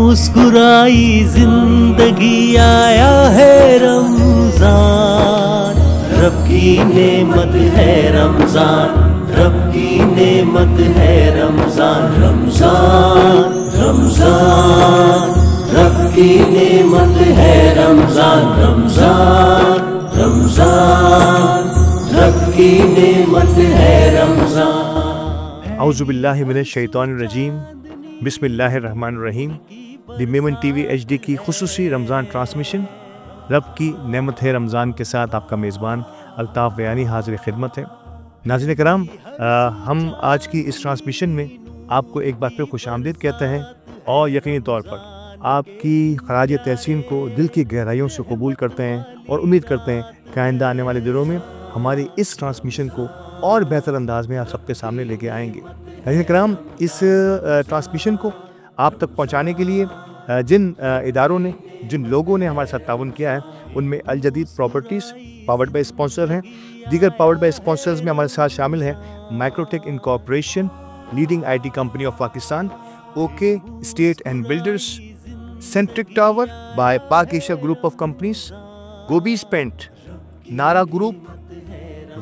मुस्कुराई जिंदगी आया है रमजान, रब की नेमत है रमजान, रब की नेमत है रमजान। रमजान रमजान रब की नेमत है रमजान, रमजान रमजान रब की नेमत है रमजान। औज़ुबिल्लाहि मिनश शैतानिर रजीम, बिस्मिल्लाहिर्रहमानिर्रहीम। द मेमन टीवी HD की खुसूसी रमज़ान ट्रांसमिशन रब की नेमत है रमज़ान के साथ आपका मेज़बान अल्ताफ़ बयानी हाज़िर खिदमत है। नाज़रीन कराम, हम आज की इस ट्रांसमिशन में आपको एक बार फिर खुशामदीद कहते हैं और यकीनी तौर पर आपकी खराज तहसीन को दिल की गहराइयों से कबूल करते हैं और उम्मीद करते हैं कि आइंदा आने वाले दिनों में हमारी इस ट्रांसमिशन को और बेहतर अंदाज में आप सबके सामने लेके आएंगे। नाज़रीन कराम, इस ट्रांसमिशन को आप तक पहुंचाने के लिए जिन इदारों ने, जिन लोगों ने हमारे साथ ताउन किया है, उनमें अल जदीद प्रॉपर्टीज़ पावर्ड बाय स्पॉन्सर हैं। दीगर पावर्ड बाय स्पॉन्सर्स में हमारे साथ शामिल हैं Microtech incorporation, leading IT company of Pakistan, okay state and builders, centric tower by Pak Asia group of companies, Gobis paint, Nara group,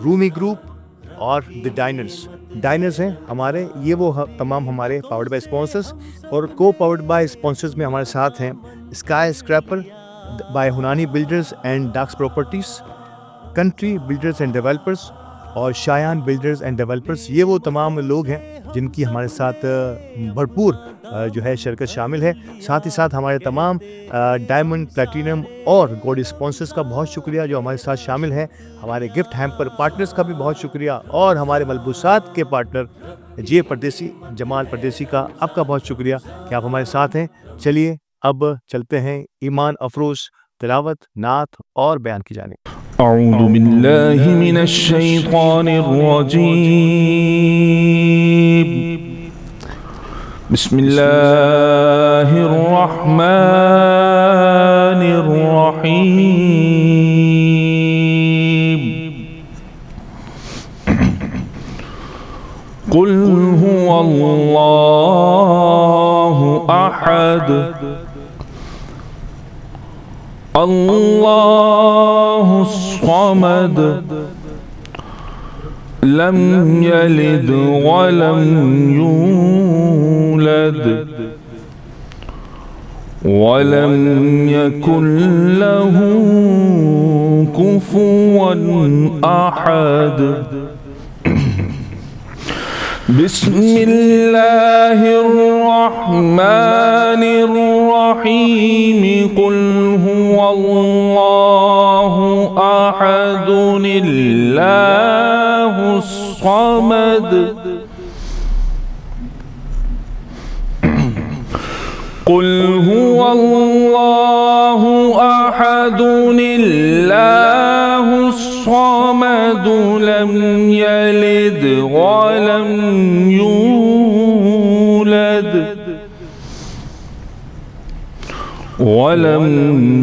Rumi group और द डाइनर्स हैं हमारे। ये वो तमाम हमारे पावर्ड बाय स्पॉन्सर्स और को पावर्ड बाय स्पॉन्सर्स में हमारे साथ हैं skyscraper by Hunani builders and docks properties, country builders and developers और शायान बिल्डर्स एंड डेवलपर्स। ये वो तमाम लोग हैं जिनकी हमारे साथ भरपूर जो है शिरकत शामिल है। साथ ही साथ हमारे तमाम डायमंड, प्लेटिनम और गोल्ड स्पॉन्सर्स का बहुत शुक्रिया जो हमारे साथ शामिल हैं। हमारे गिफ्ट हैम्पर पार्टनर्स का भी बहुत शुक्रिया और हमारे मलबूसात के पार्टनर जे परदेसी, जमाल परदेसी का आपका बहुत शुक्रिया कि आप हमारे साथ हैं। चलिए अब चलते हैं ईमान अफरोज़ तिलावत, नात और बयान की जानिब। अऊज़ु बिल्लाहि मिनश शैतानिर रजीम, बिस्मिल्लाहिर रहमानिर रहीम। कुल हुवल्लाहु अहद, अल्लाहु समद, लम यलिद वलम यूलद वलम यकुन लहू कुफुवन अहद। बिस्मिल्लाहिर रहमानिर रहीम। कुल हुवल्लाहु अहदुल्लाहुस समद, कुल हुवल्लाहु अहदुल्लाहुस समद, लम यलिद वलम यूलद वलम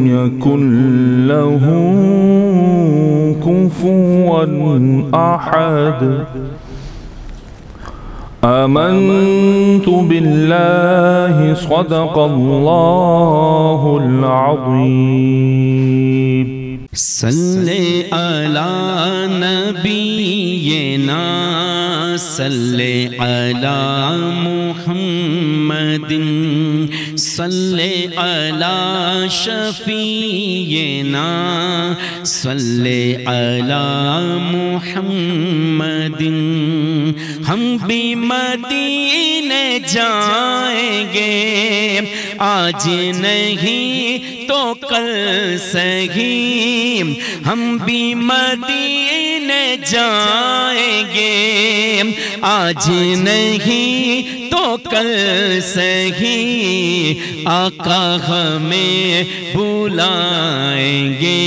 यकुन लहू कुफुवन अहद। आमन्तु बिल्लाहि सदक़ल्लाहुल अज़ीम। सल्ले अला नबीना, सल्ले अला मुहम्मदिन, सल्ले अला शफीना, सल्ले अला मुहम्मदिन। हम भी मदीने जाएंगे, आज नहीं तो कल सही। हम भी मदीने जाएंगे, आज नहीं तो कल सही। आका हमें बुलाएंगे,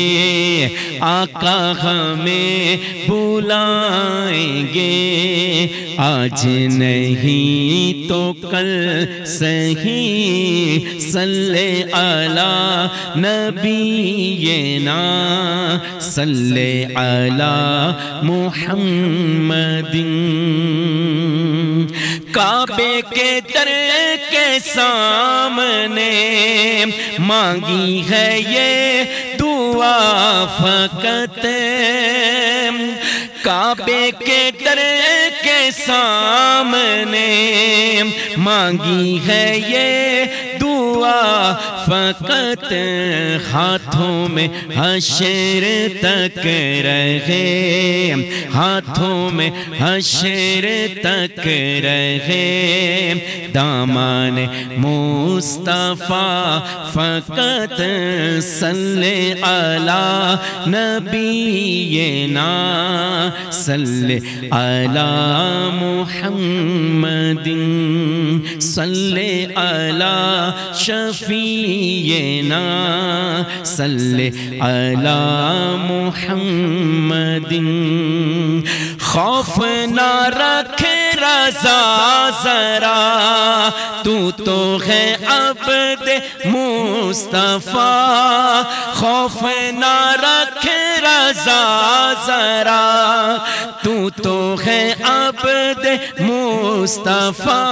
आका हमें बुलाएंगे, आज नहीं तो कल सही। सल्ले अला नबीना, सल्ले अला मुहम्मदिन। काबे के दर के सामने मांगी है ये दुआ फकत, काबे के दर के सामने मांगी है ये दुआ फकत, हाथों में हशर तक रहे, हाथों में हशर तक रहे, दामन मुस्तफा फकत, सल्ले अला नबीना, सल्ले अला मुहम्मदिन, सल्ले अला शफीना, सल्ले अला मुहम्मदिन। खौफ ना रख रज़ा ज़रा, तू तो है अब्द मुस्तफ़ा, खौफ ना रख रज़ा ज़रा, तू तो है अब्द मुस्तफ़ा,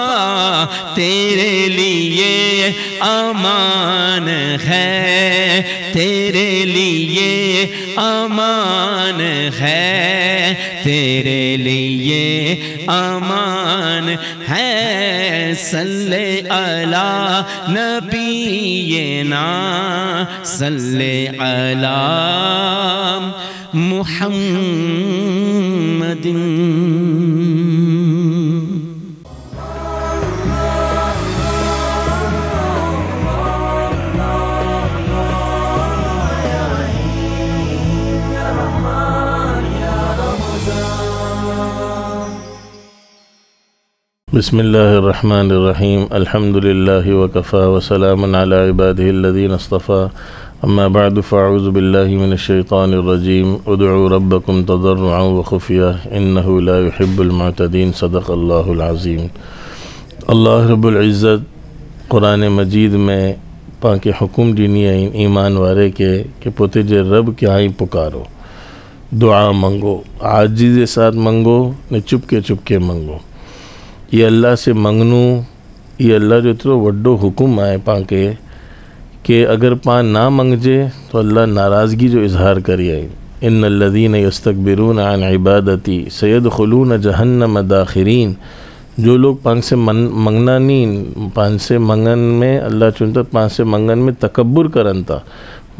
तेरे लिए अमान है, तेरे लिए अमान है, तेरे लिए अमान है, सल्ले अला नबीना, सल्ले अला मुहम्मदिन। बिस्मिल्लाहिर्रहमानिर्रहीम, अल्हम्दुलिल्लाहि वकफ़ा वसलामुन अला इबादिहिल्लज़ीना इस्तफ़ा, अम्मा बअद फ़अऊज़ु बिल्लाहि मिनश्शैतानिर्रजीम, उदउ रब्बकुम तज़र्रुअन व खुफ़िया इन्नहु ला युहिब्बुल मुअतदीन, सदक़ल्लाहुल अज़ीम। अल्लाह रब्बुल इज़्ज़त कुरान मजीद में पाके हुकुम दीनी आइन ईमान वारे के पोते जे रब के आई पुकारो, दुआ मंगो, आजिज़ के साथ मंगो ने चुपके मंगो। ये अल्लाह से मंगनू, ये अल्लाह जो एतिरो वड्डो हुकुम आहे पाके कि अगर पां ना मंगजे तो अल्लाह नाराज़गी जो इज़हार करी आई, इन्नल्लज़ीना यस्तकबिरून अन इबादती सयदखुलून जहन्नम दाखिरीन। जो लोग पान से मंगना नहीं, पान से मंगन में अल्लाह चुनता, पान से मंगन में तकब्बुर करन था।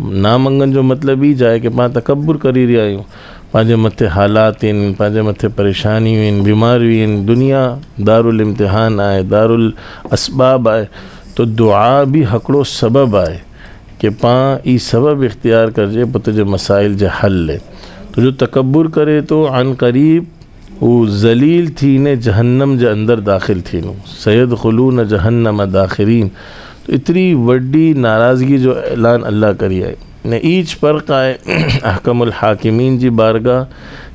ना मंगन जो मतलब ही जाए कि पां तकब्बुर करी रहिया आहियूं, पंहिंजे मथे हालात आहिनि, पंहिंजे मथे परेशानियूं आहिनि, बीमारियूं आहिनि, दुनिया दारुल इम्तिहान आहे, दारुल असबाब आहे, तो दुआ भी हिकिड़ो सबब आहे कि पां ई सबब इख्तियार करजे पुत जे मसाइल जे हल ले। तो जो तकब्बुर करे तो अन क़रीब वो ज़लील थी ने जहन्नम जे अंदर दाखिल थीनो, सयदखुलून जहन्नम दाखिरीन। तो इतनी वड्डी नाराज़गी जो ऐलान अल्लाह करी आहे ने ईच फ़र्क़ आहे अहकमुल हाकिमीन जी बारगाह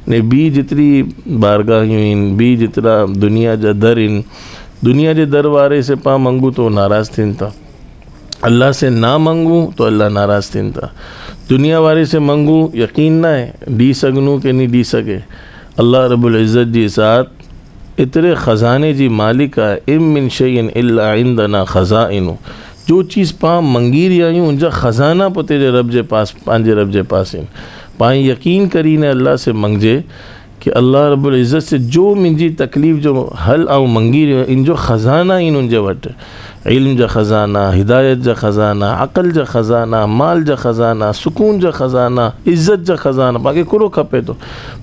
ने ॿी जितरी बारगाहियूं आहिनि, ॿी जितरा दुनिया जा दर आहिनि, दुनिया जे दर वारे से पां मंगू तो नाराज़ थियनि था, अल्लाह से ना मंगू तो अल्लाह नाराज़ थियनि था। दुनिया वारे से मंगू यकीन ना है ॾी सघनूं कि नहीं ॾी सघे। अल्लाह रब्बुल इज़्ज़त जी ज़ात इतरे ख़ज़ाने जी मालिक आहे, इम मिन शैइन इल्ला इंदना ख़ज़ाइनु। जो चीज़ पां मंगी रहिया आहियूं उनजा ख़ज़ाना पोते जे रब जे पास, पंहिंजे रब जे पास आहिनि। पाण यकीन करीने अल्लाह से मंगजे कि अल्लाह रब्बुल इज़्ज़त से जो मुंहिंजी तकलीफ़ जो हल आऊं मंगी रहियो इन जो ख़ज़ाना आहिनि उनजे वटि, इल्म जा ख़ज़ाना, हिदायत जा ख़ज़ाना, अक़ल जा ख़ज़ाना, माल जा ख़ज़ाना, सुकून जा ख़ज़ाना, इज़्ज़त जा ख़ज़ाना, पाके कुरो खपे तो,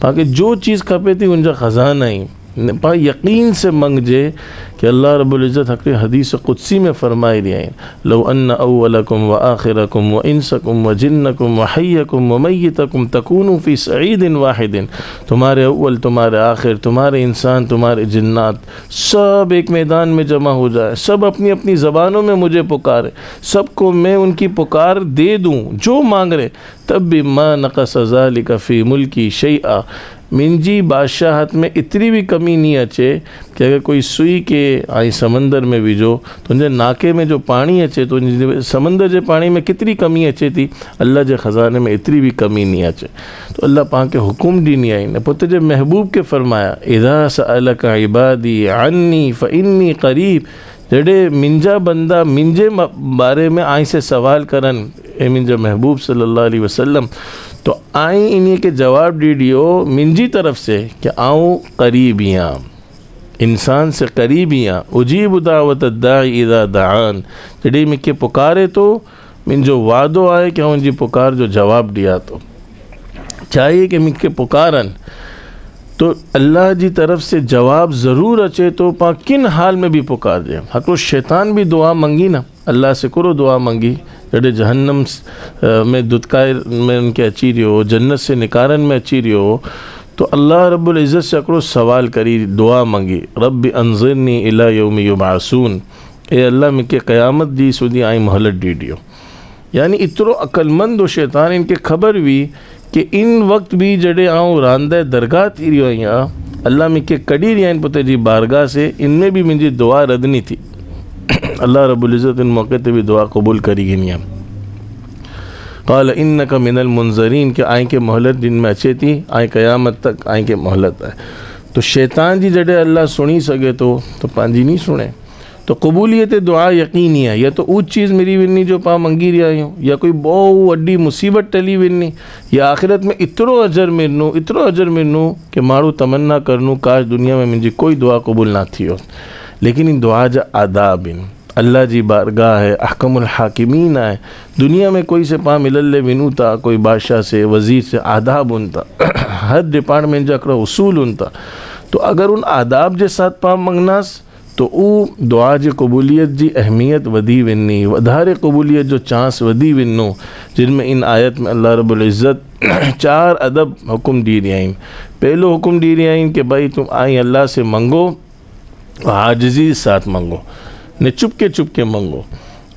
पाके जो चीज़ खपे थी उनजा ख़ज़ाना आहिनि। पा यकीन से मंगजे कि अल्लाह रब्बुल इज़्ज़त हिकिड़ी हदीस क़ुदसी में फ़रमाई रहिया आहिनि, लौ अन्न अव्वलकुम व आख़िरकुम व इंसकुम व जिन्नकुम व हय्यकुम व मय्यतकुम तकूनु फ़ी सईदिन वाहिदिन। तुम्हारे अव्वल, तुम्हारे आखिर, तुम्हारे इंसान, तुम्हारे जिन्नात सब एक मैदान में जमा हो जाए, सब अपनी अपनी ज़बानों में मुझे पुकारे, सबको मैं उनकी पुकार दे दूँ जो मांग रहे, तब भी मा नक़स ज़ालिका फ़ी मुल्की शैआ। मिंजी बादशाहत में इतनी भी कमी नहीं अचे कि अगर कोई सुई के आई समंदर में विझो तो उनके नाके में जो पानी अचे तो समंदर के पानी में कितनी कमी अचे थी, अल्लाह के ख़ज़ाने में इतनी भी कमी नहीं अचे। तो अल्लाह पाक के हुकुम ॾिनी आई न पुत जे महबूब के फरमाया, इज़ा सअलका इबादी अन्नी फ़इन्नी क़रीब। जॾहिं मुंहिंजा बंदा मुंहिंजे बारे में आई से सवाल करनि ऐं मुंहिंजो महबूब सल्लल्लाहु अलैहि वसल्लम तो आई इन के जवाब ॾी ॾियो मुंहिंजी तरफ़ से कि आऊं क़रीब ही आहियां, इंसान से करीब ही आहियां। उजीब दावत दाई इज़ा दआन, जॾहिं मूंखे पुकारे तो मुंहिंजो वादो आहे कि उनजी पुकार जो जवाब ॾियां थो। चाहिए कि मूंखे पुकारनि तो अल्लाह जी तरफ़ से जवाब ज़रूर अचे तो पा किन हाल में भी पुकारजे। हिकिड़ो शैतान भी दुआ मंगी न, अल्लाह से कुरो दुआ मंगी, जॾहिं जहन्नम में दुदकाए में उनके अची रहियो, जन्नत से निकारन में अची रहियो, तो अल्लाह रब्बुल इज़्ज़त से हिकिड़ो सवाल करी दुआ मंगी, रब्बि अंज़िरनी इला यौमि युबअसून, ए अल्लाह मूंखे क़यामत जी सुधी आई मोहलत ॾी ॾियो। यानी एतिरो अक़लमंद हो शैतान, इनके ख़बर हुई कि इन वक्त भी जॾहिं आऊं रांदे दरगाह थी रहियो आहियां, अल्लाह मूंखे कढी रहिया आहिनि पुत जी बारगाह से, इनमें भी मुंहिंजी दुआ रद्द नहीं थी। अल्लाह रब्बुल इज़्ज़त इन मौक़े ते भी दुआ क़बूल करी गिनी आहे। क़ाल इन्नका मिनल मुंज़रीन, के आई के मोहलत दिन में अचे थी, आई क़यामत तक आई के मोहलत है। तो शैतान जी जॾहिं अल्लाह सुनी सके तो पंहिंजी नहीं सुने। तो कबूलियत दुआ यकीनी है, या तो उह चीज़ मिली वञी जो पा मंगी रहिया आहियूं, या कोई बहु वॾी मुसीबत टली वञी, या आख़िरत में एतिरो अजर मिलनो, एतिरो अजर मिलनो कि माण्हू तमन्ना करनू काश दुनिया में मुंहिंजी कोई दुआ क़बूल ना थी हो। लेकिन इन दुआ जा आदाब आहिनि, अल्लाह जी बारगाह है, अहकमुल हाकिमीन है, दुनिया में कोई से पा मिलल वञूं था, कोई बादशाह से वज़ीर से आदाब हूं था, हर डिपार्टमेंट जा हिकिड़ा उसूल हूं था। तो अगर उन आदाब के साथ पा मंगनास तो उ दुआ जी कबूलियत जी अहमियत वधी वञी, वधारे कबूलियत जो चांस वधी वञो, जिनमें इन आयत में अल्लाह रब्बुल इज़्ज़त 4 अदब हुक्म दी रहिया आहिनि। पहलो हुक्म दी रहिया आहिनि कि भाई तुम आई अल्लाह से मंगो, आजिज़ी के साथ मंगो, ने चुपके मंगो।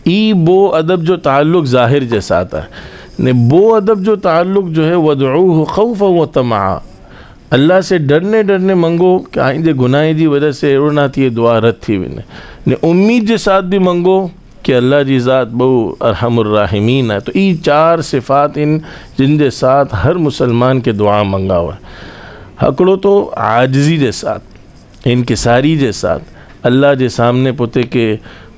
ई बो अदब जो ताल्लुक़ ज़ाहिर के साथ है, ने बो अदब जो ताल्लुक़ जो है वदऊहु खौफ़न व तमआ, अल्लाह से डरने मंगो कि आइंदे गुनाह की वजह से अहिड़ो ना थिए दुआ रद्द थी वञे। ने उम्मीद के साथ भी मंगो कि अल्लाह जी ज़ात बहु अरहमुर राहिमीन है। तो ये 4 सिफ़ात इन जिन के साथ हर मुसलमान के दुआ मंगा हुआ है। हिकिड़ो तो आजिज़ी के साथ, इनकिसारी के साथ अल्लाह के सामने पुते के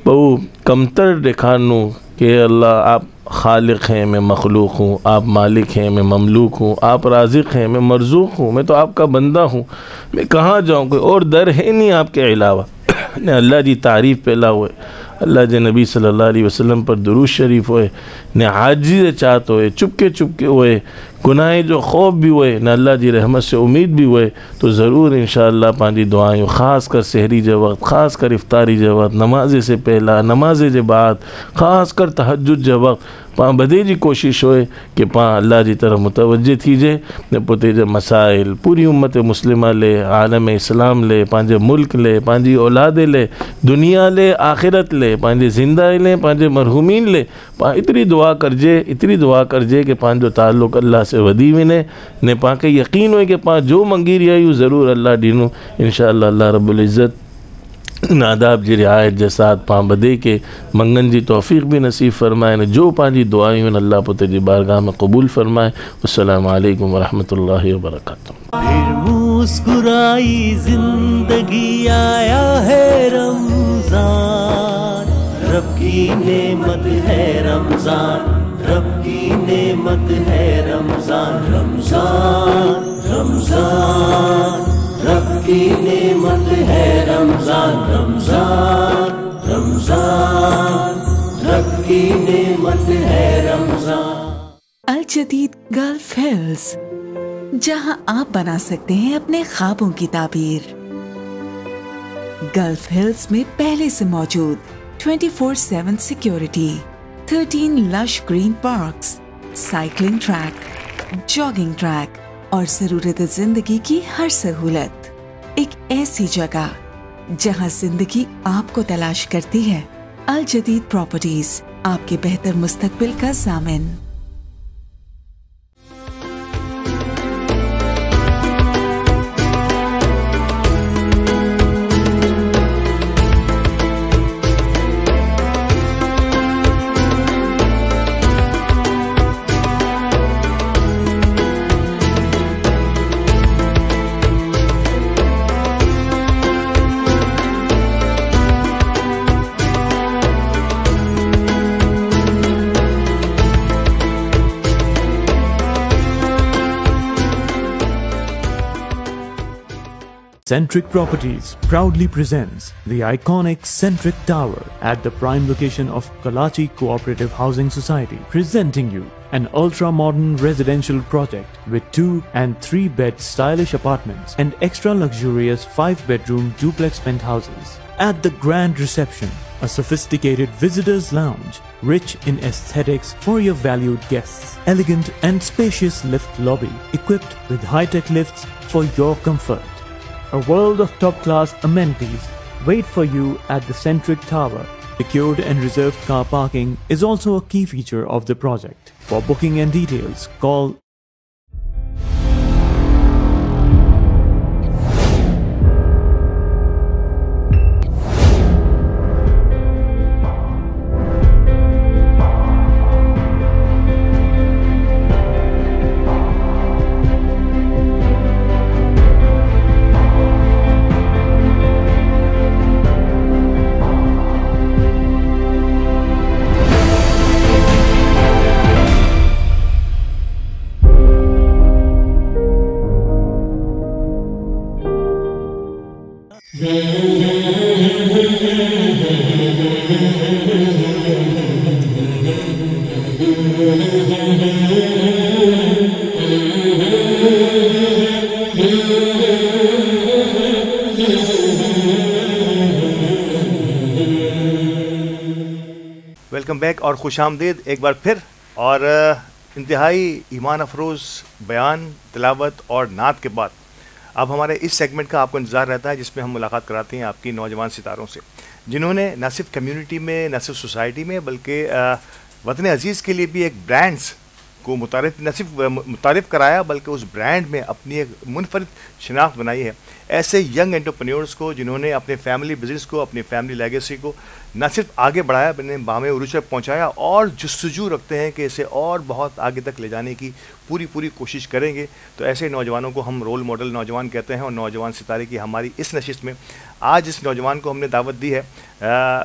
बहु कमतर ॾेखारणो कि अल्लाह आप खालिक हैं, मैं मखलूक हूँ, आप मालिक हैं, मैं ममलूक हूँ, आप राज़िक़ हैं, मैं मरज़ूक़ हूँ, मैं तो आपका बंदा हूँ, मैं कहाँ जाऊँ, कोई और दर है नहीं आपके अलावा। ने अल्लाह जी तारीफ़ पहला हुए, अल्लाह जे नबी सल्लल्लाहु अलैहि वसल्लम पर दुरूद शरीफ होए, ने आजिज़ चाहत होए, चुपके होए, गुनाह जो खौफ भी हुए, न अल्लाह जी रहमत से उम्मीद भी हुए, तो ज़रूर इंशाअल्लाह पंहिंजी दुआयूं ख़ास कर सहरी जे वक़्त, ख़ास कर इफ्तारी जे वक़्त, नमाज़े से पहला, नमाज़े जे बाद, ख़ास कर तहज्जुद जे वक़्त पां बधे जी कोशिश होए कि पां अल्लाह जी तरफ़ मुतवज्जे थीजे, ने पुते जे मसाइल पूरी उम्मत मुस्लिमा ले, आलम इस्लाम ले, पंहिंजे मुल्क ले, पंहिंजी औलाद ले, दुनिया ले, आख़िरत ले, पंहिंजे ज़िंदा ले, पंहिंजे मरहूमीन ले पां एतिरी दुआ करजे कि पंहिंजो ताल्लुक़ अल्लाह से वधी वञे, ने पां खे यकीन हुए कि पां जो मंगी रहिया आहियूं ज़रूर अल्लाह ॾींदो इंशाअल्लाह। अल्लाह रब्बुल इज़्ज़त इन आदाब जी रिआयत जे साथ पां बधे के मंगन जी तौफ़ीक़ भी नसीब फरमाए, ने जो पंहिंजी दुआयूं अल्लाह पुत जी बारगाह में क़बूल फरमाए। अस्सलामु अलैकुम वरहमतुल्लाहि वबरकातुहू। फिर मुस्कुराई जिंदगी, आया है रमज़ान, रब की नेमत है रमज़ान, रब की नेमत है रमज़ान, रमज़ान रमज़ान, रब की नेमत है रमज़ान, रमज़ान रमज़ान, रब की नेमत है रमज़ान। अल जदीद गल्फ हिल्स, जहां आप बना सकते हैं अपने ख्वाबों की ताबीर। गल्फ हिल्स में पहले से मौजूद 24/7 security, 13 lush green parks, cycling track, jogging track और ज़रूरत ज़िंदगी की हर सहूलत। एक ऐसी जगह जहां जिंदगी आपको तलाश करती है। अल जदीद प्रॉपर्टीज, आपके बेहतर मुस्तकबिल का ज़ामिन। Centric Properties proudly presents the iconic Centric Tower at the prime location of Kalachi Cooperative Housing Society, presenting you an ultra-modern residential project with 2 and 3 bed stylish apartments and extra luxurious 5-bedroom duplex penthouses. At the grand reception, a sophisticated visitors lounge rich in aesthetics for your valued guests, elegant and spacious lift lobby equipped with high-tech lifts for your comfort. A world of top-class amenities wait for you at the Centric Tower. Secured and reserved car parking is also a key feature of the project. For booking and details, call welcome back और खुशामदीद एक बार फिर। और इंतहाई ईमान अफरोज़ बयान, तिलावत और नात के बाद अब हमारे इस सेगमेंट का आपको इंतज़ार रहता है, जिसमें हम मुलाकात कराते हैं आपकी नौजवान सितारों से, जिन्होंने न सिर्फ कम्युनिटी में, न सिर्फ सोसाइटी में, बल्कि वतन अजीज़ के लिए भी एक ब्रांड्स को न सिर्फ मुतारिफ़ कराया, बल्कि उस ब्रांड में अपनी एक मुनफरिद शनाख्त बनाई है। ऐसे यंग एंटरप्रेन्योर्स को जिन्होंने अपने फैमिली बिजनेस को, अपनी फैमिली लेगेसी को न सिर्फ आगे बढ़ाया, बल्कि बामे उरूज तक पहुँचाया और जुस्तजू रखते हैं कि इसे और बहुत आगे तक ले जाने की पूरी कोशिश करेंगे। तो ऐसे नौजवानों को हम रोल मॉडल नौजवान कहते हैं। और नौजवान सितारे की हमारी इस नशिस्त में आज इस नौजवान को हमने दावत दी है,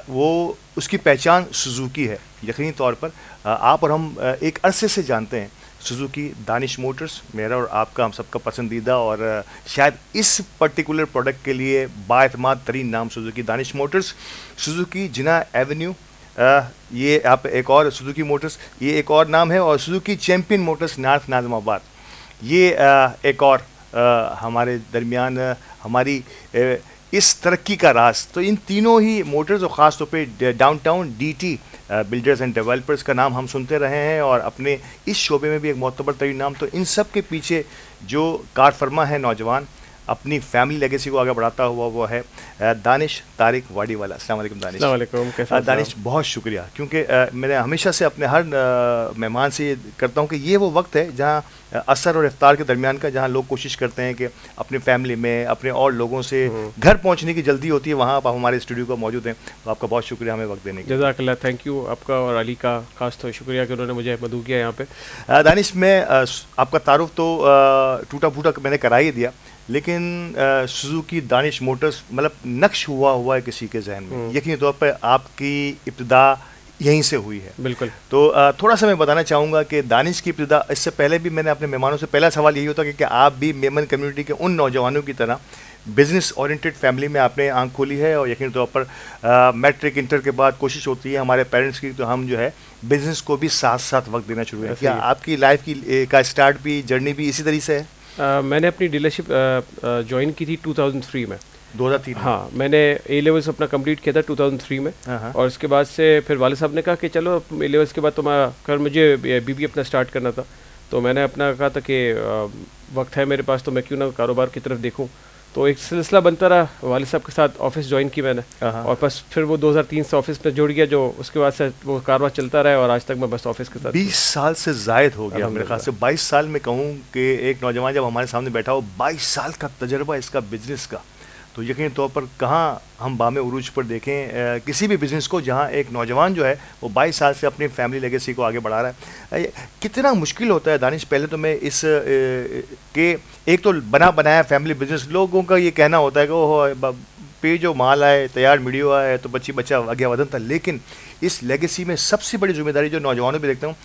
वो उसकी पहचान सुजुकी है। यकीनी तौर पर आप और हम एक अरसे से जानते हैं सुजुकी दानिश मोटर्स, मेरा और आपका, हम सबका पसंदीदा और शायद इस पर्टिकुलर प्रोडक्ट के लिए बाएतमाद तरीन नाम सुजुकी दानिश मोटर्स। सुजुकी जिना एवेन्यू, ये आप एक और सुजुकी मोटर्स, ये एक और नाम है। और Suzuki champion Motors north Nazimabad, ये एक और हमारे दरमियान हमारी इस तरक्की का राज। तो इन तीनों ही मोटर्स और ख़ास तौर पे downtown DT builders and developers का नाम हम सुनते रहे हैं, और अपने इस शोबे में भी एक मोतबर तरीन नाम। तो इन सब के पीछे जो कार फरमा है नौजवान अपनी फैमिली लेगेसी को आगे बढ़ाता हुआ, वो है दानिश तारिक वाडीवाला। अस्सलाम वालेकुम दानिश। अस्सलाम वालेकुम, कैसा दानिश, बहुत शुक्रिया, क्योंकि मैंने हमेशा से अपने हर मेहमान से ये करता हूँ कि ये वो वक्त है जहाँ असर और इफ्तार के दरमियान का, जहाँ लोग कोशिश करते हैं कि अपनी फैमिली में, अपने और लोगों से घर पहुँचने की जल्दी होती है, वहाँ आप हमारे स्टूडियो पर मौजूद हैं। तो आपका बहुत शुक्रिया हमें वक्त देने के लिए। जज़ाकल्लाह, थैंक यू आपका और अली का खास तौर शुक्रिया कि उन्होंने मुझे मदऊ किया यहाँ पे। दानिश, मैं आपका तारुफ तो टूटा फूटा मैंने करा ही दिया, लेकिन सुजुकी दानिश मोटर्स मतलब नक्श हुआ है किसी के जहन में। यकीनी तौर पर आपकी इब्तिदा यहीं से हुई है। बिल्कुल। तो थोड़ा सा मैं बताना चाहूँगा कि दानिश की इब्तिदा, इससे पहले भी मैंने अपने मेहमानों से पहला सवाल यही होता कि क्या आप भी मेमन कम्युनिटी के उन नौजवानों की तरह बिज़नेस ओरिएंटेड फैमिली में आपने आंख खोली है, और यकीनी तौर पर मैट्रिक इंटर के बाद कोशिश होती है हमारे पेरेंट्स की, तो हम जो है बिज़नेस को भी साथ साथ वक्त देना शुरू है। क्या आपकी लाइफ की का स्टार्ट भी, जर्नी भी इसी तरीके से है? मैंने अपनी डीलरशिप ज्वाइन की थी 2003 में। 2003? हाँ, मैंने A लेवल्स अपना कंप्लीट किया था 2003 में। और उसके बाद से फिर वाले साहब ने कहा कि चलो A लेवल्स के बाद तो मैं कर, मुझे BBA अपना स्टार्ट करना था। तो मैंने अपना कहा था कि वक्त है मेरे पास, तो मैं क्यों ना कारोबार की तरफ देखूँ। तो एक सिलसिला बनता रहा, वाले साहब के साथ ऑफिस ज्वाइन की मैंने, और बस फिर वो 2003 से ऑफिस में जुड़ गया, जो उसके बाद से वो कारोबार चलता रहा, और आज तक मैं बस ऑफिस के साथ। 20 साल से जायद हो गया मेरे ख्याल से। 22 साल में कहूँ कि एक नौजवान जब हमारे सामने बैठा हो, 22 साल का तजर्बा इसका बिजनेस का, तो यकीनी तौर पर कहाँ हम बामे उरूज पर देखें किसी भी बिज़नेस को, जहाँ एक नौजवान जो है वो 22 साल से अपनी फैमिली लेगेसी को आगे बढ़ा रहा है। कितना मुश्किल होता है दानिश? पहले तो मैं इस के एक तो बनाया फैमिली बिजनेस, लोगों का ये कहना होता है कि ओह पे जो माल आए, तैयार मीडियो आए तो बच्चा आगे वदन था, लेकिन इस लेगेसी में सबसे बड़ी जिम्मेदारी जो नौजवानों पर देखता हूँ,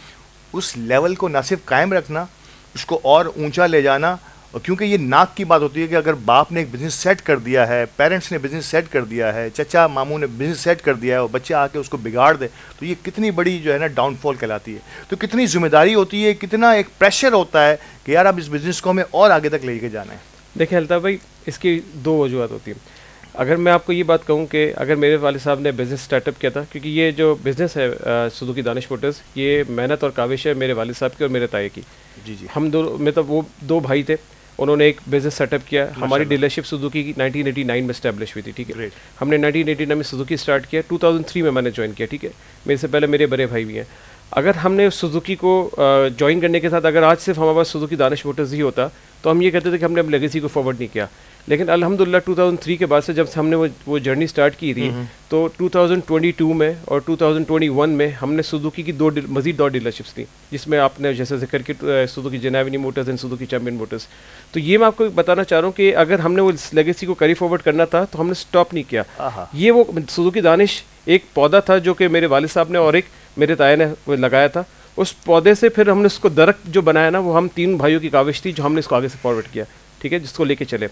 उस लेवल को ना सिर्फ कायम रखना, उसको और ऊँचा ले जाना, और क्योंकि ये नाक की बात होती है कि अगर बाप ने एक बिज़नेस सेट कर दिया है, पेरेंट्स ने बिज़नेस सेट कर दिया है, चचा मामू ने बिज़नेस सेट कर दिया है और बच्चे आके उसको बिगाड़ दे, तो ये कितनी बड़ी जो है ना डाउनफॉल कहलाती है। तो कितनी जिम्मेदारी होती है, कितना एक प्रेशर होता है कि यार अब इस बिज़नेस को हमें और आगे तक लेके जाना है। देखिए अल्ताफ़ भाई, इसकी दो वजूहत होती है। अगर मैं आपको ये बात कहूँ कि अगर मेरे वालिद साहब ने बिज़नेस स्टार्टअप किया था, क्योंकि ये जो बिज़नेस है सुजुकी दानिश मोटर्स, ये मेहनत और काविश है मेरे वालिद साहब की और मेरे ताए की। जी जी, हम दो मतलब वो दो भाई थे, उन्होंने एक बिज़नेस सेटअप किया। हमारी डीलरशिप सुजुकी की 1989 में स्टैब्लिश हुई थी, ठीक है। हमने 1989 में सुजुकी स्टार्ट किया, 2003 में मैंने ज्वाइन किया, ठीक है। मेरे से पहले मेरे बड़े भाई भी हैं। अगर हमने सुजुकी को ज्वाइन करने के साथ अगर आज सिर्फ हमारे पास सुजुकी दानिश मोटर्स ही होता तो हम ये कहते थे कि हमने अपनी लेगेसी को फॉरवर्ड नहीं किया। लेकिन अल्हम्दुलिल्लाह 2003 के बाद से जब हमने वो जर्नी स्टार्ट की थी, तो 2022 में और 2021 में हमने सुजुकी की मज़ीद 2 डीलरशिप्स ली, जिसमें आपने जैसे जिक्र की Suzuki Jinnah avenue motors and Suzuki champion motors. तो ये मैं आपको बताना चाह रहा हूँ कि अगर हमने वो लेगेसी को कैरी फॉरवर्ड करना था तो हमने स्टॉप नहीं किया। ये वो सुजुकी दानिश एक पौधा था जो कि मेरे वालिद साहब ने और एक मेरे ताए ने लगाया था। उस पौधे से फिर हमने उसको दरख्त जो बनाया ना, वो हम 3 भाइयों की काविश थी जो हमने इसको आगे से फॉरवर्ड किया, ठीक है, जिसको लेके चले।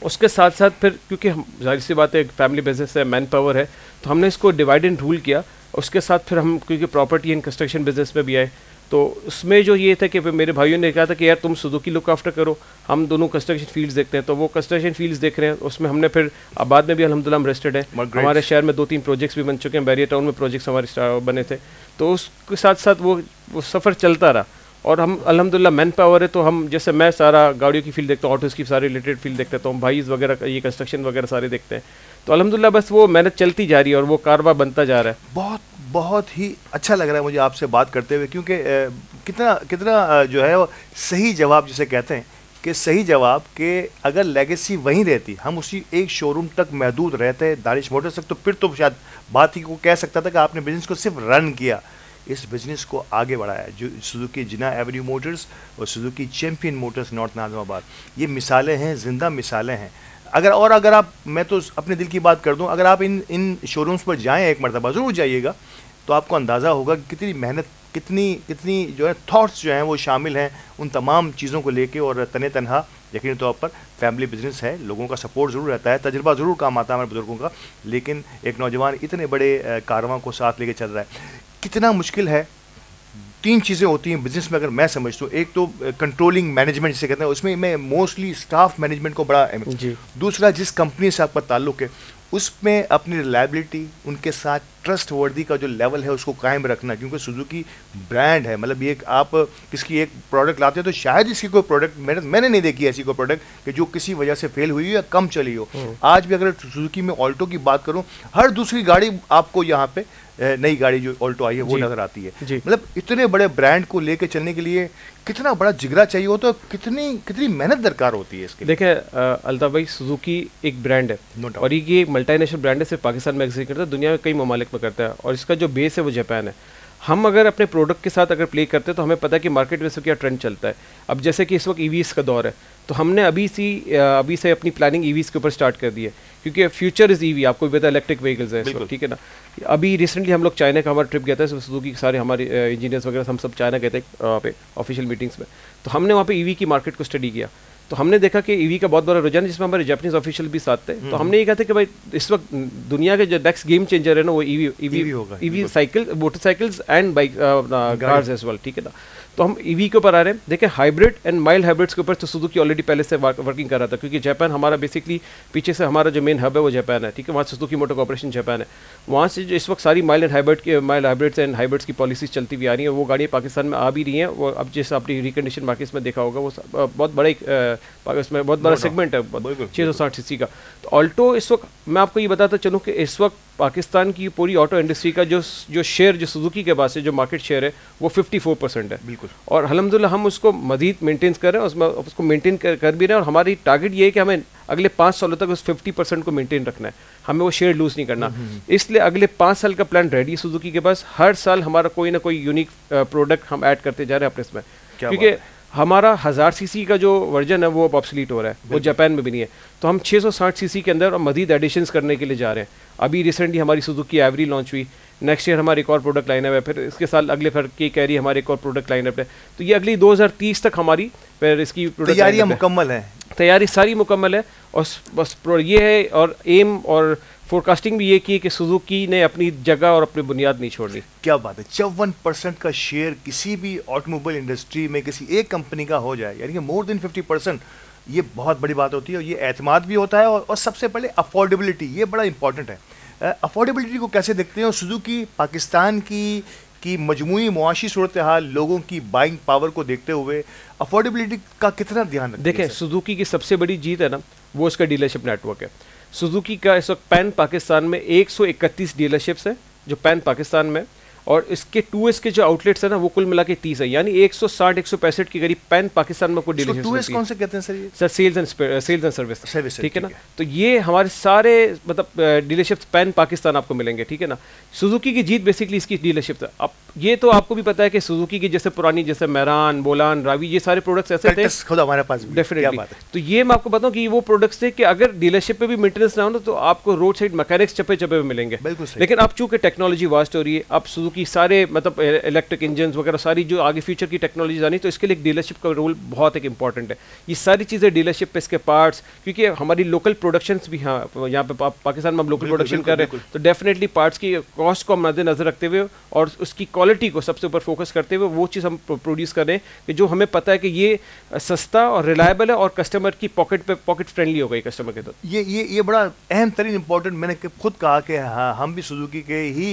उसके साथ साथ फिर क्योंकि हम जाहिर सी बात है फैमिली बिजनेस है, मैन पावर है, तो हमने इसको डिवाइड एंड रूल किया। उसके साथ फिर हम क्योंकि प्रॉपर्टी एंड कंस्ट्रक्शन बिजनेस में भी आए, तो उसमें जो ये था कि मेरे भाइयों ने कहा था कि यार तुम सुजुकी लुक आफ्टर करो, हम दोनों कंस्ट्रक्शन फील्ड्स देखते हैं। तो वो कंस्ट्रक्शन फील्ड्स देख रहे हैं, उसमें हमने फिर बाद में भी अल्हम्दुलिल्लाह हम रेस्टेड हैं। हमारे शहर में 2-3 प्रोजेक्ट्स भी बन चुके हैं, बैरियर टाउन में प्रोजेक्ट्स हमारे बने थे। तो उसके साथ साथ वो सफ़र चलता रहा और हम अल्हम्दुलिल्लाह मैन पावर है, तो हम जैसे मैं सारा गाड़ियों की फील्ड देखता हूँ, ऑटोज़ की सारी रिलेटेड फील्ड देखता हूँ, भाई वगैरह ये कंस्ट्रक्शन वगैरह सारे देखते हैं। तो अल्हम्दुलिल्लाह बस वो मेहनत चलती जा रही है और वो कारवा बनता जा रहा है। बहुत बहुत ही अच्छा लग रहा है मुझे आपसे बात करते हुए, क्योंकि कितना जो है वो सही जवाब जिसे कहते हैं कि सही जवाब कि अगर लेगेसी वहीं रहती, हम उसी एक शोरूम तक महदूद रहते दानिश मोटर्स तक, तो फिर तो शायद बात ही को कह सकता था कि आपने बिज़नेस को सिर्फ रन किया, इस बिज़नेस को आगे बढ़ाया। जो सुजुकी जिना एवेन्यू मोटर्स और Suzuki champion Motors north Nazimabad, ये मिसालें हैं, ज़िंदा मिसालें हैं। अगर आप, मैं तो अपने दिल की बात कर दूं, अगर आप इन शोरूम्स पर जाएं एक मरतबा, ज़रूर जाइएगा, तो आपको अंदाज़ा होगा कि कितनी मेहनत, कितनी जो है थॉट्स जो हैं वो शामिल हैं उन तमाम चीज़ों को लेके। और तने तनहा यकीनी तौर पर फैमिली बिजनेस है, लोगों का सपोर्ट ज़रूर रहता है, तजुर्बा ज़रूर काम आता है हमारे बुजुर्गों का, लेकिन एक नौजवान इतने बड़े कारवां को साथ लेके चल रहा है, कितना मुश्किल है। 3 चीज़ें होती हैं बिज़नेस में अगर मैं समझता हूँ। एक तो कंट्रोलिंग मैनेजमेंट जिसे कहते हैं, उसमें मैं मोस्टली स्टाफ मैनेजमेंट को बड़ा जी। दूसरा, जिस कंपनी से आपका ताल्लुक़ है उसमें अपनी रिलायबिलिटी, उनके साथ ट्रस्ट वर्दी का जो लेवल है उसको कायम रखना, क्योंकि सुजुकी ब्रांड है। मतलब ये आप किसकी एक प्रोडक्ट लाते हैं तो शायद इसकी कोई प्रोडक्ट मैंने नहीं देखी ऐसी कोई प्रोडक्ट कि जो किसी वजह से फेल हुई हो या कम चली हो। आज भी अगर सुजुकी में ऑल्टो की बात करूं, हर दूसरी गाड़ी आपको यहाँ पे नई गाड़ी जो ऑल्टो आई है वो नज़र आती है। मतलब इतने बड़े ब्रांड को लेके चलने के लिए कितना बड़ा जिगरा चाहिए होता है, कितनी मेहनत दरकार होती है इसके। देखिए अल्ताफ़ भाई, सुजुकी एक ब्रांड है और ये एक मल्टीनेशनल ब्रांड है, सिर्फ पाकिस्तान में एग्जिस्ट करता है, दुनिया में कई ममालिक में करता है, और इसका जो बेस है वो जापान है। हम अगर अपने प्रोडक्ट के साथ अगर प्ले करते हैं तो हमें पता है कि मार्केट में क्या ट्रेंड चलता है। अब जैसे कि इस वक्त ईवीज़ का दौर है, तो हमने अभी से अपनी प्लानिंग ईवीज़ के ऊपर स्टार्ट कर दी है, क्योंकि फ्यूचर इज़ ईवी। आपको भी पता है इलेक्ट्रिक व्हीकल्स है इस वक्त, ठीक है ना। अभी रिसेंटली हम लोग चाइना का हमारा ट्रिप गया था, सुजुकी के सारे हमारे इंजीनियर्स वगैरह हम सब चाइना गए थे वहाँ पे ऑफिशियल मीटिंग्स में। तो हमने वहाँ पे ईवी की मार्केट को स्टडी किया, तो हमने देखा कि ईवी का बहुत बड़ा रुझान है, जिसमें हमारे जापानीज ऑफिशियल भी साथ थे। तो हमने ये कहा था कि भाई इस वक्त दुनिया के जो नेक्स्ट गेम चेंजर है ना, वो EV cycle, motorcycles and bike cars as well, ठीक है ना। तो हम ईवी के ऊपर आ रहे हैं। देखिए हाइब्रिड एंड माइल्ड हाइब्रिड्स के ऊपर तो सुजुकी ऑलरेडी पहले से वर्किंग कर रहा था, क्योंकि जापान हमारा बेसिकली पीछे से हमारा जो मेन हब है वो जापान है, ठीक है। वहाँ सुजुकी मोटर कॉर्पोरेशन जापान है, वहाँ से जो इस वक्त सारी माइल्ड हाइब्रिड्स एंड हाइब्रिड्स की पॉलिसीज चलती हुई आ रही है। वो गाड़ियाँ पाकिस्तान में आ भी रही हैं। वो अब जैसे आपने रिकंडीशन मार्केट्स में देखा होगा, वो बहुत बड़ा उसमें बहुत बड़ा सेगमेंट है 660 सीसी का। तो ऑल्टो इस वक्त मैं आपको ये बताता चलूँ कि इस वक्त पाकिस्तान की पूरी ऑटो इंडस्ट्री का जो शेयर जो सुजुकी के पास है, जो मार्केट शेयर है, वो 54% है। बिल्कुल। और अल्हम्दुलिल्लाह हम उसको मज़ीद मेंटेन कर रहे हैं, उसको मेंटेन कर भी रहे हैं। और हमारी टारगेट ये है कि हमें अगले 5 सालों तक उस 50% को मेंटेन रखना है, हमें वो शेयर लूज़ नहीं करना। इसलिए अगले 5 साल का प्लान रेडी सुजुकी के पास। हर साल हमारा कोई ना कोई यूनिक प्रोडक्ट हम ऐड करते जा रहे हैं अपने इसमें, क्योंकि हमारा 1000 सीसी का जो वर्जन है वो अब ऑब्सोलीट हो रहा है, वो जापान में भी नहीं है। तो हम 660 सीसी के अंदर मज़ीद एडिशंस करने के लिए जा रहे हैं। अभी रिसेंटली हमारी सुजुकी एवरी लॉन्च हुई, नेक्स्ट ईयर हमारी एक और प्रोडक्ट लाइनअप है, फिर इसके साल अगले फिर की कैरी हमारी एक और प्रोडक्ट लाइनअप है। तो ये अगली 2030 तक हमारी फिर इसकी तैयारियां मुकम्मल है, तैयारी सारी मुकम्मल है। और बस ये है और एम और फोरकास्टिंग भी ये की कि सुजुकी ने अपनी जगह और अपनी बुनियाद नहीं छोड़नी। क्या बात है, 54% का शेयर किसी भी ऑटोमोबाइल इंडस्ट्री में किसी एक कंपनी का हो जाए, यानी कि मोर देन 50%, ये बहुत बड़ी बात होती है। और ये एतमाद भी होता है और सबसे पहले अफोर्डेबिलिटी, ये बड़ा इंपॉर्टेंट है। अफोर्डेबिलिटी को कैसे देखते हैं, और सुजुकी पाकिस्तान की मजमूई मुआशी सूरत हाल, लोगों की बाइंग पावर को देखते हुए अफोर्डेबिलिटी का कितना ध्यान रखते हैं? देखें, सुजुकी की सबसे बड़ी जीत है ना, वो उसका डीलरशिप नेटवर्क है। सुजुकी का इस वक्त पैन पाकिस्तान में 131 डीलरशिप्स हैं जो पैन पाकिस्तान में, और इसके 2S के जो आउटलेट्स है ना वो कुल मिला के 30 है, यानी 160-165 के करीब पैन पाकिस्तान में कोई डीलरशिप। 2S कौन से कहते हैं सर? ये सर सेल्स एंड सर्विस, ठीक है ना। है। तो ये हमारे सारे मतलब डीलरशिप्स पैन पाकिस्तान आपको मिलेंगे, ठीक है ना। सुजुकी की जीत बेसिकली इसकी डीलरशिप है। अब ये तो आपको भी पता है कि सुजुकी की जैसे पुरानी जैसे मेहरान, बोलान, रावी, ये सारे प्रोडक्ट्स ऐसे थे खुद हमारे पास डेफिनेटली। तो ये मैं आपको बताऊं कि वो प्रोडक्ट्स थे कि अगर डीलरशिप पे भी मेंटेनेंस ना हो ना तो आपको रोड साइड मैकेनिक्स चप्पे चप्पे में मिलेंगे। लेकिन अब चूंकि टेक्नोलॉजी वास्ट हो रही है, अब सुजुकी सारे मतलब इलेक्ट्रिक इंजन वगैरह सारी जो आगे फ्यूचर की टेक्नोलॉजी आनी, तो इसके लिए डीलरशिप का रोल बहुत एक इंपॉर्टेंट है। ये सारी चीज़ें डीलरशिप पे, इसके पार्ट्स, क्योंकि हमारी लोकल प्रोडक्शंस भी यहाँ पे पाकिस्तान में हम लोकल प्रोडक्शन कर रहे हैं, तो डेफिनेटली पार्ट्स की कॉस्ट को मद्देनजर रखते हुए और उसकी क्वालिटी को सबसे ऊपर फोकस करते हुए वो चीज़ हम प्रोड्यूस करें कि जो हमें पता है कि ये सस्ता और रिलायबल है और कस्टमर की पॉकेट फ्रेंडली हो गई कस्टमर के। तो ये बड़ा अहम तरीन इंपॉर्टेंट, मैंने खुद कहा कि हाँ, हम भी सुजुकी के ही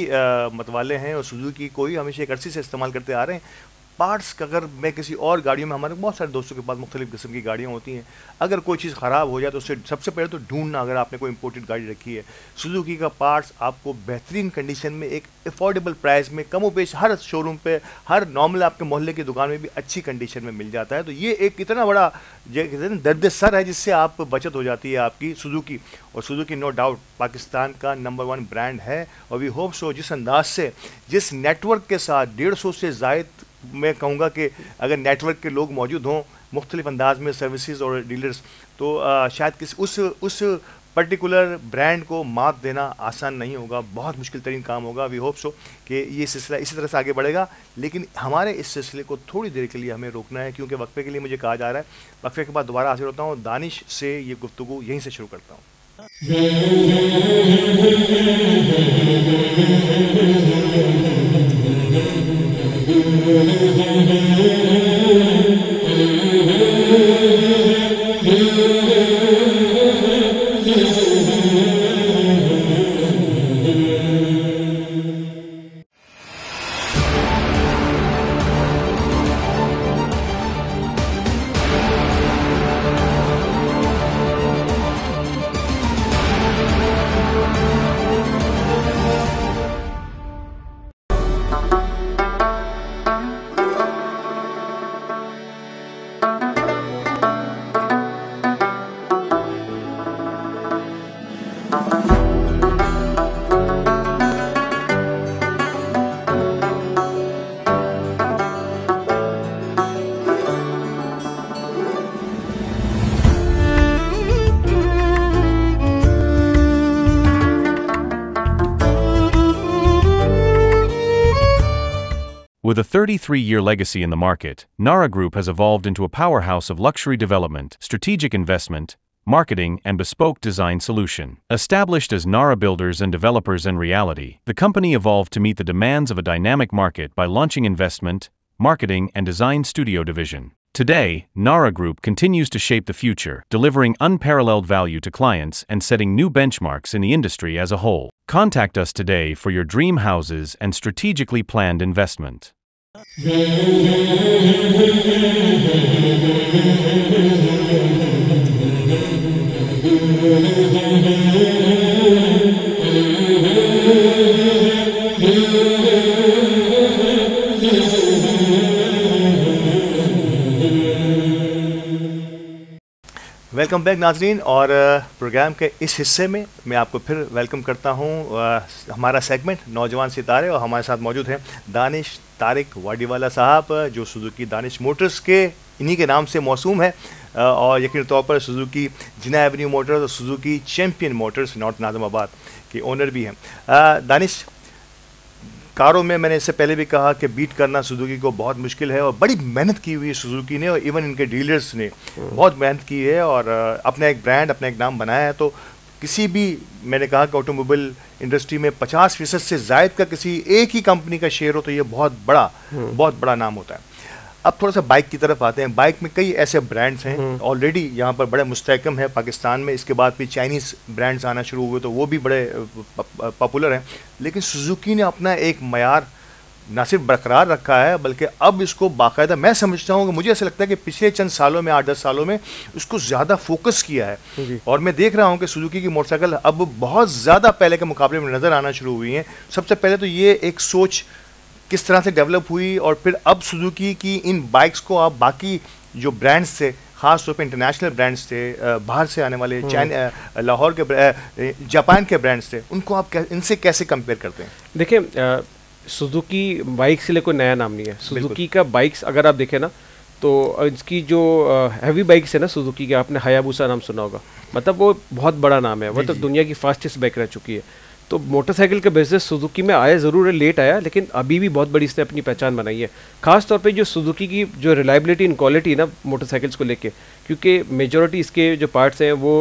मतवाले हैं और सुजुकी को ही हमेशा एक अरसे से इस्तेमाल करते आ रहे हैं। पार्ट्स का अगर मैं किसी और गाड़ियों में, हमारे बहुत सारे दोस्तों के पास मुख्तलिफ किस्म की गाड़ियाँ होती हैं, अगर कोई चीज़ ख़राब हो जाए तो उससे सबसे पहले तो ढूंढना, अगर आपने कोई इंपोर्टेड गाड़ी रखी है, सुजुकी का पार्ट्स आपको बेहतरीन कंडीशन में एक अफोर्डेबल प्राइस में कमो बेश हर शोरूम पे, हर नॉर्मल आपके मोहल्ले की दुकान में भी अच्छी कंडीशन में मिल जाता है। तो ये एक इतना बड़ा दर्द सर है जिससे आप बचत हो जाती है आपकी सुजुकी। और सुजुकी नो डाउट पाकिस्तान का नंबर 1 ब्रांड है और वी होप सो जिस अंदाज से, जिस नेटवर्क के साथ 150 से ज़ायद, मैं कहूँगा कि अगर नेटवर्क के लोग मौजूद हों मुख्तलिफ अंदाज में सर्विसेज और डीलर्स, तो शायद किसी उस पर्टिकुलर ब्रांड को मात देना आसान नहीं होगा, बहुत मुश्किल तरीन काम होगा। वी होप सो कि ये सिलसिला इसी तरह से आगे बढ़ेगा, लेकिन हमारे इस सिलसिले को थोड़ी देर के लिए हमें रोकना है क्योंकि वक्फे के लिए मुझे कहा जा रहा है। वक्फे के बाद दोबारा हाजिर होता हूँ, दानिश से ये गुफ्तगू यहीं से शुरू करता हूँ। With a 33-year legacy in the market, Nara Group has evolved into a powerhouse of luxury development, strategic investment, marketing, and bespoke design solution. Established as Nara Builders and Developers in reality, the company evolved to meet the demands of a dynamic market by launching investment, marketing, and design studio division. Today, Nara Group continues to shape the future, delivering unparalleled value to clients and setting new benchmarks in the industry as a whole. Contact us today for your dream houses and strategically planned investment. Welcome back नाजरीन, और programme के इस हिस्से में मैं आपको फिर welcome करता हूं। हमारा सेगमेंट नौजवान सितारे, और हमारे साथ मौजूद हैं दानिश तारिक वाडीवाला साहब, जो सुजुकी दानिश मोटर्स के इन्हीं के नाम से मौसूम है, और यकीन तौर पर सुजुकी जिना एवेन्यू मोटर्स और Suzuki champion Motors north Nazimabad के ओनर भी हैं। दानिश, कारों में मैंने इससे पहले भी कहा कि बीट करना सुजुकी को बहुत मुश्किल है, और बड़ी मेहनत की हुई है सुजुकी ने, और इवन इनके डीलर्स ने बहुत मेहनत की है और अपना एक ब्रांड, अपना एक नाम बनाया है। तो किसी भी, मैंने कहा कि ऑटोमोबाइल इंडस्ट्री में 50% से ज़ायद का किसी एक ही कंपनी का शेयर हो तो ये बहुत बड़ा नाम होता है। अब थोड़ा सा बाइक की तरफ आते हैं। बाइक में कई ऐसे ब्रांड्स हैं ऑलरेडी यहाँ पर बड़े मुस्तहकम है पाकिस्तान में, इसके बाद भी चाइनीज़ ब्रांड्स आना शुरू हुए तो वो भी बड़े पॉपुलर हैं। लेकिन सुजुकी ने अपना एक मयार ना सिर्फ बरकरार रखा है बल्कि अब इसको बाकायदा, मैं समझता हूँ कि मुझे ऐसा लगता है कि पिछले चंद सालों में 8-10 सालों में इसको ज़्यादा फोकस किया है। और मैं देख रहा हूँ कि सुजुकी की मोटरसाइकिल अब बहुत ज़्यादा पहले के मुकाबले में नज़र आना शुरू हुई हैं। सबसे पहले तो ये एक सोच किस तरह से डेवलप हुई, और फिर अब सुजुकी की इन बाइक्स को आप बाकी जो ब्रांड्स थे, ख़ास तौर पे इंटरनेशनल ब्रांड्स थे, बाहर से आने वाले लाहौर के, जापान के ब्रांड्स थे, उनको आप इनसे कैसे कंपेयर करते हैं? देखिए, सुजुकी बाइक्स के लिए कोई नया नाम नहीं है। सुजुकी का बाइक्स अगर आप देखें ना तो इसकी जो हैवी बाइक्स है ना सुजुकी के, आपने हायाबुसा नाम सुना होगा, मतलब वो बहुत बड़ा नाम है, वो तो दुनिया की फास्टेस्ट बाइक रह चुकी है। तो मोटरसाइकिल का बिजनेस सुजुकी में आया ज़रूर है, लेट आया, लेकिन अभी भी बहुत बड़ी इसने अपनी पहचान बनाई है। खास तौर पे जो सुजुकी की जो रिलायबिलिटी एंड क्वालिटी ना मोटरसाइकिल्स को लेके, क्योंकि मेजॉरिटी इसके जो पार्ट्स हैं वो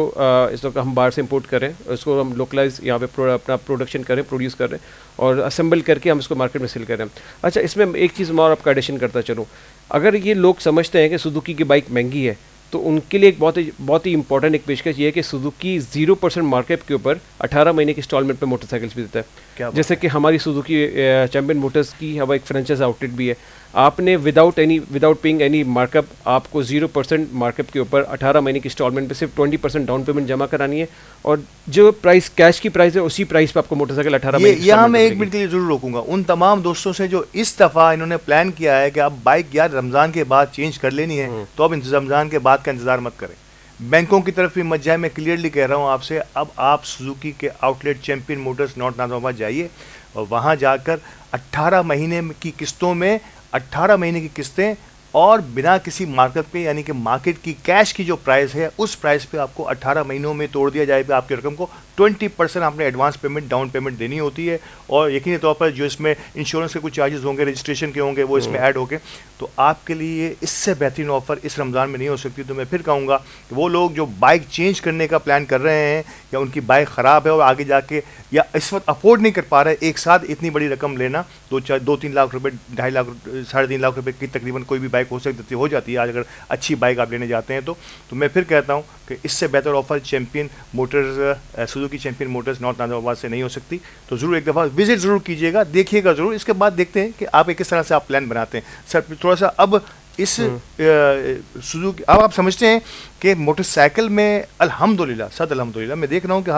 इस वक्त हम बाहर से इंपोर्ट कर रहे हैं, उसको हम लोकलाइज यहाँ पे अपना प्रोडक्शन कर रहे हैं, प्रोड्यूस कर रहे हैं और असेंबल करके हम इसको मार्केट में सेल कर रहे हैं। अच्छा, इसमें एक चीज़ मैं और आपका एडिशन करता चलूँ, अगर ये लोग समझते हैं कि सुजुकी की बाइक महंगी है तो उनके लिए एक बहुत ही इंपॉर्टेंट एक पेशकश ये है कि सुजुकी 0% मार्केट के ऊपर 18 महीने की इंस्टॉलमेंट पे मोटरसाइकिल्स भी देता है। जैसे कि हमारी सुजुकी चैंपियन मोटर्स की हमारा एक फ्रेंचाइज आउटलेट भी है, आपने विदाउट पेइंग एनी मार्कअप आपको 0% मार्कअप के ऊपर 18 महीने की इंस्टॉलमेंट पे सिर्फ 20% डाउन पेमेंट जमा करानी है, और जो प्राइस कैश की प्राइस है उसी प्राइस पे आपको मोटरसाइकिल 18 महीने की। यहाँ मैं 1 मिनट के लिए जरूर रोकूंगा उन तमाम दोस्तों से जो इस दफ़ा इन्होंने प्लान किया है कि आप बाइक यार रमज़ान के बाद चेंज कर लेनी है, तो अब रमज़ान के बाद का इंतज़ार मत करें, बैंकों की तरफ भी मत जाए। मैं क्लियरली कह रहा हूँ आपसे, अब आप सुजुकी के outlet champion Motors north Nazimabad जाइए और वहाँ जाकर 18 महीने की किस्तों में 18 महीने की किस्तें और बिना किसी मार्केट पे, यानी कि मार्केट की कैश की जो प्राइस है उस प्राइस पे आपको 18 महीनों में तोड़ दिया जाएगा। आपकी रकम को 20% आपने एडवांस पेमेंट, डाउन पेमेंट देनी होती है, और यकीनी तौर पर जो इसमें इंश्योरेंस के कुछ चार्जेस होंगे, रजिस्ट्रेशन के होंगे, वो इसमें ऐड होंगे। तो आपके लिए इससे बेहतरीन ऑफर इस रमज़ान में नहीं हो सकती। तो मैं फिर कहूँगा कि वो लोग जो बाइक चेंज करने का प्लान कर रहे हैं या उनकी बाइक ख़राब है और आगे जाके या इस वक्त अफोर्ड नहीं कर पा रहे एक साथ इतनी बड़ी रकम लेना, 2-3 लाख रुपये, 2.5 लाख, 3.5 लाख रुपये की तकरीबन कोई भी बाइक हो जाती है आज अगर अच्छी बाइक आप लेने जाते हैं तो मैं फिर कहता हूँ कि इससे बेहतर offer champion Motors, Suzuki champion Motors north Nazimabad से नहीं हो सकती। तो ज़रूर एक दफ़ा विजिट ज़रूर कीजिएगा, देखिएगा ज़रूर, इसके बाद देखते हैं कि आप किस तरह से आप प्लान बनाते हैं। सर थोड़ा सा अब इस सुजुकी, अब आप समझते हैं कि मोटरसाइकिल में अल्हम्दुलिल्लाह मैं देख रहा हूँ कि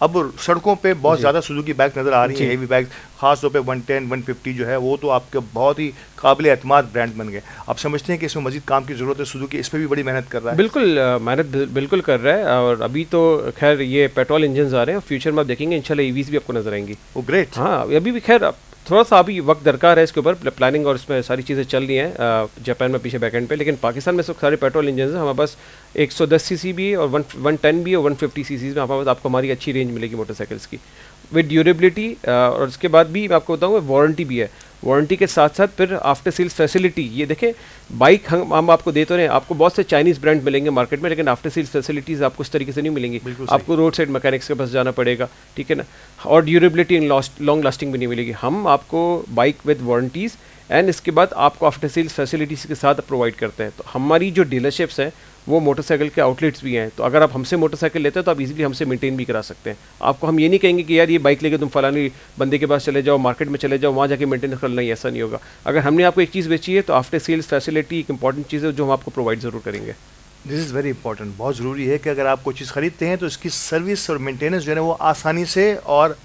अब सड़कों पे बहुत ज़्यादा सुजुकी बाइक नज़र आ रही है, हेवी बाइक, खास तौर पे 110, 150 जो है वो तो आपके बहुत ही काबिल एतमाद ब्रांड बन गए। आप समझते हैं कि इसमें मजीद काम की ज़रूरत है, सुजुकी इस पर भी बड़ी मेहनत कर रहा है? बिल्कुल मेहनत बिल्कुल कर रहा है, और अभी तो खैर ये पेट्रोल इंजन आ रहे हैं, फ्यूचर में आप देखेंगे इंशाल्लाह ईवीज़ भी आपको नजर आएंगी। वो ग्रेट। हाँ, अभी भी खैर थोड़ा सा अभी वक्त दरकार है इसके ऊपर, प्लानिंग और इसमें सारी चीज़ें चल रही हैं जापान में पीछे बैकएंड पे, लेकिन पाकिस्तान में सारे पेट्रोल इंजन हैं। हमारे पास 110 सीसी भी है और 110 भी है और 150 सीसी में हमारे पास आपको हमारी अच्छी रेंज मिलेगी मोटरसाइकिल्स की विद ड्यूरेबिलिटी, और उसके बाद भी मैं आपको बताऊँगा वारंटी भी है। वारंटी के साथ साथ फिर आफ्टर सेल्स फैसिलिटी, ये देखें बाइक हम आपको दे तो रहे हैं, आपको बहुत से चाइनीज़ ब्रांड मिलेंगे मार्केट में, लेकिन आफ्टर सेल्स फैसिलिटीज़ आपको इस तरीके से नहीं मिलेंगी। आपको रोड साइड मैकेनिक्स के पास जाना पड़ेगा, ठीक है ना, और ड्यूरेबिलिटी एंड लॉन्ग लास्टिंग भी नहीं मिलेगी। हम आपको बाइक विद वारंटीज़ एंड इसके बाद आपको आफ्टर सेल्स फैसिलिटीज़ के साथ प्रोवाइड करते हैं। तो हमारी जो डीलरशिप्स हैं वो मोटरसाइकिल के आउटलेट्स भी हैं, तो अगर आप हमसे मोटरसाइकिल लेते हैं तो आप इजीली हमसे मेंटेन भी करा सकते हैं। आपको हम ये नहीं कहेंगे कि यार ये बाइक लेके तुम फलानी बंदे के पास चले जाओ, मार्केट में चले जाओ, वहाँ जाके मेंटेन करना, ही ऐसा नहीं होगा। अगर हमने आपको एक चीज़ बेची है तो आफ्टर सेल्स फैसिलिटी एक इंपॉर्टेंट चीज़ है जो हम आपको प्रोवाइड ज़रूर करेंगे। दिस इज़ वेरी इंपॉर्टेंट, बहुत ज़रूरी है कि अगर आप कोई चीज़ ख़रीदते हैं तो इसकी सर्विस और मेंटेनेंस जो है वो आसानी से और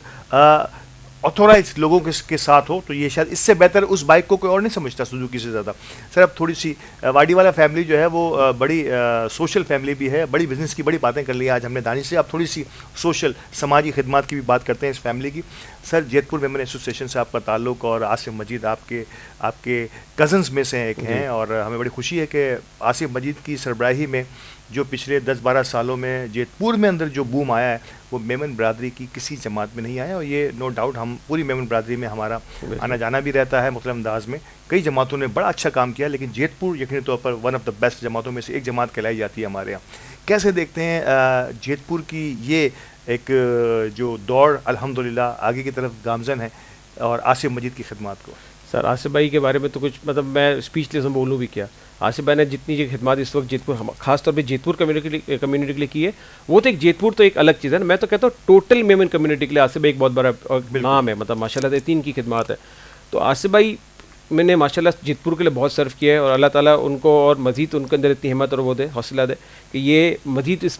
ऑथोराइज लोगों के साथ हो। तो ये शायद इससे बेहतर उस बाइक को कोई और नहीं समझता सुजुकी से ज़्यादा। सर अब थोड़ी सी वाडीवाला फैमिली जो है वो बड़ी सोशल फैमिली भी है, बड़ी बिज़नेस की बड़ी बातें कर ली आज हमने दानिश से। अब थोड़ी सी सोशल समाजी खिदमत की भी बात करते हैं इस फैमिली की। सर जेतपुर मेमन एसोसिएशन से आपका ताल्लुक़ और आसिफ मजीद आपके कज़न्स में से एक हैं, और हमें बड़ी खुशी है कि आसिफ मजीद की सरबराही में जो पिछले 10-12 सालों में जेतपुर में अंदर जो बूम आया है वो मेमन बरादरी की किसी जमात में नहीं आया, और ये नो डाउट हम पूरी मेमन बरादरी में हमारा आना जाना भी रहता है। मुख्तलिफ अंदाज में कई जमातों ने बड़ा अच्छा काम किया, लेकिन जेतपुर यकीनी तौर पर वन ऑफ द बेस्ट जमातों में से एक जमात कहलाई जाती है हमारे यहाँ। कैसे देखते हैं जेतपुर की ये एक जो दौड़ अल्हम्दुलिल्लाह आगे की तरफ गामजन है, और आसिफ मजीद की खिदमत को? सर आसिफ भाई के बारे में तो कुछ मतलब मैं स्पीचलेस में बोलूँ भी क्या। आसिफ भाई ने जितनी जो खिदमत इस वक्त जेतपुर खास तौर पे जेतपुर कम्युनिटी के लिए की है, वो तो एक जेतपुर तो एक अलग चीज़ है ना। मैं तो कहता हूँ टोटल मेमन कम्युनिटी के लिए आसिफ भाई एक बहुत बड़ा नाम है, मतलब माशाल्लाह इतनी इनकी खिदमत है। तो आसिफ भाई मैंने माशाल्लाह जेतपुर के लिए बहुत सर्व किया है, और अल्लाह ताला उनको और मज़ीद उनके अंदर इतनी हिम्मत और वो दे, हौसला दे कि ये मज़ीद इस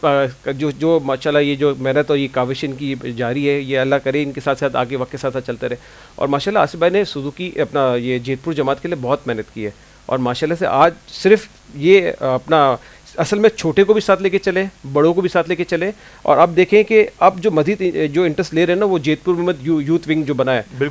जो माशाल्लाह ये जो मेहनत और ये काविश इनकी जारी है, ये अल्लाह करे इनके साथ साथ आगे वक्त के साथ साथ चलते रहे। और माशाल्लाह आसिफ भाई ने सुजुकी अपना ये जेतपुर जमात के लिए बहुत मेहनत की है, और माशाल्लाह से आज सिर्फ ये अपना असल में छोटे को भी साथ लेके चले, बड़ों को भी साथ लेके चले। और अब देखें कि अब जो मजीद जो इंटरेस्ट ले रहे हैं ना, वो जेतपुर में यूथ विंग जो बना है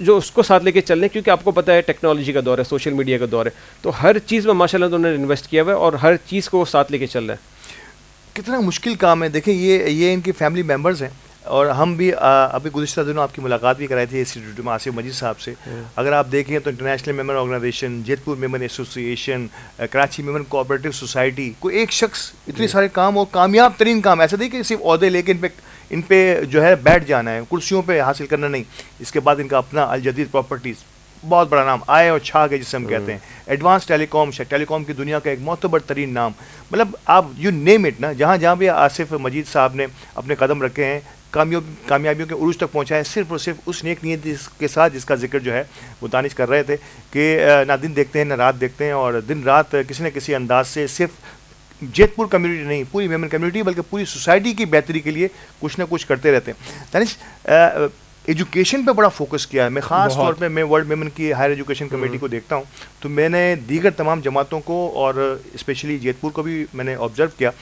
उसको साथ लेके चल रहे हैं, क्योंकि आपको पता है टेक्नोलॉजी का दौर है, सोशल मीडिया का दौर है, तो हर चीज़ में माशाल्लाह उन्होंने इन्वेस्ट किया हुआ है और हर चीज़ को साथ लेके चल रहे हैं। कितना मुश्किल काम है। देखिए ये इनके फैमिली मेम्बर्स हैं, और हम भी अभी गुज़िश्ता दिनों आपकी मुलाकात भी कराई थी इंस्टीट्यूट में आसिफ मजीद साहब से। अगर आप देखें तो international Memon organization, Jetpur Memon association, Karachi Memon cooperative society, कोई एक शख्स इतने सारे काम, और कामयाब तरीन काम, ऐसा नहीं कि सिर्फ ओहदे लेके इन पे जो है बैठ जाना है, कुर्सियों पे हासिल करना नहीं। इसके बाद इनका अपना अल जदीद प्रॉपर्टीज़, बहुत बड़ा नाम, आए और छा गए जिसे हम कहते हैं। एडवांस टेलीकॉम की दुनिया का एक मोतबर तरीन नाम, मतलब आप यू नेम इट ना, जहाँ जहाँ भी आसिफ मजीद साहब ने अपने कदम रखे हैं, कामयाबियों के उरूज तक पहुँचा है, सिर्फ और सिर्फ उस नेक नीयत के साथ जिसका जिक्र जो है वो दानिश कर रहे थे कि ना दिन देखते हैं ना रात देखते हैं, और दिन रात किसी न किसी अंदाज से सिर्फ जेतपुर कम्युनिटी नहीं, पूरी मेमन कम्युनिटी बल्कि पूरी सोसाइटी की बेहतरी के लिए कुछ ना कुछ करते रहते हैं। दानिश, एजुकेशन पे बड़ा फोकस किया है। मैं ख़ास तौर पे मैं वर्ल्ड मेमन की हायर एजुकेशन कमेटी को देखता हूँ, तो मैंने दीगर तमाम जमातों को और स्पेशली जेतपुर को भी मैंने ऑब्ज़र्व किया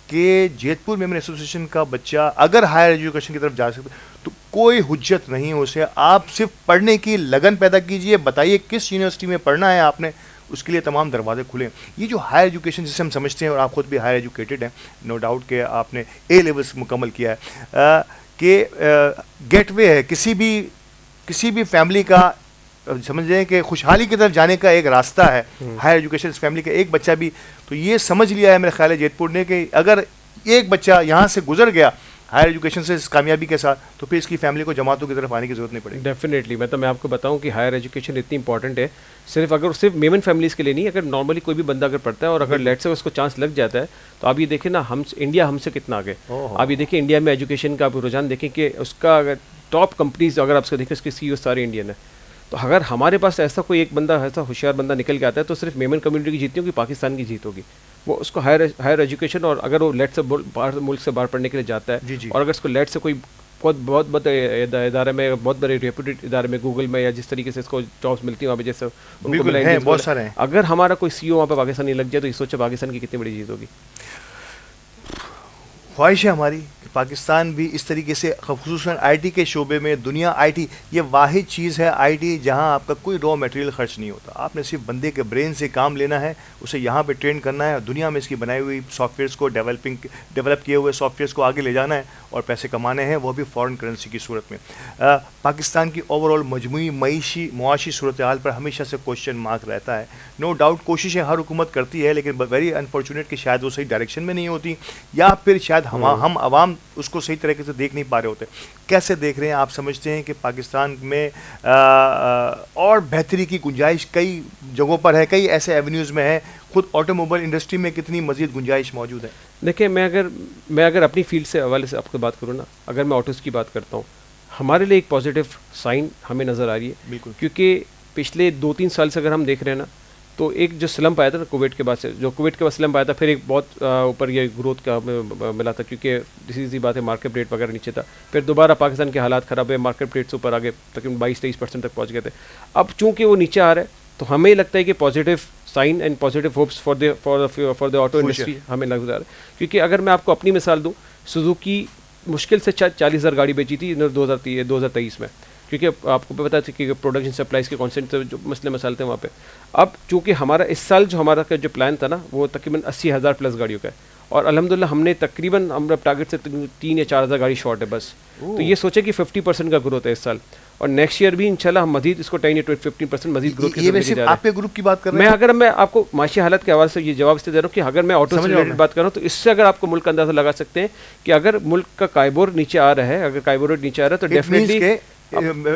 कि जेतपुर मेमन एसोसिएशन का बच्चा अगर हायर एजुकेशन की तरफ जा सकता तो कोई हुज्जत नहीं है उसे। आप सिर्फ पढ़ने की लगन पैदा कीजिए, बताइए किस यूनिवर्सिटी में पढ़ना है आपने, उसके लिए तमाम दरवाजे खुले। ये जो हायर एजुकेशन जिसे हम समझते हैं, और आप खुद भी हायर एजुकेटेड हैं, नो डाउट कि आपने ए लेवल्स मुकम्मल किया है, कि गेटवे है किसी भी फैमिली का, समझें कि खुशहाली की तरफ जाने का एक रास्ता है हायर एजुकेशन। इस फैमिली का एक बच्चा भी तो ये समझ लिया है मेरे ख्याल है जेतपुर ने कि अगर एक बच्चा यहाँ से गुजर गया हायर एजुकेशन से इस कामयाबी के साथ, तो फिर इसकी फैमिली को जमातों की तरफ आने की जरूरत नहीं पड़ेगी। डेफिनेटली, मैं आपको बताऊं कि हायर एजुकेशन इतनी इंपॉर्टेंट है, सिर्फ मेमन फैमिलीज़ के लिए नहीं, अगर नॉर्मली कोई भी बंदा अगर पढ़ता है और अगर लेट से उसको चांस लग जाता है, तो आप ये देखें ना, इंडिया हमसे कितना आगे। आप ये देखें इंडिया में एजुकेशन का आप रुझान देखें कि उसका अगर टॉप कंपनीज अगर आप देखें उसके CEO सारे इंडियन है। तो अगर हमारे पास ऐसा कोई एक बंदा, ऐसा होशियार बंदा निकल के आता है, तो सिर्फ मेमन कम्युनिटी की जीत नहीं होगी, पाकिस्तान की जीत होगी। वो उसको हायर एजुकेशन, और अगर वो लेट से बाहर मुल्क से बाहर पढ़ने के लिए जाता है, और अगर उसको लेट से कोई बहुत बड़े इदारे में, बहुत बड़े रेप्यूटेड इदारे में, गूगल में या जिस तरीके से इसको जॉब्स मिलती हैं वहाँ पे, जैसे उनको मिला, बहुत सारे हैं, अगर हमारा कोई CEO वहाँ पे पाकिस्तानी लग जाए, तो ये सोचे पाकिस्तान की कितनी बड़ी जीत होगी। ख्वाहिश है हमारी कि पाकिस्तान भी इस तरीके से, ख़ुसूसन IT के शोबे में, दुनिया IT ये वाहिद चीज़ है IT जहां आपका कोई रॉ मटेरियल खर्च नहीं होता। आपने सिर्फ बंदे के ब्रेन से काम लेना है, उसे यहाँ पे ट्रेन करना है, दुनिया में इसकी बनाई हुई सॉफ्टवेयर्स को डेवलप किए हुए सॉफ्टवेयर्स को आगे ले जाना है और पैसे कमाने हैं, वो भी फ़ॉरेन करेंसी की सूरत में। पाकिस्तान की ओवरऑल मजमूई मुआशी सूरत हाल पर हमेशा से क्वेश्चन मार्क रहता है। नो डाउट कोशिशें हर हुकूमत करती है, लेकिन वेरी अनफॉर्चुनेट कि शायद वो सही डायरेक्शन में नहीं होती, या फिर शायद हम अवाम उसको सही तरीके से देख नहीं पा रहे होते। कैसे देख रहे हैं आप? समझते हैं कि पाकिस्तान में और बेहतरी की गुंजाइश कई जगहों पर है, कई ऐसे एवेन्यूज़ में है, खुद ऑटोमोबाइल इंडस्ट्री में कितनी मज़ीद गुंजाइश मौजूद है? देखिए, मैं अगर अपनी फील्ड से हवाले से आपको बात करूँ ना, अगर मैं ऑटोज़ की बात करता हूँ, हमारे लिए एक पॉजिटिव साइन हमें नज़र आ रही है। बिल्कुल, क्योंकि पिछले 2-3 साल से अगर हम देख रहे हैं ना, तो एक जो स्लम्प आया था ना कोविड के बाद से, जो कोविड के बाद स्लम्प आया था, फिर एक बहुत ऊपर ये ग्रोथ का मिला था, क्योंकि सीधी बात है मार्केट रेट वगैरह नीचे था, फिर दोबारा पाकिस्तान के हालात ख़राब हुए, मार्केट रेट से ऊपर आगे तकरीबन 22-23% तक पहुँच गए थे। अब चूँकि वो नीचे आ रहा है, तो हमें लगता है कि positive sign and positive hopes for the auto industry हमें लग रहा है। क्योंकि अगर मैं आपको अपनी मिसाल दूँ, सुजुकी मुश्किल से 40,000 गाड़ी बेची थी 2023 में, क्योंकि आपको पता था कि प्रोडक्शन सप्लाईज के कॉन्सेंट जो मसले मसाले थे वहाँ पे। अब चूँकि हमारा इस साल जो हमारा जो प्लान था ना, वो तकरीबन 80,000 प्लस गाड़ियों का है, और अल्हम्दुलिल्लाह हमने तकरीबन हम टारगेट से 3 या 4 हज़ार गाड़ी शॉर्ट है बस। तो ये सोचे कि 50% का ग्रोथ है इस साल, और नेक्स्ट ईयर भी इंशाल्लाह हम मजीद इसको 10 या 15% मजीद ग्रोथ की तरफ जा रहे हैं। ग्रुप की बात कर रहे हैं। अगर मैं आपको माशी हालत के हवाले से ये जवाब इसलिए दे रहा हूँ कि अगर मैं ऑटो से रिलेटेड बात कर रहा हूँ तो इससे अगर आपको मुल्क का अंदाजा लगा सकते हैं कि अगर मुल्क का काइबोर नीचे आ रहा है, अगर काइबोर नीचे आ रहा है तो डेफिनेटली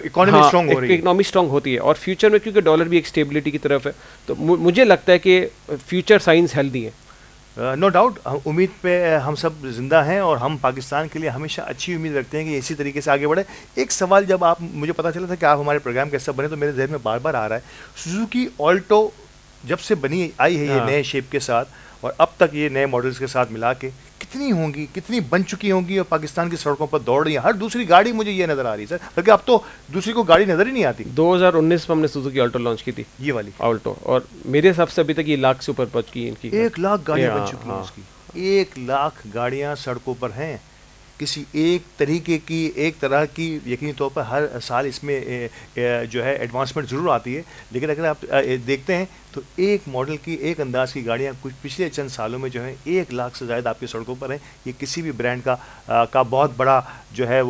इकोनॉमी स्ट्रांग हो रही है, इकोनॉमी स्ट्रांग होती है। और फ्यूचर में क्योंकि डॉलर भी एक स्टेबिलिटी की तरफ है, तो मुझे लगता है कि फ्यूचर साइंस हेल्दी है। नो डाउट, उम्मीद पे हम सब जिंदा हैं और हम पाकिस्तान के लिए हमेशा अच्छी उम्मीद रखते हैं कि इसी तरीके से आगे बढ़े। एक सवाल जब आप मुझे पता चला था कि आप हमारे प्रोग्राम कैसा बने तो मेरे जहन में बार बार आ रहा है, सुजुकी ऑल्टो जब से बनी आई है ये नए शेप के साथ और अब तक ये नए मॉडल्स के साथ मिला के कितनी होंगी, कितनी बन चुकी होंगी और पाकिस्तान की सड़कों पर दौड़ रही है। हर दूसरी गाड़ी मुझे ये नज़र आ रही है सर, बल्कि अब तो दूसरी को गाड़ी नज़र ही नहीं आती। 2019 में हमने सुजुकी ऑल्टो लॉन्च की थी, ये वाली ऑल्टो, और मेरे हिसाब से अभी तक ये लाख से ऊपर पहुंच गई इनकी। 1 लाख गाड़ियाँ बन चुकी हैं उसकी, 1 लाख गाड़ियाँ सड़कों पर हैं। किसी एक तरीके की, एक तरह की यकीनी तौर पर हर साल इसमें जो है एडवांसमेंट ज़रूर आती है, लेकिन अगर आप देखते हैं तो एक मॉडल की, एक अंदाज की गाड़ियाँ कुछ पिछले चंद सालों में जो है 1 लाख से ज़्यादा आपकी सड़कों पर हैं। ये किसी भी ब्रांड का बहुत बड़ा जो है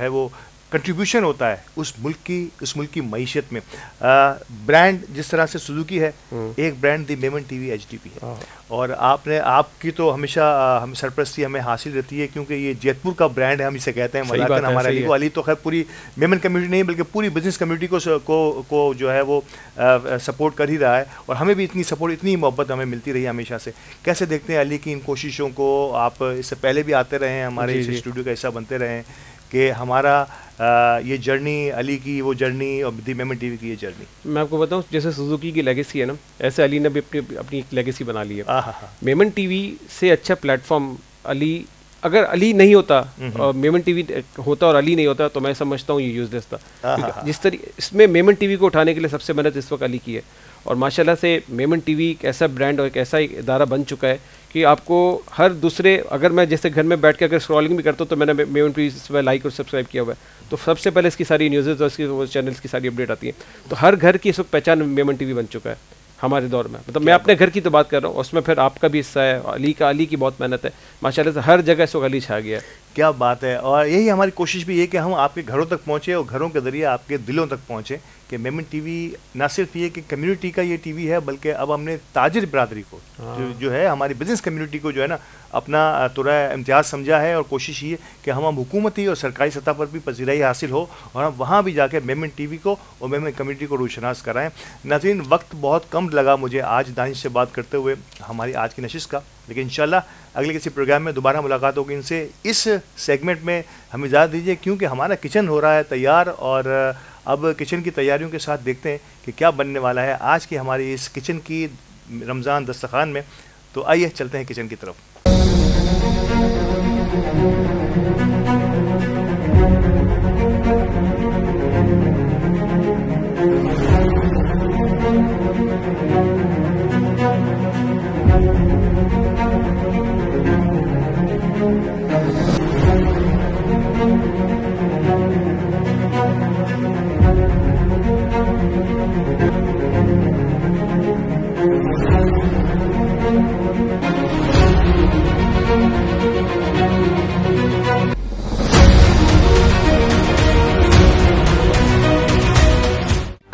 वो कंट्रीब्यूशन होता है उस मुल्क की मईशत में। ब्रांड जिस तरह से सुजुकी है, एक ब्रांड दी मेमन टीवी एचडीपी है, और आपकी तो हमेशा हम सरपरस्ती हमें हासिल रहती है क्योंकि ये जैतपुर का ब्रांड है, हम इसे कहते हैं मजाकन। हमारा अली तो खैर पूरी मेमन कम्युनिटी नहीं बल्कि पूरी बिजनेस कम्युनिटी को जो है वो सपोर्ट कर ही रहा है, और हमें भी इतनी सपोर्ट, इतनी मोहब्बत हमें मिलती रही हमेशा से। कैसे देखते हैं अली की इन कोशिशों को? आप इससे पहले भी आते रहे हैं, हमारे इस स्टूडियो का हिस्सा बनते रहे हैं, कि हमारा ये जर्नी, अली की वो जर्नी और दी मेमन टीवी की ये जर्नी। मैं आपको बताऊं, जैसे सुजुकी की लेगेसी है ना, ऐसे अली ने भी अपनी एक लेगेसी बना ली है। मेमन टीवी से अच्छा प्लेटफॉर्म अली, अगर अली नहीं होता और मेमन टीवी होता और अली नहीं होता तो मैं समझता हूँ ये यूजलेस था। जिस तरीके इसमें मेमन टीवी को उठाने के लिए सबसे मेहनत इस वक्त अली की है, और माशाल्लाह से मेमन टीवी एक ऐसा ब्रांड और एक ऐसा इदारा बन चुका है कि आपको हर दूसरे, अगर मैं जैसे घर में बैठ के अगर स्क्रॉलिंग भी करता हूँ तो मैंने मेमन टीवी लाइक और सब्सक्राइब किया हुआ है, तो सबसे पहले इसकी सारी न्यूज़ और इसकी वो चैनल्स की सारी अपडेट आती है। तो हर घर की इस वक्त पहचान मेमन टीवी बन चुका है हमारे दौर में। मतलब मैं अपने घर की तो बात कर रहा हूँ, उसमें फिर आपका भी हिस्सा है, अली की बहुत मेहनत है माशाल्लाह से, हर जगह इस वक्त अली छा गया है। क्या बात है, और यही हमारी कोशिश भी है कि हम आपके घरों तक पहुँचे और घरों के ज़रिए आपके दिलों तक पहुँचे कि मेमन टीवी ना सिर्फ ये कि कम्युनिटी का ये टीवी है, बल्कि अब हमने ताजिर बरादरी को जो है हमारी बिज़नेस कम्युनिटी को जो है ना अपना तुरा इम्तियाज़ समझा है, और कोशिश ये कि हम हुकूमती और सरकारी सतह पर भी पजीराई हासिल हो और हम वहाँ भी जाकर मेमन टीवी को और मेमन कम्युनिटी को रोशनास कराएँ। नाज़रीन, वक्त बहुत कम लगा मुझे आज दानिश से बात करते हुए हमारी आज की नशिश का, लेकिन इंशाल्लाह अगले किसी प्रोग्राम में दोबारा मुलाकात होगी इनसे। इस सेगमेंट में हमें इजाज़त दीजिए क्योंकि हमारा किचन हो रहा है तैयार, और अब किचन की तैयारियों के साथ देखते हैं कि क्या बनने वाला है आज की हमारी इस किचन की रमज़ान दस्तरखान में। तो आइए चलते हैं किचन की तरफ।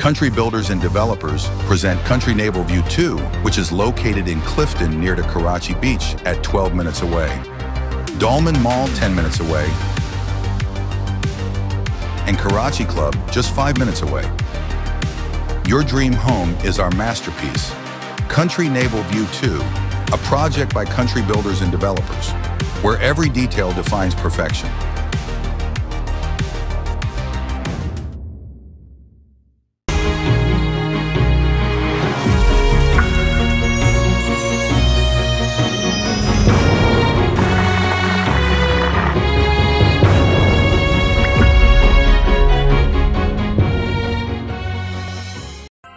Country Builders and Developers present Country Naval View 2, which is located in Clifton near to Karachi Beach at 12 minutes away. Dolman Mall 10 minutes away. And Karachi Club just 5 minutes away. Your dream home is our masterpiece. Country Naval View 2, a project by Country Builders and Developers, where every detail defines perfection.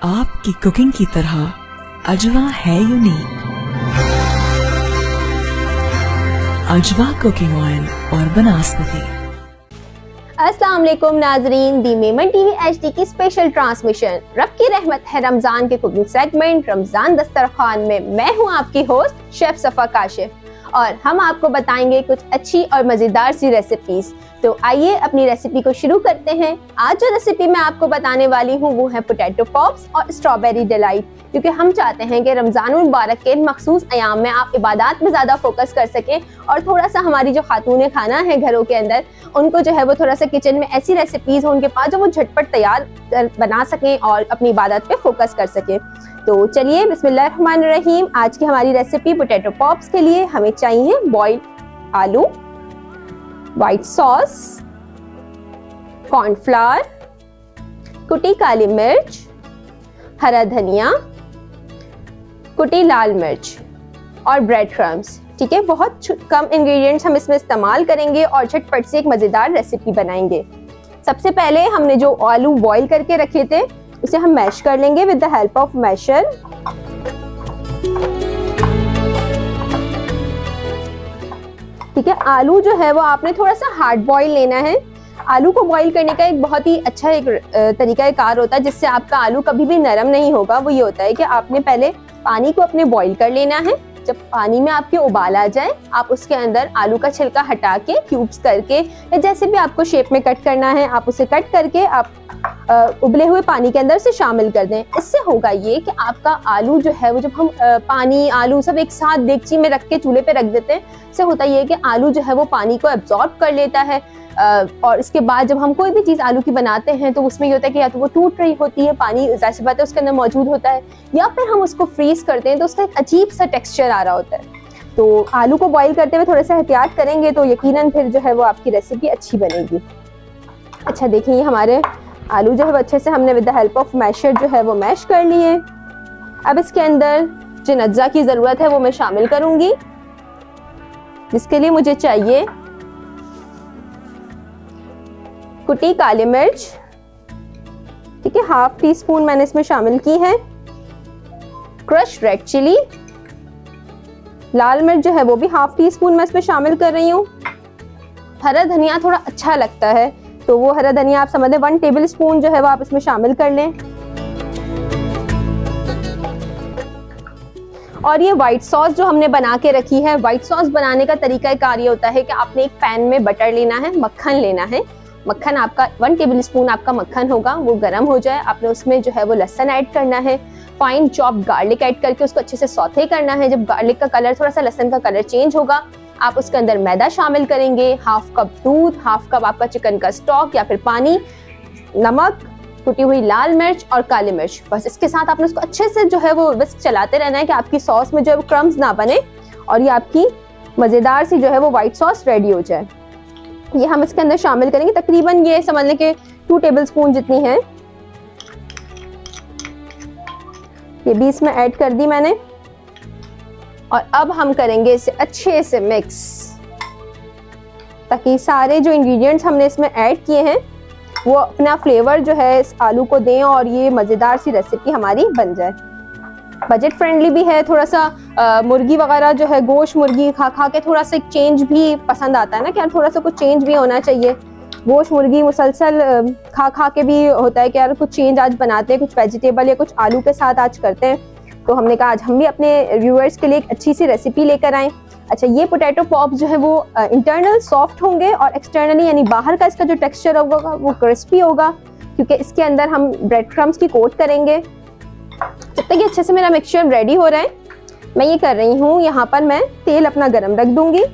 आपकी cooking की तरह अजवा है unique. अजवा cooking oil और बनस्पति। अस्सलाम वालेकुम नाजरीन, दी Memon TV HD की स्पेशल ट्रांसमिशन रब की रहमत है रमजान के कुकिंग सेगमेंट रमजान दस्तरखान में मैं हूं आपकी होस्ट शेफ सफा काशिफ, और हम आपको बताएंगे कुछ अच्छी और मज़ेदार सी रेसिपीज़। तो आइए अपनी रेसिपी को शुरू करते हैं। आज जो रेसिपी मैं आपको बताने वाली हूँ वो है पोटैटो पॉप्स और स्ट्रॉबेरी डिलाइट, क्योंकि हम चाहते हैं कि रमज़ान मुबारक के मखसूस अयाम में आप इबादत में ज़्यादा फोकस कर सकें और थोड़ा सा हमारी जो खातून खाना है घरों के अंदर, उनको जो है वो थोड़ा सा किचन में ऐसी रेसिपीज़ हो उनके पास जो वो झटपट तैयार बना सकें और अपनी इबादत पे फोकस कर सकें। तो चलिए बिस्मिल्लाहिर्रहमानिर्रहीम। आज की हमारी रेसिपी पोटैटो पॉप्स के लिए हमें चाहिए बॉइल्ड आलू, वाइट सॉस, कॉर्नफ्लावर, कुटी काली मिर्च, हरा धनिया, कुटी लाल मिर्च और ब्रेड क्रम्स। ठीक है, बहुत कम इंग्रेडिएंट्स हम इसमें इस्तेमाल करेंगे और झटपट से एक मज़ेदार रेसिपी बनाएंगे। सबसे पहले हमने जो आलू बॉईल करके रखे थे उसे हम मैश कर लेंगे with the help of masher. ठीक है, आलू जो है वो आपने थोड़ा सा हार्ड बॉईल लेना है। आलू को बॉईल करने का एक बहुत ही अच्छा एक तरीका कार होता है जिससे आपका आलू कभी भी नरम नहीं होगा। वो ये होता है कि आपने पहले पानी को अपने बॉईल कर लेना है। जब पानी में आपके उबाल आ जाए, आप उसके अंदर आलू का छिलका हटा के क्यूब्स करके या जैसे भी आपको शेप में कट करना है आप उसे कट करके आप उबले हुए पानी के अंदर से शामिल कर दें। इससे होगा ये कि आपका आलू जो है वो जब हम पानी आलू सब एक साथ देगची में रख के चूल्हे पे रख देते हैं, इससे होता ये है कि आलू जो है वो पानी को एब्जॉर्ब कर लेता है और इसके बाद जब हम कोई भी चीज़ आलू की बनाते हैं तो उसमें ये होता है कि या तो वो टूट रही होती है, पानी ज़ाहिर सी बात है उसके अंदर मौजूद होता है, या फिर हम उसको फ्रीज करते हैं तो उसका एक अजीब सा टेक्सचर आ रहा होता है। तो आलू को बॉईल करते हुए थोड़ा सा एहतियात करेंगे तो यकीनन फिर जो है वो आपकी रेसिपी अच्छी बनेगी। अच्छा देखिए, हमारे आलू जो है वो अच्छे से हमने with the help of masher जो है वो मैश कर लिए। अब इसके अंदर जिन अज्जा की ज़रूरत है वो मैं शामिल करूँगी, जिसके लिए मुझे चाहिए कुटी काली मिर्च। ठीक है, हाफ टी स्पून मैंने इसमें शामिल की है। क्रश रेड चिली, लाल मिर्च जो है वो भी हाफ टी स्पून मैं इसमें शामिल कर रही हूँ। हरा धनिया थोड़ा अच्छा लगता है तो वो हरा धनिया आप समझ लें 1 टेबल स्पून जो है वो आप इसमें शामिल कर लें। और ये व्हाइट सॉस जो हमने बना के रखी है, व्हाइट सॉस बनाने का तरीका कार ये होता है कि आपने एक पैन में बटर लेना है, मक्खन लेना है। मक्खन आपका 1 टेबल स्पून आपका मक्खन होगा, वो गर्म हो जाए, आपने उसमें जो है वो लहसुन ऐड करना है, फाइन चॉप गार्लिक ऐड करके उसको अच्छे से सौते करना है। जब गार्लिक का कलर थोड़ा सा लहसुन का कलर चेंज होगा, आप उसके अंदर मैदा शामिल करेंगे, हाफ कप दूध, हाफ कप आपका चिकन का स्टॉक या फिर पानी, नमक, कुटी हुई लाल मिर्च और काली मिर्च। बस इसके साथ आपने उसको अच्छे से जो है वो विस्क चलाते रहना है कि आपकी सॉस में जो है वो क्रम्स ना बने और ये आपकी मज़ेदार सी जो है वो व्हाइट सॉस रेडी हो जाए। ये हम इसके अंदर शामिल करेंगे, तकरीबन ये समझ लें कि 2 टेबल स्पून जितनी है, ये भी इसमें ऐड कर दी मैंने। और अब हम करेंगे इसे अच्छे से मिक्स ताकि सारे जो इंग्रेडिएंट्स हमने इसमें ऐड किए हैं वो अपना फ्लेवर जो है इस आलू को दें और ये मज़ेदार सी रेसिपी हमारी बन जाए। बजट फ्रेंडली भी है, थोड़ा सा मुर्गी वगैरह जो है, गोश्त मुर्गी खा खा के थोड़ा सा एक चेंज भी पसंद आता है ना कि यार थोड़ा सा कुछ चेंज भी होना चाहिए। गोश्त मुर्गी मुसलसल खा खा के भी होता है कि यार कुछ चेंज आज बनाते हैं, कुछ वेजिटेबल या कुछ आलू के साथ आज करते हैं। तो हमने कहा आज हम भी अपने व्यूअर्स के लिए एक अच्छी सी रेसिपी लेकर आएँ। अच्छा, ये पोटैटो पॉप जो है वो इंटरनल सॉफ्ट होंगे और एक्सटर्नली यानी बाहर का इसका जो टेक्सचर होगा वो क्रिस्पी होगा, क्योंकि इसके अंदर हम ब्रेड क्रम्स की कोट करेंगे। जब तक ये अच्छे से मेरा मिक्सचर रेडी हो रहा है, मैं ये कर रही हूँ, यहाँ पर मैं तेल अपना गरम रख दूंगी।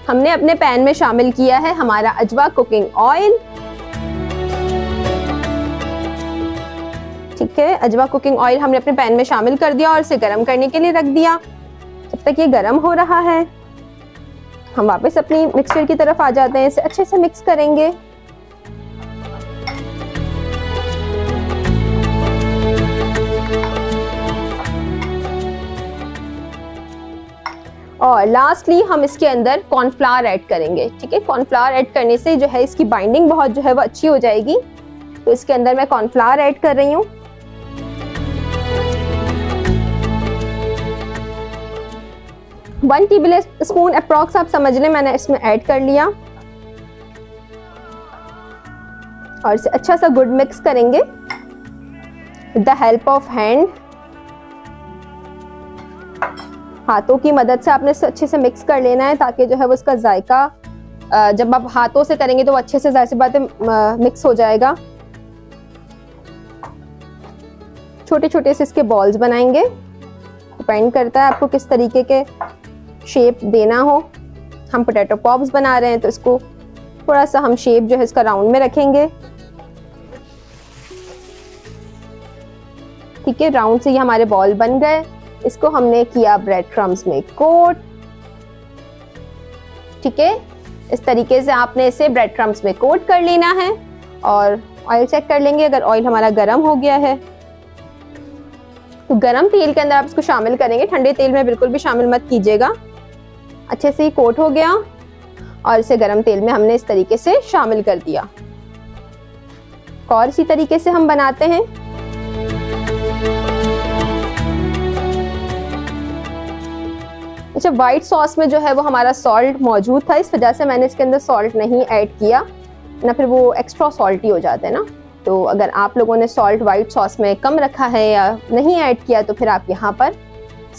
हमने अपने पैन में शामिल किया है हमारा अजवा कुकिंग ऑयल। ठीक है, अजवा कुकिंग ऑयल हमने अपने पैन में शामिल कर दिया और इसे गरम करने के लिए रख दिया। जब तक ये गरम हो रहा है, हम वापस अपनी मिक्सचर की तरफ आ जाते हैं, इसे अच्छे से मिक्स करेंगे। और लास्टली हम इसके अंदर कॉर्नफ्लावर ऐड करेंगे। ठीक है, कॉर्नफ्लावर ऐड करने से जो है इसकी बाइंडिंग बहुत जो है वो अच्छी हो जाएगी। तो इसके अंदर मैं कॉर्नफ्लावर ऐड कर रही हूँ। वन टेबल स्पून अप्रॉक्स आप समझ लें मैंने इसमें ऐड कर लिया और इसे अच्छा सा गुड मिक्स करेंगे with the help of hand. हाथों की मदद से आपने अच्छे से मिक्स कर लेना है, ताकि जो है वो इसका जायका जब आप हाथों से करेंगे तो वो अच्छे से जाहिर सी बात है मिक्स हो जाएगा। छोटे छोटे से इसके बॉल्स बनाएंगे, डिपेंड करता है आपको किस तरीके के शेप देना हो। हम पोटैटो पॉप्स बना रहे हैं तो इसको थोड़ा सा हम शेप जो है इसका राउंड में रखेंगे। ठीक है, राउंड से ये हमारे बॉल बन गए। इसको हमने किया ब्रेड क्रम्स में कोट। ठीक है, इस तरीके से आपने इसे ब्रेड क्रम्स में कोट कर लेना है और ऑयल चेक कर लेंगे अगर ऑयल हमारा गर्म हो गया है तो गर्म तेल के अंदर आप इसको शामिल करेंगे, ठंडे तेल में बिल्कुल भी शामिल मत कीजिएगा। अच्छे से ही कोट हो गया और इसे गर्म तेल में हमने इस तरीके से शामिल कर दिया। और इसी तरीके से हम बनाते हैं। अच्छा, व्हाइट सॉस में जो है वो हमारा सॉल्ट मौजूद था, इस वजह से मैंने इसके अंदर सॉल्ट नहीं ऐड किया, ना फिर वो एक्स्ट्रा सॉल्टी हो जाता है ना। तो अगर आप लोगों ने सॉल्ट व्हाइट सॉस में कम रखा है या नहीं ऐड किया तो फिर आप यहाँ पर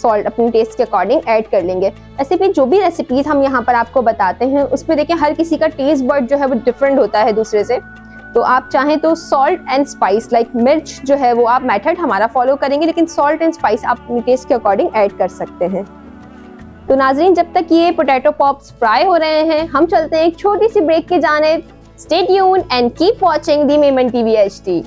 सॉल्ट अपने टेस्ट के अकॉर्डिंग ऐड कर लेंगे। ऐसे भी जो भी रेसिपीज हम यहाँ पर आपको बताते हैं उसमें देखिए हर किसी का टेस्ट बर्ड जो है वो डिफरेंट होता है दूसरे से। तो आप चाहें तो सॉल्ट एंड स्पाइस लाइक मिर्च जो है वो आप मेथड हमारा फॉलो करेंगे, लेकिन सॉल्ट एंड स्पाइस आप अपने टेस्ट के अकॉर्डिंग ऐड कर सकते हैं। तो नाजरीन, जब तक ये पोटैटो पॉप्स फ्राई हो रहे हैं हम चलते हैं एक छोटी सी ब्रेक की जानिब। Stay tuned and keep watching the Memon TV HD.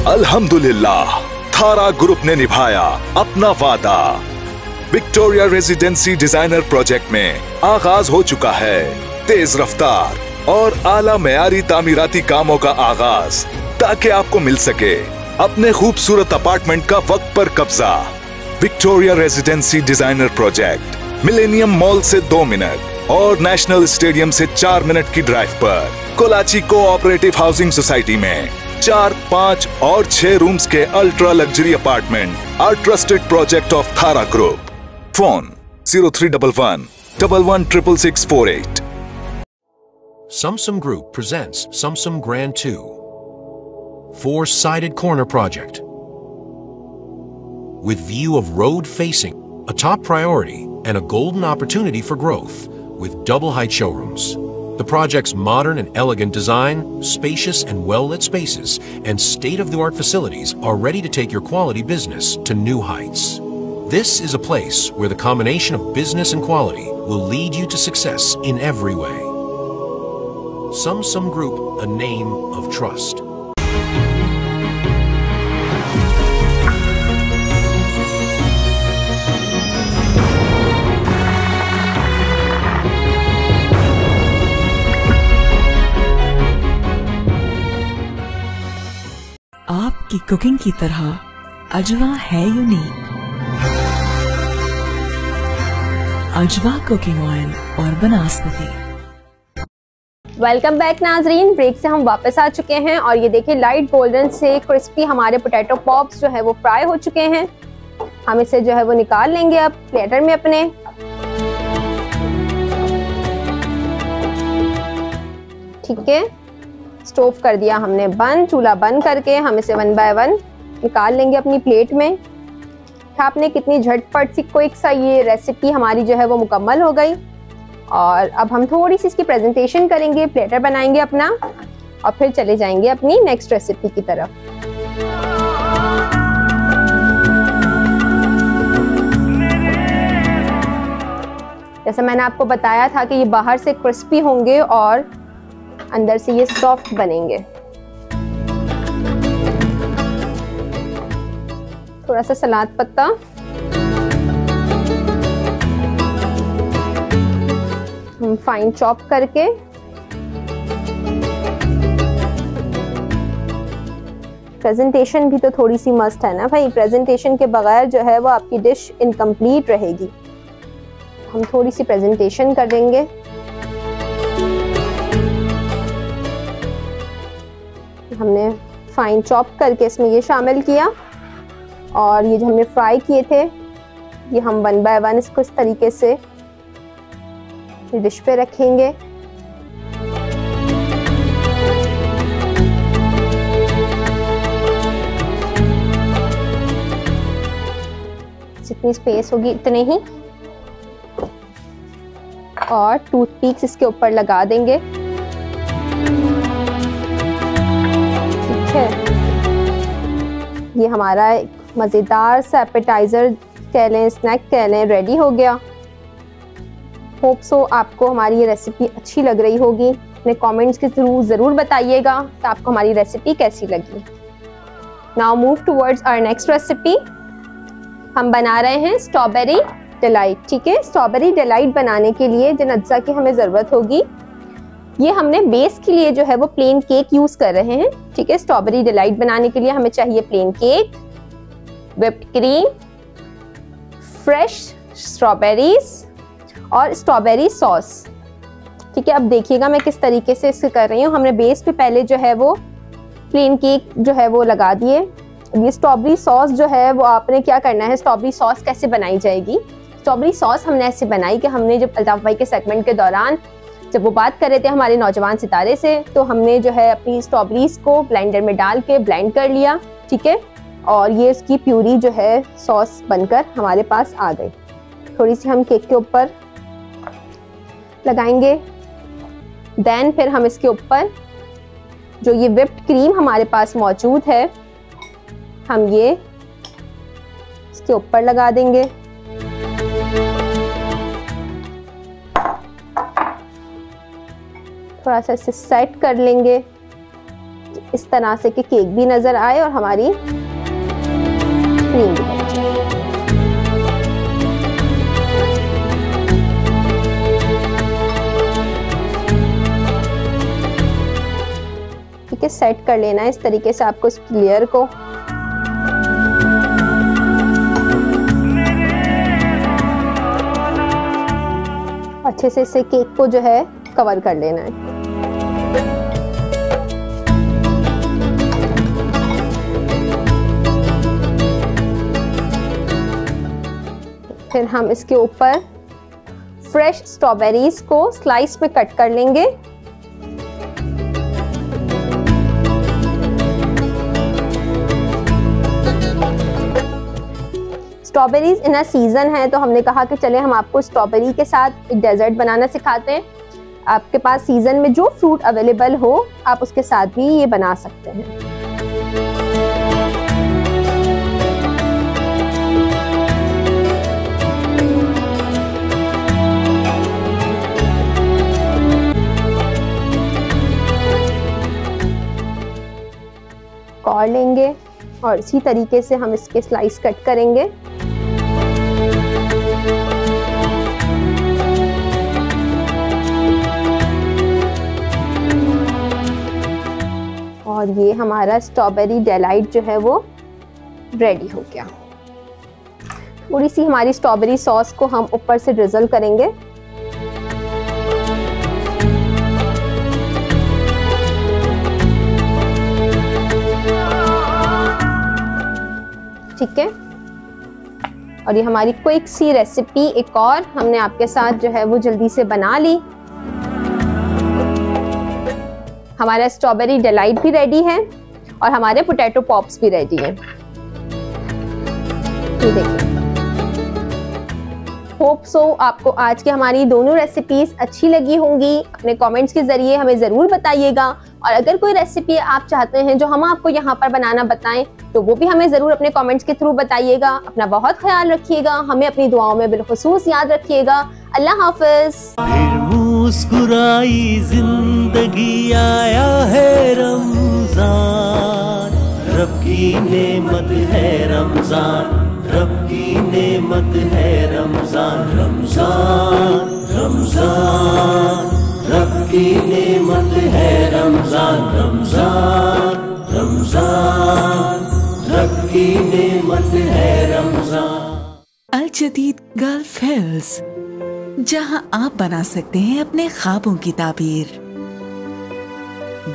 अल्हम्दुलिल्लाह, थारा ग्रुप ने निभाया अपना वादा। विक्टोरिया रेजिडेंसी डिजाइनर प्रोजेक्ट में आगाज हो चुका है तेज रफ्तार और आला मेयारी तामीराती कामों का आगाज, ताकि आपको मिल सके अपने खूबसूरत अपार्टमेंट का वक्त पर कब्जा। Victoria residency designer project millennium mall से 2 मिनट और नेशनल स्टेडियम से 4 मिनट की ड्राइव पर कोलाची कोऑपरेटिव हाउसिंग सोसाइटी में 4, 5 और 6 रूम्स के ultra luxury apartment are trusted project of Thara group. Phone 0311 116648। Sumsum Group presents Sumsum Grand 2, 4-sided corner project with view of road facing, a top priority and a golden opportunity for growth with double height showrooms. The project's modern and elegant design, spacious and well-lit spaces, and state-of-the-art facilities are ready to take your quality business to new heights. This is a place where the combination of business and quality will lead you to success in every way. Sumsum Group, a name of trust. आपकी cooking की तरह अजवा है unique. अजवा cooking oil और बनास्पति। Welcome back नाजरीन, break से हम वापस आ चुके हैं और ये देखिए लाइट गोल्डन से क्रिस्पी हमारे पोटैटो पॉप्स जो है वो फ्राई हो चुके हैं। हम इसे जो है वो निकाल लेंगे अब प्लेटर में अपने। ठीक है, स्टोव कर दिया हमने बंद, चूल्हा बंद करके हम इसे 1 बाय 1 निकाल लेंगे अपनी प्लेट में। आपने कितनी झटपट सी क्विक सा ये रेसिपी हमारी जो है वो मुकम्मल हो गई। और अब हम थोड़ी सी इसकी प्रेजेंटेशन करेंगे, प्लेटर बनाएंगे अपना और फिर चले जाएंगे अपनी नेक्स्ट रेसिपी की तरफ। जैसा मैंने आपको बताया था कि ये बाहर से क्रिस्पी होंगे और अंदर से ये सॉफ्ट बनेंगे। थोड़ा सा सलाद पत्ता, हम फाइन चॉप करके प्रेजेंटेशन भी तो थोड़ी सी मस्ट है ना भाई, प्रेजेंटेशन के बगैर जो है वो आपकी डिश इनकम्प्लीट रहेगी। हम थोड़ी सी प्रेजेंटेशन कर देंगे। हमने फाइन चॉप करके इसमें ये शामिल किया और ये जो हमने फ्राई किए थे ये हम 1 बाय 1 इसको इस तरीके से डिश पे रखेंगे। जितनी स्पेस होगी इतने ही, और टूथपिक्स इसके ऊपर लगा देंगे। ठीक है, ये हमारा एक मज़ेदार सा एपेटाइजर कह लें, स्नैक कह लें, रेडी हो गया। होप सो आपको हमारी ये रेसिपी अच्छी लग रही होगी। अपने कमेंट्स के थ्रू ज़रूर बताइएगा कि आपको हमारी रेसिपी कैसी लगी। Now move towards our next recipe. हम बना रहे हैं स्ट्रॉबेरी डिलाइट। ठीक है, स्ट्रॉबेरी डिलाइट बनाने के लिए जिन अज्जा की हमें ज़रूरत होगी, ये हमने बेस के लिए जो है वो प्लेन केक यूज़ कर रहे हैं। ठीक है, स्ट्रॉबेरी डिलाइट बनाने के लिए हमें चाहिए plain cake, whipped cream, fresh strawberries और स्ट्रॉबेरी सॉस। ठीक है, अब देखिएगा मैं किस तरीके से इसे कर रही हूँ। हमने बेस पे पहले जो है वो प्लेन केक जो है वो लगा दिए। ये स्ट्रॉबेरी सॉस जो है वो आपने क्या करना है, स्ट्रॉबेरी सॉस कैसे बनाई जाएगी। स्ट्रॉबेरी सॉस हमने ऐसे बनाई कि हमने जब अल्ताफ भाई के सेगमेंट के दौरान जब वो बात कर रहे थे हमारे नौजवान सितारे से, तो हमने जो है अपनी स्ट्रॉबेरीज को ब्लेंडर में डाल के ब्लेंड कर लिया। ठीक है, और ये इसकी प्यूरी जो है सॉस बनकर हमारे पास आ गई। थोड़ी सी हम केक के ऊपर लगाएंगे। देन फिर हम इसके ऊपर जो ये व्हिप्ड क्रीम हमारे पास मौजूद है, हम ये इसके ऊपर लगा देंगे। थोड़ा सा इसे सेट कर लेंगे इस तरह से कि केक भी नजर आए और हमारी क्रीम भी बन जाए। ठीक है, सेट कर लेना है इस तरीके से आपको इस लेयर को। अच्छे से इसे केक को जो है कवर कर लेना है। फिर हम इसके ऊपर फ्रेश स्ट्रॉबेरीज को स्लाइस में कट कर लेंगे। स्ट्रॉबेरीज इन अ सीजन है, तो हमने कहा कि चले हम आपको स्ट्रॉबेरी के साथ एक डेजर्ट बनाना सिखाते हैं। आपके पास सीजन में जो फ्रूट अवेलेबल हो आप उसके साथ भी ये बना सकते हैं। कॉर लेंगे और इसी तरीके से हम इसके स्लाइस कट करेंगे। और ये हमारा स्ट्रॉबेरी डिलाइट जो है वो रेडी हो गया। थोड़ी सी हमारी स्ट्रॉबेरी सॉस को हम ऊपर से ड्रिजल करेंगे। ठीक है, और ये हमारी क्विक सी रेसिपी एक और हमने आपके साथ जो है वो जल्दी से बना ली। हमारा स्ट्रॉबेरी डिलाइट भी रेडी है और हमारे पोटैटो पॉप्स भी रेडी हैं। ये देखिए, होप सो आपको आज की हमारी दोनों रेसिपीज अच्छी लगी होंगी। अपने कमेंट्स के जरिए हमें ज़रूर बताइएगा, और अगर कोई रेसिपी आप चाहते हैं जो हम आपको यहाँ पर बनाना बताएं तो वो भी हमें ज़रूर अपने कमेंट्स के थ्रू बताइएगा। अपना बहुत ख्याल रखिएगा, हमें अपनी दुआओं में बिलखुसूस याद रखिएगा। अल्लाह हाफ़िज़। फिर मुस्कुराई जिंदगी, आया है रमजान। रब की नेमत है रमजान, रब की नेमत है रमजान, रमजान रमजान, रब की नेमत है रमजान, रमजान रमजान, रब की नेमत है रमजान। अल जदीद गल्फ हिल्स, जहां आप बना सकते हैं अपने ख्वाबों की ताबीर।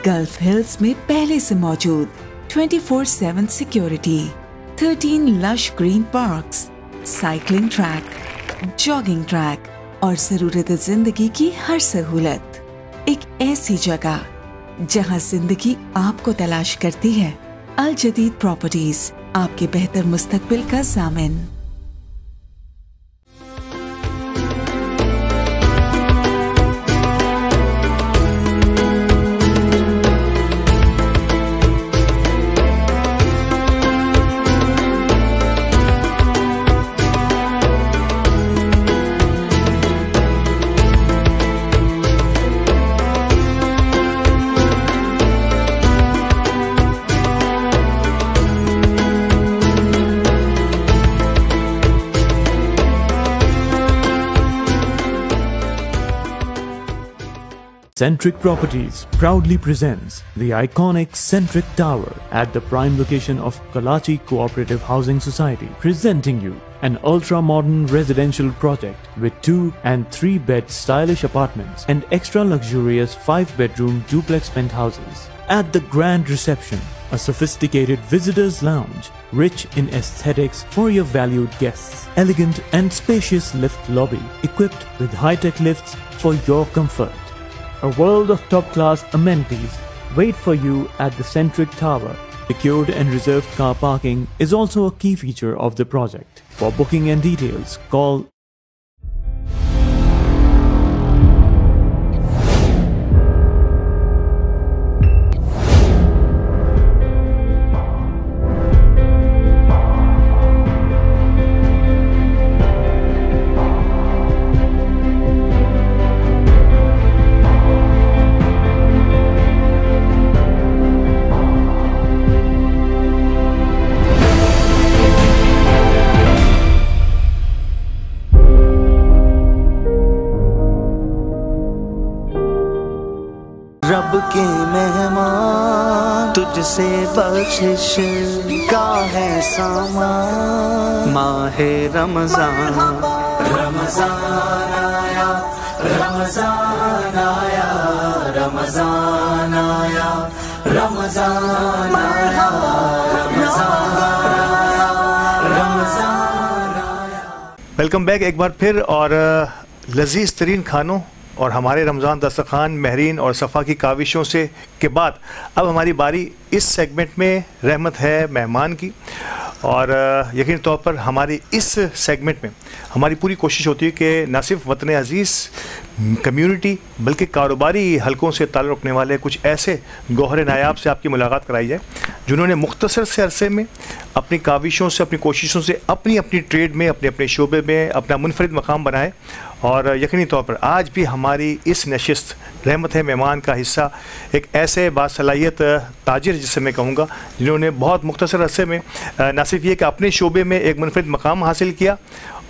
गल्फ हिल्स में पहले से मौजूद 24/7 security, 13 lush green parks, cycling track, jogging track और जरूरत जिंदगी की हर सहूलत। एक ऐसी जगह जहां जिंदगी आपको तलाश करती है। अल जदीद प्रॉपर्टीज, आपके बेहतर मुस्तकबिल का ज़ामिन। Centric Properties proudly presents the iconic Centric Tower at the prime location of Kalachi Cooperative Housing Society, presenting you an ultra-modern residential project with 2 and 3 bed stylish apartments and extra luxurious 5-bedroom duplex penthouses. At the grand reception, a sophisticated visitors lounge, rich in aesthetics for your valued guests, elegant and spacious lift lobby equipped with high-tech lifts for your comfort. A world of top-class amenities wait for you at the Centric Tower. Secured and reserved car parking is also a key feature of the project. For booking and details, call रब के मेहमान, तुझसे बख्शिश का है सामान। माहे रमजान, रमजान आया, रमजान आया, रमजान आया, रमजान आया, रमजान आया, रमजान आया। वेलकम बैक एक बार फिर। और लजीज तरीन खानों और हमारे रमज़ान दस्तरखान महरीन और सफ़ा की काविशों से के बाद अब हमारी बारी इस सेगमेंट में रहमत है मेहमान की। और यकीन तौर पर हमारी इस सेगमेंट में हमारी पूरी कोशिश होती है कि न सिर्फ वतन अज़ीज़ कम्युनिटी बल्कि कारोबारी हलकों से ताल्लुक़ रखने वाले कुछ ऐसे गौहर नायाब से आपकी मुलाकात कराई जाए जिन्होंने मुख्तसर से अरसे में अपनी काविशों से, अपनी कोशिशों से अपनी अपनी ट्रेड में, अपने अपने शोबे में अपना मुनफरिद मकाम बनाए। और यकीनी तौर पर आज भी हमारी इस नशिस्त रहमत है मेहमान का हिस्सा एक ऐसे बासलाहियत ताजिर जिसे मैं कहूँगा जिन्होंने बहुत मुख्तसर अरसे में न सिर्फ ये कि अपने शोबे में एक मुनफरिद मकाम हासिल किया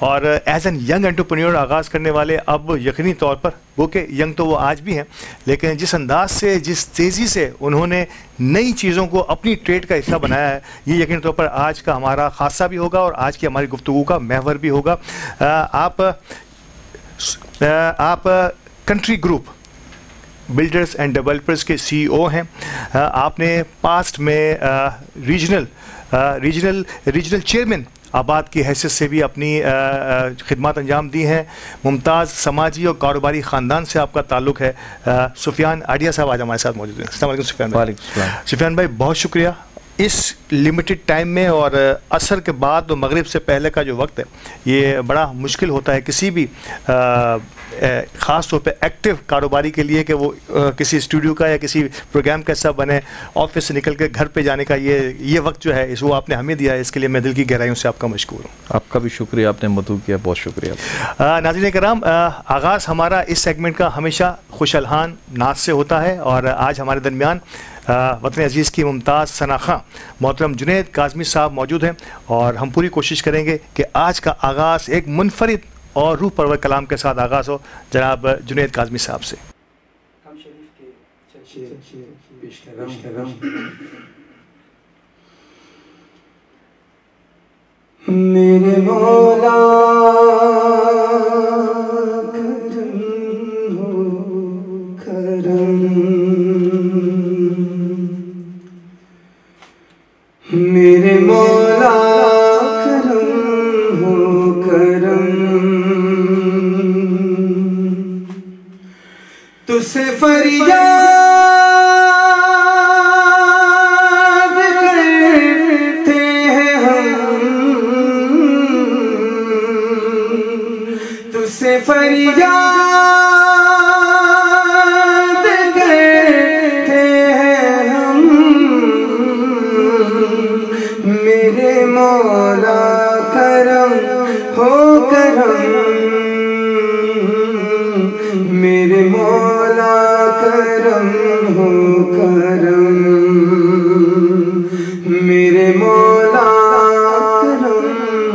और एज एन यंग एंटरप्रेन्योर आगाज़ करने वाले अब यकीनी तौर पर वो कि यंग तो वो आज भी हैं, लेकिन जिस अंदाज से, जिस तेज़ी से उन्होंने नई चीज़ों को अपनी ट्रेड का हिस्सा बनाया है, ये यकीनी तौर पर आज का हमारा खासा भी होगा और आज की हमारी गुफ्तगू का महवर भी होगा। आप country group builders and developers के CEO हैं। आपने पास्ट में रीजनल चेयरमैन आबाद की हैसियत से भी अपनी खिदमत अंजाम दी हैं। मुमताज़ समाजी और कारोबारी ख़ानदान से आपका ताल्लुक़ है। सुफियान आडिया साहब आज हमारे साथ मौजूद हैं। अस्सलाम वालेकुम सुफियान भाई। सुफियान भाई बहुत शुक्रिया इस लिमिटेड टाइम में। और असर के बाद और मगरिब से पहले का जो वक्त है ये बड़ा मुश्किल होता है किसी भी ख़ास तौर पे एक्टिव कारोबारी के लिए कि वो किसी स्टूडियो का या किसी प्रोग्राम का हिस्सा बने, ऑफिस से निकल के घर पे जाने का ये वक्त जो है इस वो आपने हमें दिया है, इसके लिए मैं दिल की गहराइयों से आपका मशकूर हूँ। आपका भी शुक्रिया, आपने मदू किया, बहुत शुक्रिया। नाज़रीन कराम, आगाज़ हमारा इस सेगमेंट का हमेशा खुशहाल नाच से होता है और आज हमारे दरमियान वतन अजीज़ की मुमताज़ सनाखा मोहतरम जुनैद काज़मी साहब मौजूद हैं और हम पूरी कोशिश करेंगे कि आज का आगाज़ एक मुनफरिद और रूह परवर कलाम के साथ आगाज़ हो जनाब जुनैद काज़मी साहब से। मेरे मौला मेरे मौला करम हो करम, तुझसे फरियाद करते हैं हम, तुझसे फरियाद करते हैं हम, मेरे मौला करम हो करम, मेरे मौला करम हो करम, मेरे मौला करम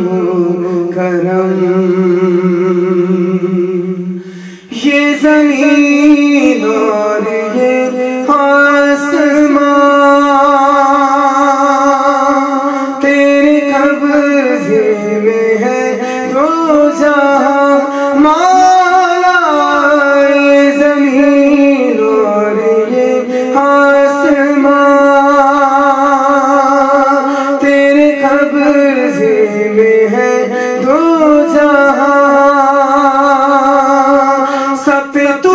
हो करम। ये ज़मीन और ये आसमां तेरे कब्ज़े में है दो जहां मौला, ये ज़मीन और ये आसमां तेरे कब्ज़े में है दो जहां, सब पे तू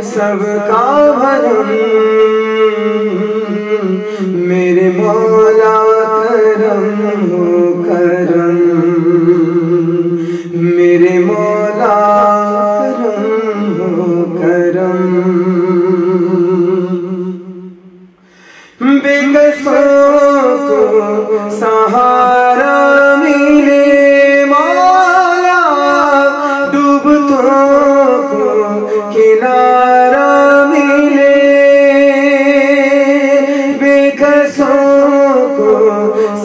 सबका भरम, मेरे मौला करम हो करम, मेरे मौला करम हो करम। बेकसों को सहारा मिले मौला, डूबतों को किनारा मिले, बेकसों को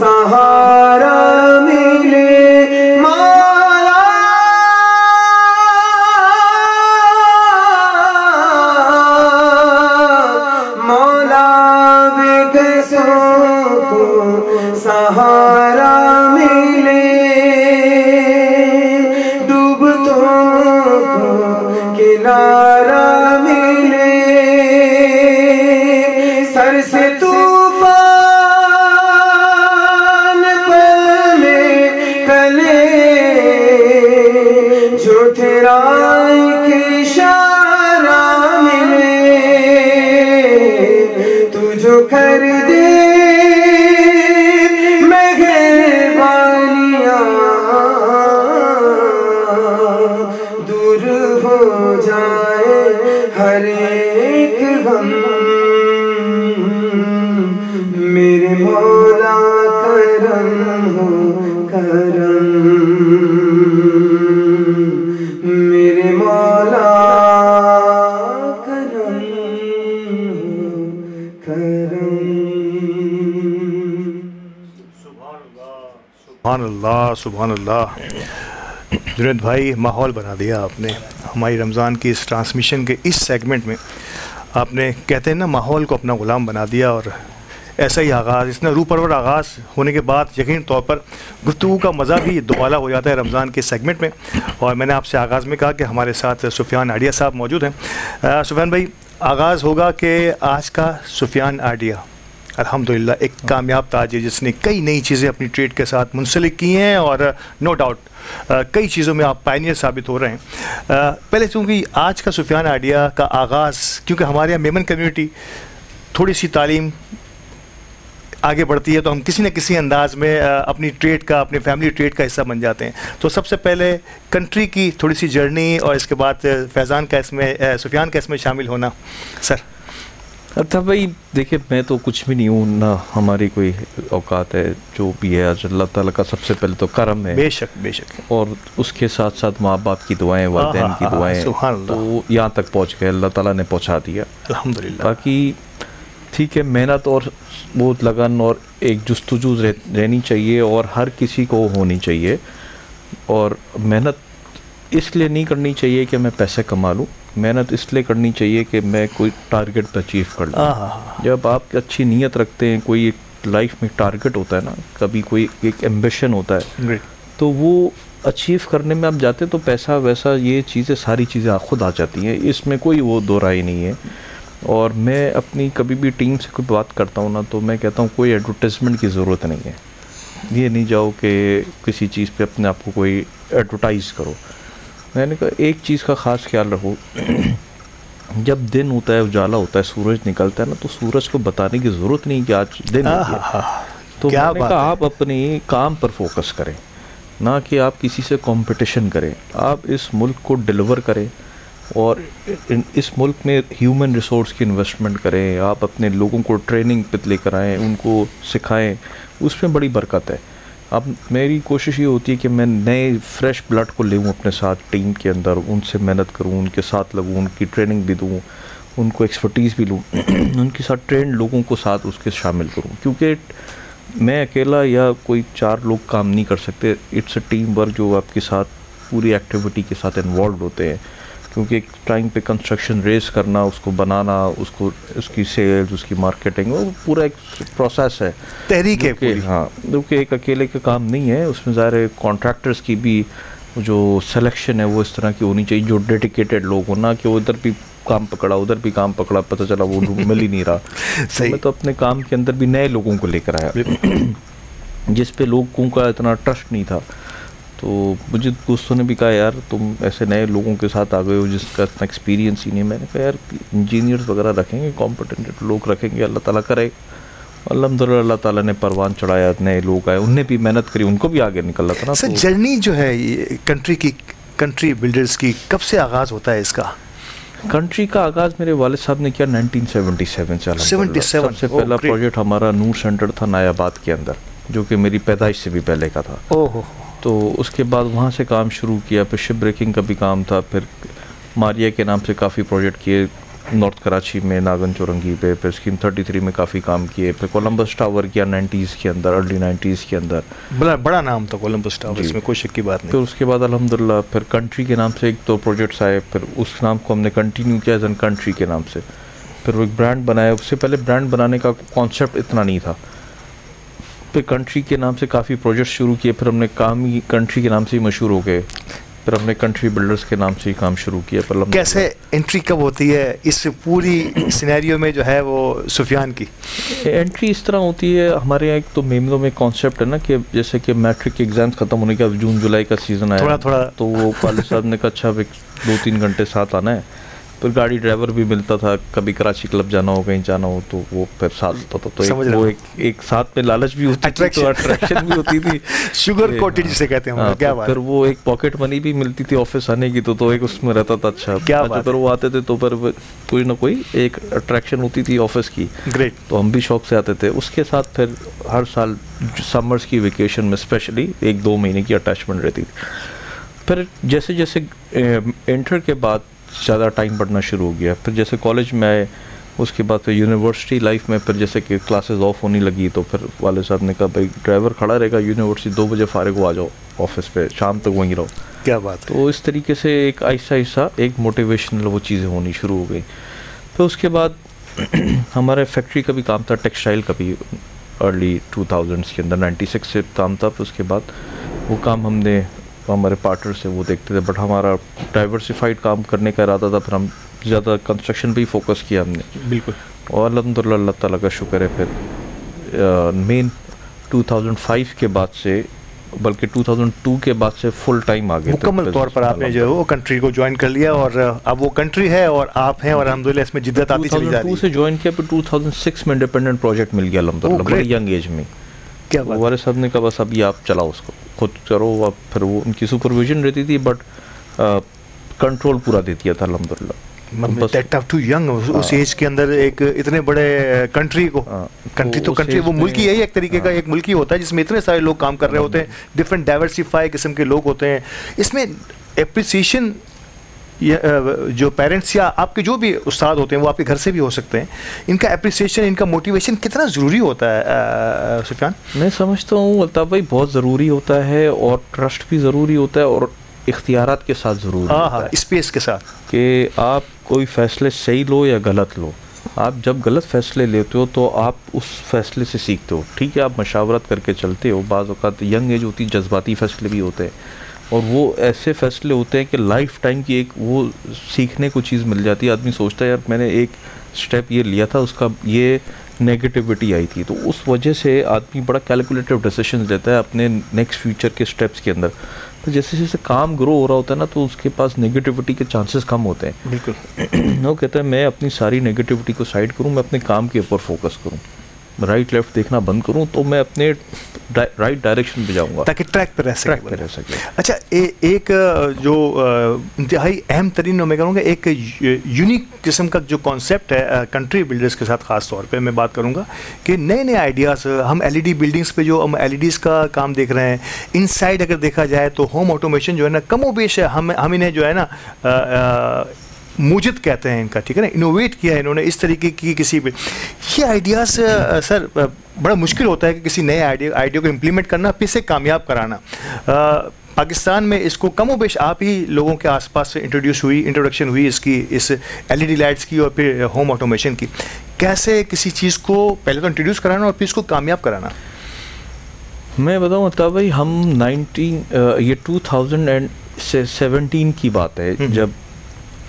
सहारा मिले मौला, मौला बेकसों को सहारा मिले, डूबतों को किनारा मिले, सर से तूफान पले कले, जो तेरा एक इशारा मिले, तू जो कर दे मेहरबानियां, दूर हो जाए हर एक गम, मेरे मौला करम हो करम, मेरे मौला करम हो करम। सुभान अल्लाह सुभान अल्लाह। जुनैद भाई माहौल बना दिया आपने हमारी रमज़ान की इस ट्रांसमिशन के इस सेगमेंट में। आपने कहते हैं ना माहौल को अपना ग़ुलाम बना दिया और ऐसा ही आगाज़, इतना रूह परवर आगाज़ होने के बाद यकीन तौर पर गुफ्तगू का मज़ा भी दोबाला हो जाता है रमज़ान के सेगमेंट में। और मैंने आपसे आगाज़ में कहा कि हमारे साथ सुफियान आडिया साहब मौजूद हैं। सुफियान भाई, आगाज़ होगा कि आज का सुफियान आडिया अल्हम्दुलिल्लाह एक कामयाब ताजिर जिसने कई नई चीज़ें अपनी ट्रेड के साथ मुंसलिक की हैं और नो डाउट कई चीज़ों में आप पायनियर साबित हो रहे हैं। पहले चूँकि आज का सुफियान आडिया का आगाज़, क्योंकि हमारे यहाँ मेमन कम्युनिटी थोड़ी सी तालीम आगे बढ़ती है तो हम किसी न किसी अंदाज में अपनी ट्रेड का, अपनी फैमिली ट्रेड का हिस्सा बन जाते हैं। तो सबसे पहले कंट्री की थोड़ी सी जर्नी और इसके बाद फैज़ान का इसमें, सुफियान का इसमें शामिल होना। सर अच्छा भाई देखिए, मैं तो कुछ भी नहीं हूँ ना, हमारी कोई औकात है, जो भी है आज अल्लाह ताला का सबसे पहले तो करम है, बेशक बेशक, और उसके साथ साथ माँ बाप की दुआएं, वालिदैन की दुआएं, तो यहाँ तक पहुँच गए, अल्लाह ताला ने पहुँचा दिया अल्हम्दुलिल्लाह। बाकी ठीक है, मेहनत और बहुत लगन और एक जुस्तजू रहनी चाहिए और हर किसी को होनी चाहिए। और मेहनत इसलिए नहीं करनी चाहिए कि मैं पैसे कमा लूँ, मेहनत इसलिए करनी चाहिए कि मैं कोई टारगेट पर अचीव कर लूँ। जब आप अच्छी नीयत रखते हैं, कोई लाइफ में टारगेट होता है ना, कभी कोई एक एम्बिशन होता है, तो वो अचीव करने में आप जाते तो पैसा वैसा ये चीज़ें, सारी चीज़ें खुद आ जाती हैं, इसमें कोई वो दो राय नहीं है। और मैं अपनी कभी भी टीम से कोई बात करता हूँ ना, तो मैं कहता हूँ कोई एडवर्टाइजमेंट की ज़रूरत नहीं है, ये नहीं जाओ कि किसी चीज़ पे अपने आप को कोई एडवर्टाइज़ करो। मैंने कहा एक चीज़ का ख़ास ख्याल रखो, जब दिन होता है, उजाला होता है, सूरज निकलता है ना, तो सूरज को बताने की ज़रूरत नहीं कि आज दिन हो गया। तो मैंने कहा आप अपने काम पर फोकस करें, ना कि आप किसी से कंपटीशन करें। आप इस मुल्क को डिलीवर करें और इस मुल्क में ह्यूमन रिसोर्स की इन्वेस्टमेंट करें। आप अपने लोगों को ट्रेनिंग पे लेकर आएँ, उनको सिखाएं, उसमें बड़ी बरकत है। अब मेरी कोशिश ये होती है कि मैं नए फ्रेश ब्लड को ले अपने साथ टीम के अंदर, उनसे मेहनत करूँ, उनके साथ लगूँ, उनकी ट्रेनिंग भी दूँ, उनको एक्सपर्टीज़ भी लूँ, उनके साथ ट्रेंड लोगों को साथ उसके शामिल करूँ, क्योंकि मैं अकेला या कोई 4 लोग काम नहीं कर सकते। इट्स अ टीम वर्क जो आपके साथ पूरी एक्टिविटी के साथ इन्वॉल्व होते हैं, क्योंकि एक टाइम पे कंस्ट्रक्शन रेस करना, उसको बनाना, उसको उसकी सेल्स, उसकी मार्केटिंग, वो पूरा एक प्रोसेस है, तहरीक है पूरी। हाँ, क्योंकि एक अकेले का काम नहीं है, उसमें ज़ाहिर कॉन्ट्रैक्टर्स की भी जो सिलेक्शन है वो इस तरह की होनी चाहिए, जो डेडिकेटेड लोग हो, ना कि वो इधर भी काम पकड़ा, उधर भी काम पकड़ा, पता चला वो मिल ही नहीं रहा। तो मैं तो अपने काम के अंदर भी नए लोगों को लेकर आया जिस पे लोगों का इतना ट्रस्ट नहीं था। तो मुझे दोस्तों ने भी कहा यार तुम ऐसे नए लोगों के साथ आ गए हो जिसका इतना एक्सपीरियंस ही नहीं। मैंने कहा यार इंजीनियर्स वगैरह रखेंगे, कॉम्पिटेंट लोग रखेंगे, अल्लाह ताला करे। अल्हम्दुलिल्लाह अल्लाह ताला ने परवान चढ़ाया, नए लोग आए, उनने भी मेहनत करी, उनको भी आगे निकलना था ना। सर जर्नी जो है ये कंट्री बिल्डर्स की कब से आगाज़ होता है इसका? कंट्री का आगाज़ मेरे वालिद साहब ने किया 1977 से। 77 सबसे पहला प्रोजेक्ट हमारा नूर सेंटर था नायाबाद के अंदर, जो कि मेरी पैदाइश से भी पहले का था। ओहो। तो उसके बाद वहाँ से काम शुरू किया, फिर शिप ब्रेकिंग का भी काम था, फिर मारिया के नाम से काफ़ी प्रोजेक्ट किए नॉर्थ कराची में, नागन चौरंगी पे, फिर स्कीम 33 में काफ़ी काम किए, फिर कोलंबस टावर किया 90s के अंदर, अर्ली 90s के अंदर। बड़ा नाम था कोलंबस टावर, इसमें कोई शक की बात नहीं। फिर उसके बाद अल्हम्दुलिल्लाह फिर कंट्री के नाम से 1-2 प्रोजेक्ट्स आए, फिर उस नाम को हमने कंटिन्यू किया एज एन कंट्री के नाम से। फिर वो एक ब्रांड बनाया, उससे पहले ब्रांड बनाने का कॉन्सेप्ट इतना नहीं था। फिर कंट्री के नाम से काफ़ी प्रोजेक्ट शुरू किए, फिर हमने काम ही कंट्री के नाम से ही मशहूर हो गए, फिर हमने कंट्री बिल्डर्स के नाम से ही काम शुरू किया। पर कैसे एंट्री कब होती है इस पूरी सिनेरियो में जो है वो सुफियान की? एंट्री इस तरह होती है, हमारे यहाँ एक तो मेमनों में कॉन्सेप्ट है ना कि जैसे कि मैट्रिक के एग्जाम्स खत्म होने के बाद जून जुलाई का सीज़न आया थोड़ा तो वो वालिद साहब ने कहा अच्छा 2-3 घंटे साथ आना है। फिर गाड़ी ड्राइवर भी मिलता था, कभी कराची क्लब जाना हो, कहीं जाना हो तो वो फिर साथ होता था। तो वो एक साथ में लालच भी होती थी, तो अट्रैक्शन भी होती थी, शुगर कोटेड जिसे कहते हैं। क्या बात। फिर वो एक पॉकेट मनी भी मिलती थी ऑफिस आने की, तो एक उसमें रहता था। अच्छा क्या बात। फिर वो आते थे तो फिर कोई ना कोई एक अट्रैक्शन होती थी ऑफिस की। ग्रेट। तो हम भी शौक से आते थे। उसके साथ फिर हर साल समर्स की वेकेशन में स्पेशली 1-2 महीने की अटैचमेंट रहती थी। फिर जैसे जैसे इंटर के बाद ज़्यादा टाइम बढ़ना शुरू हो गया, फिर जैसे कॉलेज में आए, उसके बाद फिर यूनिवर्सिटी लाइफ में फिर जैसे कि क्लासेस ऑफ होने लगी, तो फिर वालिद साहब ने कहा भाई ड्राइवर खड़ा रहेगा यूनिवर्सिटी, 2 बजे फारिग हो आ जाओ ऑफिस पे, शाम तक वहीं रहो। क्या बात। तो इस तरीके से एक ऐसा एक मोटिवेशनल वो चीज़ें होनी शुरू हो गई। फिर उसके बाद हमारे फैक्ट्री का भी काम था, टेक्सटाइल का भी अर्ली 2000s के अंदर 96 से काम था। फिर उसके बाद वो काम हमने हमारे पार्टनर से वो देखते थे, बट हमारा डाइवर्सिफाइड काम करने का इरादा था, फिर हम ज़्यादा कंस्ट्रक्शन पे ही फोकस किया हमने। बिल्कुल। और अल्हम्दुलिल्लाह अल्लाह ताला का शुक्र है, फिर मेन 2005 के बाद से बल्कि 2002 के बाद से फुल टाइम आ गए। मुकम्मल तौर पर आपने जो है वो कंट्री को ज्वाइन कर लिया और अब वो कंट्री है और आप हैं और अल्हम्दुलिल्लाह इसमें जिद्दत आती चली जा रही है। 2002 से ज्वाइन किया, फिर 2006 में इंडिपेंडेंट प्रोजेक्ट मिल गया अल्हम्दुलिल्लाह, बड़ी यंग एज में। क्या बात, वाले साहब ने कहा बस अभी आप चलाओ उसको, खुद करो। अब फिर वो उनकी सुपरविजन रहती थी बट कंट्रोल पूरा दे दिया था अल्हम्दुलिल्लाह। टू यंग उस एज के अंदर एक इतने बड़े कंट्री को, कंट्री तो कंट्री वो मुल्क ही है, एक तरीके का एक मुल्क ही होता है जिसमें इतने सारे लोग काम कर रहे होते हैं, डिफरेंट डाइवर्सिफाई किस्म के लोग होते हैं। इसमें एप्रिसिएशन जो पेरेंट्स या आपके जो भी उस्ताद होते हैं वो आपके घर से भी हो सकते हैं, इनका एप्रिसिएशन, इनका मोटिवेशन कितना ज़रूरी होता है सुफियान? मैं समझता हूँ अल्ताफ़ भाई बहुत ज़रूरी होता है और ट्रस्ट भी ज़रूरी होता है और इख्तियारात के साथ ज़रूरी होता है, स्पेस के साथ कि आप कोई फ़ैसले सही लो या गलत लो। आप जब गलत फ़ैसले लेते हो तो आप उस फैसले से सीखते हो। ठीक है, आप मशावरत करके चलते हो, बाज़ औक़ात यंग एज होती, जज्बाती फ़ैसले भी होते हैं और वो ऐसे फ़ैसले होते हैं कि लाइफ टाइम की एक वो सीखने को चीज़ मिल जाती है। आदमी सोचता है यार मैंने एक स्टेप ये लिया था, उसका ये नेगेटिविटी आई थी, तो उस वजह से आदमी बड़ा कैलकुलेटिव डिसीजन लेता है अपने नेक्स्ट फ्यूचर के स्टेप्स के अंदर। तो जैसे जैसे काम ग्रो हो रहा होता है ना तो उसके पास नेगेटिविटी के चांसेस कम होते हैं। बिल्कुल वो कहता है मैं अपनी सारी नेगेटिविटी को साइड करूं, मैं अपने काम के ऊपर फोकस करूं, राइट लेफ्ट देखना बंद करूं तो मैं अपने राइट डायरेक्शन पे जाऊंगा ताकि ट्रैक पे रह सके। अच्छा एक जो इंतहाई अहम तरीन मैं कहूँगा एक यूनिक किस्म का जो कॉन्सेप्ट है कंट्री बिल्डर्स के साथ ख़ास तौर पे मैं बात करूँगा कि नए नए आइडियाज़ हम एलईडी बिल्डिंग्स पे जो हम एलईडीज़ का काम देख रहे हैं, इनसाइड अगर देखा जाए तो होम ऑटोमेशन जो है ना कमोबेश है, हम इन्हें जो है ना मूजिद कहते हैं इनका, ठीक है ना, इनोवेट किया है इन्होंने इस तरीके की किसी भी ये आइडियाज़ सर बड़ा मुश्किल होता है कि किसी नए आइडिया को इम्प्लीमेंट करना फिर से कामयाब कराना। पाकिस्तान में इसको कमोबेश आप ही लोगों के आसपास से इंट्रोडक्शन हुई इसकी, इस एलईडी लाइट्स की और फिर होम ऑटोमेशन की। कैसे किसी चीज़ को पहले तो इंट्रोड्यूस कराना और फिर इसको कामयाब कराना? मैं बताऊँ तब भाई हम 2017 की बात है जब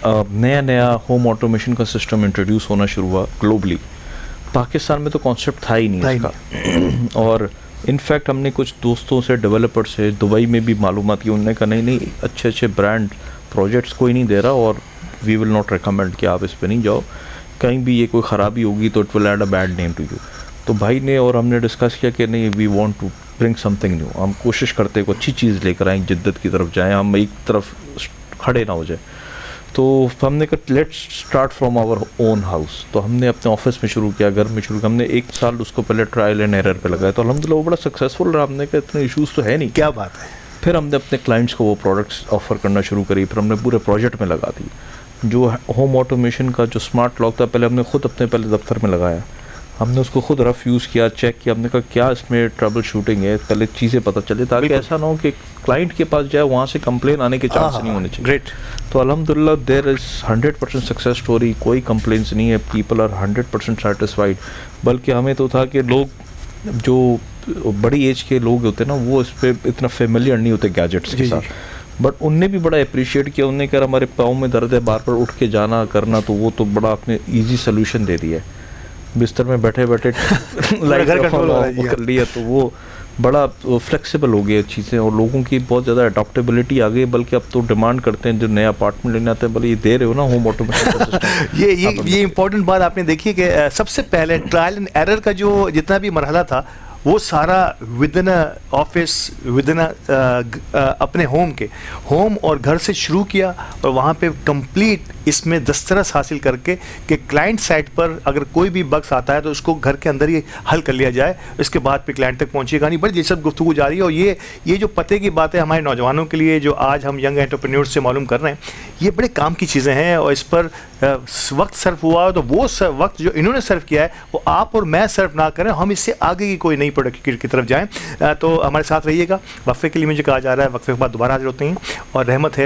नया होम ऑटोमेशन का सिस्टम इंट्रोड्यूस होना शुरू हुआ ग्लोबली। पाकिस्तान में तो कॉन्सेप्ट था ही नहीं इसका और इनफैक्ट हमने कुछ दोस्तों से, डेवलपर से दुबई में भी मालूमात की, उन्होंने कहा नहीं अच्छे ब्रांड प्रोजेक्ट्स कोई नहीं दे रहा और वी विल नॉट रिकमेंड कि आप इस पे नहीं जाओ, कहीं भी ये कोई ख़राबी होगी तो it will add a bad name to you. तो भाई ने और हमने डिस्कस किया कि नहीं we want to bring something new, हम कोशिश करते हैं कोई अच्छी चीज़ लेकर आएँ, जिद्दत की तरफ जाएँ, हम एक तरफ खड़े ना हो जाए। तो हमने कहा let's start from our own house. तो हमने अपने ऑफिस में शुरू किया, घर में शुरू किया, हमने 1 साल उसको पहले ट्रायल एंड एरर पे लगाया, तो अल्हम्दुलिल्लाह वो बड़ा सक्सेसफुल रहा। हमने कहा इतने इशूज़ तो है नहीं। क्या बात है। फिर हमने अपने क्लाइंट्स को वो प्रोडक्ट्स ऑफर करना शुरू करी, फिर हमने पूरे प्रोजेक्ट में लगा दी। जो होम ऑटोमेशन का जो स्मार्ट लॉक था पहले हमने खुद अपने दफ्तर में लगाया, हमने उसको खुद रफ यूज़ किया, चेक किया, हमने कहा क्या इसमें ट्रबल शूटिंग है, पहले चीज़ें पता चले ताकि ऐसा ना हो कि क्लाइंट के पास जाए वहाँ से कंप्लेन आने के चांस नहीं होने चाहिए। ग्रेट। तो अल्हम्दुलिल्लाह देयर इज़ 100% सक्सेस स्टोरी, कोई कंप्लेंट्स नहीं है, पीपल आर 100% सेटिस्फाइड। बल्कि हमें तो था कि लोग जो बड़ी एज के लोग होते हैं ना वो इस पर इतना फेमिलियर नहीं होते गैजेट्स के साथ, बट उनने भी बड़ा अप्रिशिएट किया। उनने कहा हमारे पाँव में दर्द है, बार बार उठ के जाना करना, तो वो तो बड़ा आपने ईजी सोल्यूशन दे दिया है, बिस्तर में बैठे बैठे लाइट कर लिया, तो वो बड़ा फ्लेक्सिबल हो गया चीज़ें और लोगों की बहुत ज़्यादा अडॉप्टेबिलिटी आ गई। बल्कि अब तो डिमांड करते हैं जो नया अपार्टमेंट लेने आते हैं, बोले ये दे रहे हो ना होम ऑटोमेशन। ये इंपॉर्टेंट बात आपने देखी कि सबसे पहले ट्रायल एंड एरर का जो जितना भी मरहला था वो सारा विदिन ऑफिस, विदिन अपने होम और घर से शुरू किया और वहाँ पे कंप्लीट इसमें दस्तरस हासिल करके कि क्लाइंट साइड पर अगर कोई भी बग्स आता है तो उसको घर के अंदर ही हल कर लिया जाए, इसके बाद पे क्लाइंट तक पहुँची कहानी। बड़ी दिलचस्प गुफ्तगू जारी है और ये जो पते की बात है हमारे नौजवानों के लिए जो आज हम यंग एंटरप्रेन्योर्स से मालूम कर रहे हैं, ये बड़े काम की चीज़ें हैं और इस पर वक्त सर्फ हुआ तो वो वक्त जो इन्होंने सर्व किया है वो आप और मैं सर्व ना करें, हम इससे आगे की कोई नई प्रोडक्ट की तरफ जाएं। तो हमारे साथ रहिएगा। वक्फे के लिए मुझे कहा जा रहा है, वक्फे के बाद दोबारा हाजिर होते हैं और रहमत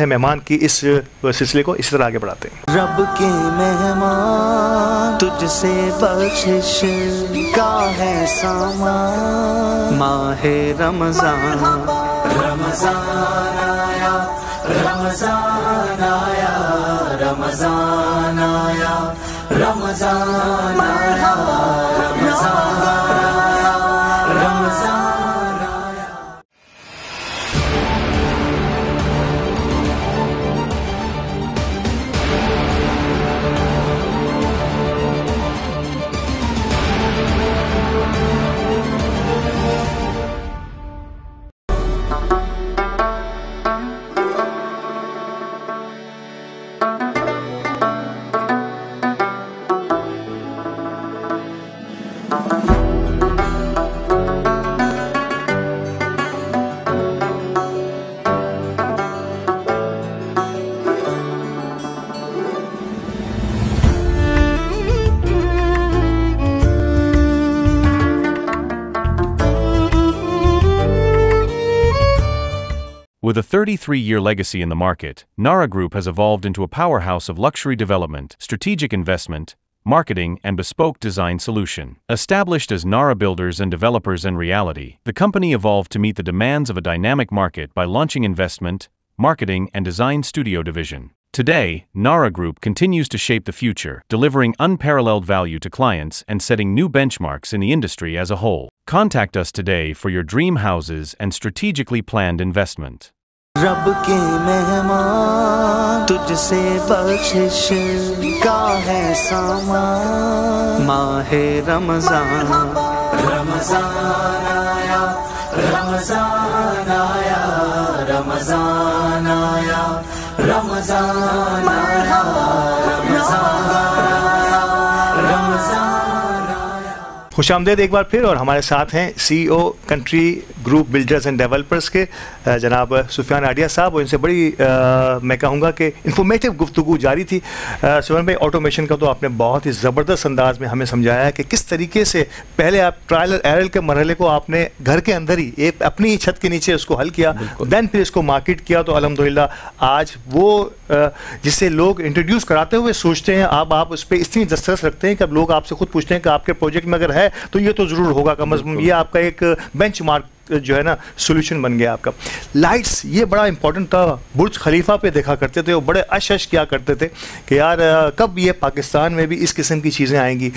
है मेहमान की इस सिलसिले को इस तरह आगे बढ़ाते हैं। रब के मेहमान तुझसे बख्शिश का है सामान, माहे रमजान आया, रमजान आया, रमजान आया, रमजान आया, रमजान आया, रमजान आया। With a 33-year legacy in the market, Nara Group has evolved into a powerhouse of luxury development, strategic investment, marketing, and bespoke design solution. Established as Nara Builders and Developers in reality, the company evolved to meet the demands of a dynamic market by launching investment, marketing, and design studio division. Today, Nara Group continues to shape the future, delivering unparalleled value to clients and setting new benchmarks in the industry as a whole. Contact us today for your dream houses and strategically planned investment. रब के मेहमान तुझसे बख्शिश का है सामान माहे रमजान रमजान आया रमजान आया रमजान आया रमजान आया रमजान आया रमजान आया। खुशामदीद एक बार फिर, और हमारे साथ हैं CEO country group builders and developers के जनाब सुफियान आडिया साहब, और इनसे बड़ी मैं कहूँगा कि इंफॉर्मेटिव गुफ्तगू जारी थी। सुफियान भाई, ऑटोमेशन का तो आपने बहुत ही ज़बरदस्त अंदाज में हमें समझाया है कि किस तरीके से पहले आप ट्रायल एरर के मरहले को आपने घर के अंदर ही एक अपनी छत के नीचे उसको हल किया, दैन फिर इसको मार्केट किया, तो अल्हम्दुलिल्लाह आज वो जिसे लोग इंट्रोड्यूस कराते हुए सोचते हैं, अब आप उस पर इतनी दस्तरस रखते हैं कि अब लोग आपसे खुद पूछते हैं कि आपके प्रोजेक्ट में अगर है तो ये तो ज़रूर होगा, कम अज़ कम ये आपका एक बेंचमार्क जो है ना सोल्यूशन बन गया आपका। लाइट्स, ये बड़ा इंपॉर्टेंट था। बुर्ज खलीफा पे देखा करते थे, वो बड़े अश किया करते थे कि यार कब ये पाकिस्तान में भी इस किस्म की चीज़ें आएंगी।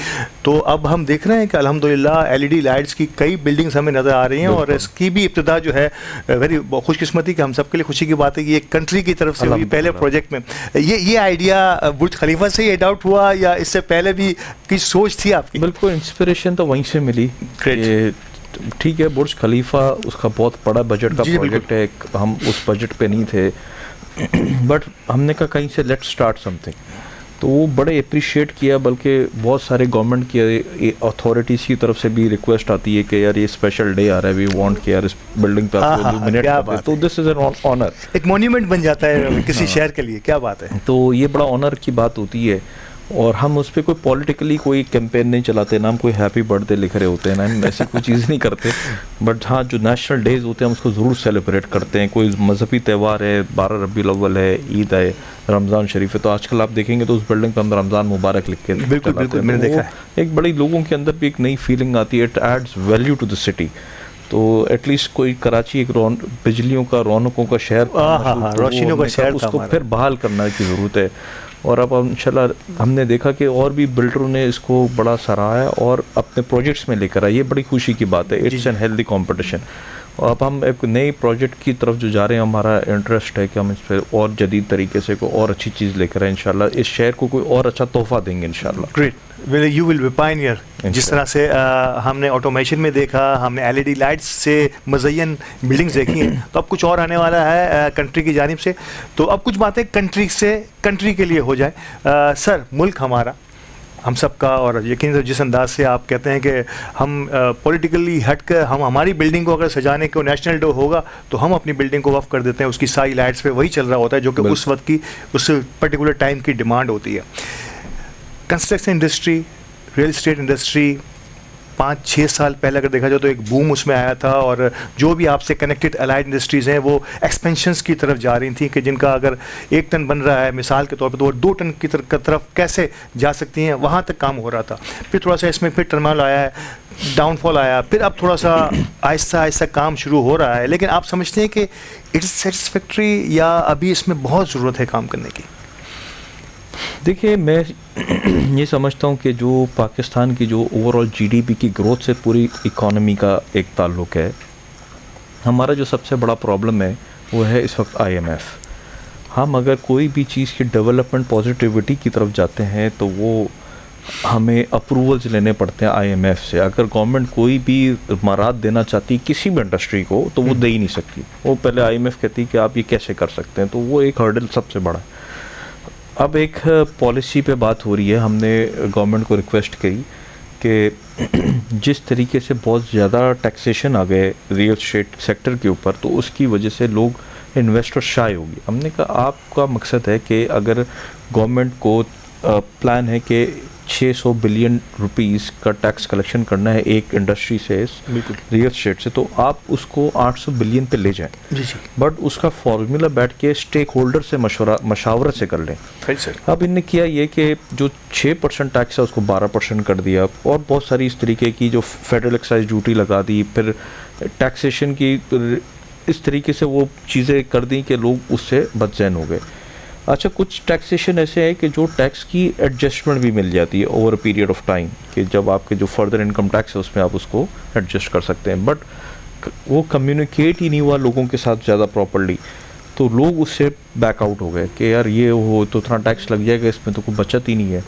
तो अब हम देख रहे हैं कि अल्हम्दुलिल्लाह LED लाइट्स की कई बिल्डिंग्स हमें नज़र आ रही हैं, और इसकी भी इब्तिदा जो है वेरी खुशकिस्मती कि हम सबके लिए खुशी की बात है कि एक कंट्री की तरफ से हुई पहले प्रोजेक्ट में। ये आइडिया बुर्ज खलीफा से ही एडाप्ट हुआ या इससे पहले भी की सोच थी आपकी? बिल्कुल, इंस्पिरेशन तो वहीं से मिली। ठीक है, बुर्ज खलीफा उसका बहुत बड़ा बजट का प्रोजेक्ट है, हम उस बजट पे नहीं थे, बट हमने कहा कहीं से लेट्स स्टार्ट समथिंग, तो वो बड़े अप्रिशिएट किया। बल्कि बहुत सारे गवर्नमेंट की अथॉरिटीज़ की तरफ से भी रिक्वेस्ट आती है कि यार ये स्पेशल डे आ रहा है, वी वांट कि यार इस बिल्डिंग पे आपको इल्यूमिनेट करते, तो दिस इज़ एन ऑनर, एक मॉन्यूमेंट बन जाता है किसी शहर के लिए। क्या बात है, तो ये बड़ा ऑनर की बात होती है। और हम उस पर कोई पॉलिटिकली कोई कैंपेन नहीं चलाते, ना हम कोई हैप्पी बर्थडे लिख रहे होते हैं, ना हम ऐसी कोई चीज़ नहीं करते, बट हाँ जो नेशनल डेज होते हैं हम उसको ज़रूर सेलिब्रेट करते हैं। कोई मजहबी त्यौहार है, 12 रबीउल अव्वल है, ईद है, रमज़ान शरीफ है, तो आजकल आप देखेंगे तो उस बिल्डिंग पर हम रमज़ान मुबारक लिख के बिल्कुल बिल्कुल मैंने देखा है। एक बड़ी लोगों के अंदर भी एक नई फीलिंग आती है, it adds value to the city. तो एटलीस्ट कोई कराची एक बिजलियों का, रौनकों का शहर, रोशनियों का शहर, उसको फिर बहाल करने की ज़रूरत है। और अब इंशाल्लाह हमने देखा कि और भी बिल्डरों ने इसको बड़ा सराहा और अपने प्रोजेक्ट्स में लेकर आए, ये बड़ी खुशी की बात है। It's an healthy competition. और अब हम एक नए प्रोजेक्ट की तरफ जो जा रहे हैं, हमारा इंटरेस्ट है कि हम इस पर और जदीद तरीके से कोई और अच्छी चीज़ लेकर आए, इंशाल्लाह इस शहर को कोई और अच्छा तोहफा देंगे इंशाल्लाह। Great, you will be Pioneer. जिस तरह से हमने ऑटोमेशन में देखा, हमने LED लाइट्स से मज़य्यन बिल्डिंग्स देखी हैं, तो अब कुछ और आने वाला है कंट्री की जानिब से। तो अब कुछ बातें कंट्री से कंट्री के लिए हो जाए। सर, मुल्क हमारा हम सब का, और यकीन जिस अंदाज से आप कहते हैं कि हम पॉलिटिकली हट कर हम हमारी बिल्डिंग को अगर सजाने को नेशनल डे होगा तो हम अपनी बिल्डिंग को वफ़ कर देते हैं, उसकी सारी लाइट्स पे वही चल रहा होता है जो कि उस वक्त की उस पर्टिकुलर टाइम की डिमांड होती है। Construction industry, real estate industry 5-6 साल पहले अगर देखा जाए तो एक बूम उसमें आया था, और जो भी आपसे कनेक्टेड अलाइड इंडस्ट्रीज़ हैं वो एक्सपेंशंस की तरफ जा रही थी कि जिनका अगर 1 टन बन रहा है मिसाल के तौर पर, तो वो 2 टन की तरफ कैसे जा सकती हैं, वहाँ तक काम हो रहा था। फिर थोड़ा सा इसमें फिर टर्मोइल आया है, डाउनफॉल आया, फिर अब थोड़ा सा आहिस्ता आहिस्ता काम शुरू हो रहा है। लेकिन आप समझते हैं कि इट्स सेटिस्फैक्ट्री या अभी इसमें बहुत ज़रूरत है काम करने की? देखिए, मैं ये समझता हूँ कि जो पाकिस्तान की जो ओवरऑल GDP की ग्रोथ से पूरी इकॉनमी का एक ताल्लुक़ है, हमारा जो सबसे बड़ा प्रॉब्लम है वो है इस वक्त IMF। हम अगर कोई भी चीज़ की डेवलपमेंट पॉजिटिविटी की तरफ जाते हैं तो वो हमें अप्रूवल्स लेने पड़ते हैं IMF से। अगर गवर्नमेंट कोई भी इमारत देना चाहती किसी भी इंडस्ट्री को तो वो दे ही नहीं सकती, वो पहले IMF कहती है कि आप ये कैसे कर सकते हैं, तो वो एक हर्डल सबसे बड़ा है। अब एक पॉलिसी पे बात हो रही है, हमने गवर्नमेंट को रिक्वेस्ट करी कि जिस तरीके से बहुत ज़्यादा टैक्सेशन आ गए रियल एस्टेट सेक्टर के ऊपर, तो उसकी वजह से लोग इन्वेस्टर शाय होगी। हमने कहा आपका मकसद है कि अगर गवर्नमेंट को प्लान है कि 600 बिलियन रुपीस का टैक्स कलेक्शन करना है एक इंडस्ट्री से, रियल एस्टेट से, तो आप उसको 800 बिलियन पे ले जाएं। जी जी। बट उसका फॉर्मूला बैठ के स्टेक होल्डर से मशावरत से कर लें। अब इनने किया ये कि जो 6% टैक्स है उसको 12% कर दिया, और बहुत सारी इस तरीके की जो फेडरल एक्साइज ड्यूटी लगा दी, फिर टैक्सेशन की इस तरीके से वो चीज़ें कर दी कि लोग उससे बदचैन हो गए। अच्छा, कुछ टैक्सेशन ऐसे है कि जो टैक्स की एडजस्टमेंट भी मिल जाती है ओवर पीरियड ऑफ टाइम, कि जब आपके जो फर्दर इनकम टैक्स है उसमें आप उसको एडजस्ट कर सकते हैं, बट वो कम्युनिकेट ही नहीं हुआ लोगों के साथ ज़्यादा प्रॉपर्ली, तो लोग उससे बैकआउट हो गए कि यार ये हो तो इतना टैक्स लग जाएगा, इसमें तो कोई बचत ही नहीं है।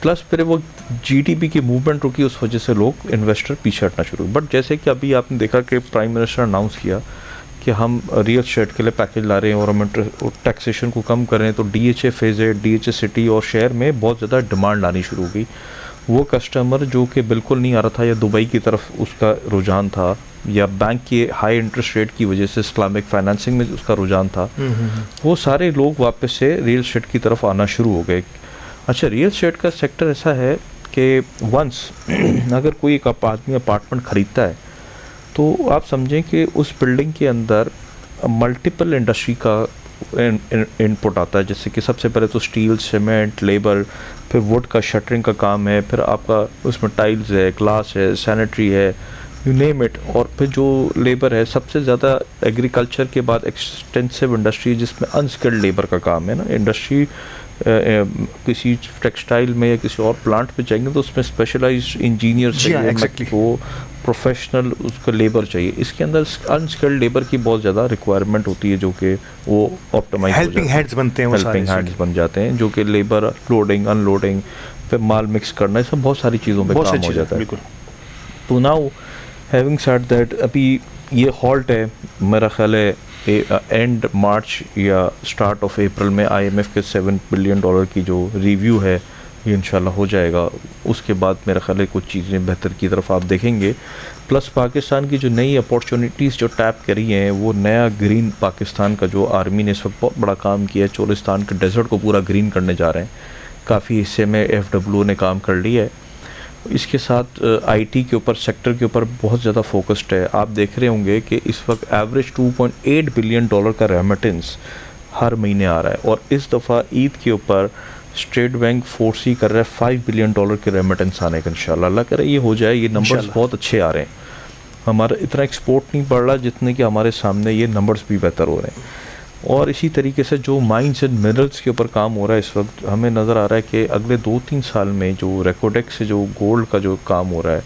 प्लस फिर वो जीडीपी की मूवमेंट रुकी, उस वजह से लोग इन्वेस्टर पीछे हटना शुरू। बट जैसे कि अभी आपने देखा कि प्राइम मिनिस्टर अनाउंस किया कि हम रियल एस्टेट के लिए पैकेज ला रहे हैं और हम टैक्सेशन को कम कर रहे हैं, तो डीएचए फेजेड, डीएचए सिटी और शहर में बहुत ज़्यादा डिमांड आनी शुरू हो गई। वो कस्टमर जो कि बिल्कुल नहीं आ रहा था, या दुबई की तरफ उसका रुझान था, या बैंक के हाई इंटरेस्ट रेट की वजह से इस्लामिक फाइनेंसिंग में उसका रुझान था, वो सारे लोग वापस से रियल एस्टेट की तरफ आना शुरू हो गए। अच्छा, रियल एस्टेट का सेक्टर ऐसा है कि वंस अगर कोई एक आदमी अपार्टमेंट ख़रीदता है तो आप समझें कि उस बिल्डिंग के अंदर मल्टीपल इंडस्ट्री का इनपुट आता है, जैसे कि सबसे पहले तो स्टील, सीमेंट, लेबर, फिर वुड का शटरिंग का काम है, फिर आपका उसमें टाइल्स है, ग्लास है, सैनिटरी है, यू नेम इट, और फिर जो लेबर है सबसे ज़्यादा एग्रीकल्चर के बाद एक्सटेंसिव इंडस्ट्री जिसमें अनस्किल्ड लेबर का काम है ना। इंडस्ट्री किसी टेक्सटाइल में या किसी और प्लांट पे जाएंगे तो उसमें स्पेशलाइज्ड इंजीनियर चाहिए, वो प्रोफेशनल उसका लेबर चाहिए। इसके अंदर अनस्किल्ड लेबर की बहुत ज़्यादा रिक्वायरमेंट होती है, जो कि वो ऑप्टिमाइज हेल्पिंग हैंड्स बनते हैं, हेल्पिंग हैंड्स बन जाते हैं, जो कि लेबर लोडिंग, अनलोडिंग, फिर माल मिक्स करना, ये सब बहुत सारी चीज़ों में काम हो जाता है। तो नाउ हैविंग सेड दैट, अभी ये हॉल्ट है, मेरा ख्याल है एंड मार्च या स्टार्ट ऑफ अप्रैल में IMF के $7 बिलियन की जो रिव्यू है ये इंशाल्लाह हो जाएगा। उसके बाद मेरा ख्याल है कुछ चीज़ें बेहतर की तरफ आप देखेंगे। प्लस पाकिस्तान की जो नई अपॉर्चुनिटीज़ जो टैप करी हैं, वो नया ग्रीन पाकिस्तान का जो आर्मी ने इस वक्त बहुत बड़ा काम किया है, चोलिस्तान के डेजर्ट को पूरा ग्रीन करने जा रहे हैं। काफ़ी हिस्से में FW ने काम कर लिया है। इसके साथ IT के ऊपर, सेक्टर के ऊपर बहुत ज़्यादा फोकस्ड है। आप देख रहे होंगे कि इस वक्त एवरेज $2.8 बिलियन का रेमिटेंस हर महीने आ रहा है, और इस दफ़ा ईद के ऊपर स्टेट बैंक फोर्सी कर रहा है $5 बिलियन के रेमिटेंस आने का। इंशाल्लाह अल्लाह करे ये हो जाए। ये नंबर्स बहुत अच्छे आ रहे हैं। हमारा इतना एक्सपोर्ट नहीं बढ़ रहा जितने कि हमारे सामने ये नंबर्स भी बेहतर हो रहे हैं। और इसी तरीके से जो माइंस एंड मिनरल्स के ऊपर काम हो रहा है इस वक्त, हमें नज़र आ रहा है कि अगले 2-3 साल में जो रेकोडेक्स से जो गोल्ड का जो काम हो रहा है,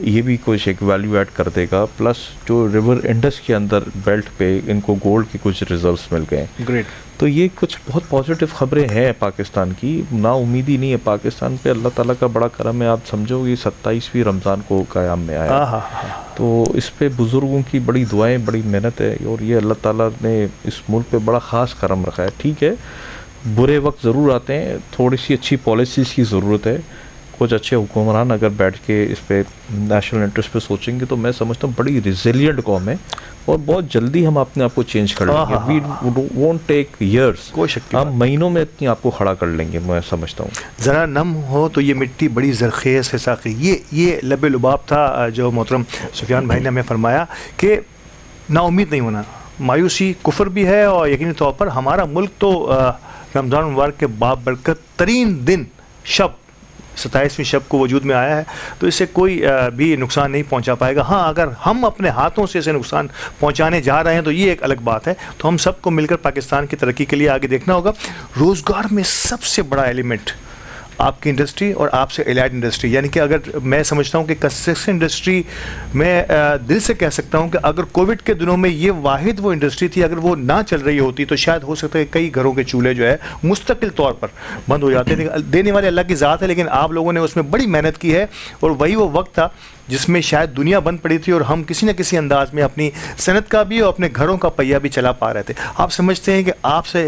ये भी कुछ एक वैल्यू ऐड कर देगा। प्लस जो रिवर इंडस के अंदर बेल्ट पे इनको गोल्ड के कुछ रिजर्व्स मिल गए हैं। ग्रेट। तो ये कुछ बहुत पॉजिटिव खबरें हैं पाकिस्तान की। ना उम्मीद ही नहीं है पाकिस्तान पे, अल्लाह ताला का बड़ा करम है। आप समझो ये 27वीं रमज़ान को क़याम में आया, तो इस पे बुज़ुर्गों की बड़ी दुआएं, बड़ी मेहनत है, और ये अल्लाह ताला ने इस मुल्क पे बड़ा ख़ास करम रखा है। ठीक है, बुरे वक्त ज़रूर आते हैं, थोड़ी सी अच्छी पॉलिसीज़ की ज़रूरत है। कुछ अच्छे हुक्मरान अगर बैठ के इस पे नेशनल इंटरेस्ट पे सोचेंगे तो मैं समझता हूँ बड़ी रिजिलियंट कौम है, और बहुत जल्दी हम अपने आप को चेंज कर लेंगे। वी वोंट टेक ईयर्स, कोई शक हम महीनों में अपने आप को खड़ा कर लेंगे, मैं समझता हूँ। ज़रा नम हो तो ये मिट्टी बड़ी ज़रखेज़ है साक़ी। ये लब लुबाब था जो मोहतरम सुफियान भाई ने हमें फरमाया कि नाउम्मीद नहीं होना। मायूसी कुफर भी है, और यकीनी तौर पर हमारा मुल्क तो रमज़ान मुबारक के बाबरकत तरीन दिन शब 27वीं शब को वजूद में आया है, तो इससे कोई भी नुकसान नहीं पहुंचा पाएगा। हाँ, अगर हम अपने हाथों से इसे नुकसान पहुंचाने जा रहे हैं तो ये एक अलग बात है। तो हम सबको मिलकर पाकिस्तान की तरक्की के लिए आगे देखना होगा। रोज़गार में सबसे बड़ा एलिमेंट आपकी इंडस्ट्री और आपसे एलाइड इंडस्ट्री, यानी कि अगर मैं समझता हूँ कि कंस्ट्रक्शन इंडस्ट्री में दिल से कह सकता हूँ कि अगर कोविड के दिनों में ये वाहिद वो इंडस्ट्री थी, अगर वो ना चल रही होती तो शायद हो सकता है कई घरों के चूल्हे जो है मुस्तकिल तौर पर बंद हो जाते थे। देने वाले अल्लाह की ज़ात है, लेकिन आप लोगों ने उसमें बड़ी मेहनत की है, और वही वो वक्त था जिसमें शायद दुनिया बंद पड़ी थी और हम किसी न किसी अंदाज में अपनी सनत का भी और अपने घरों का पहिया भी चला पा रहे थे। आप समझते हैं कि आपसे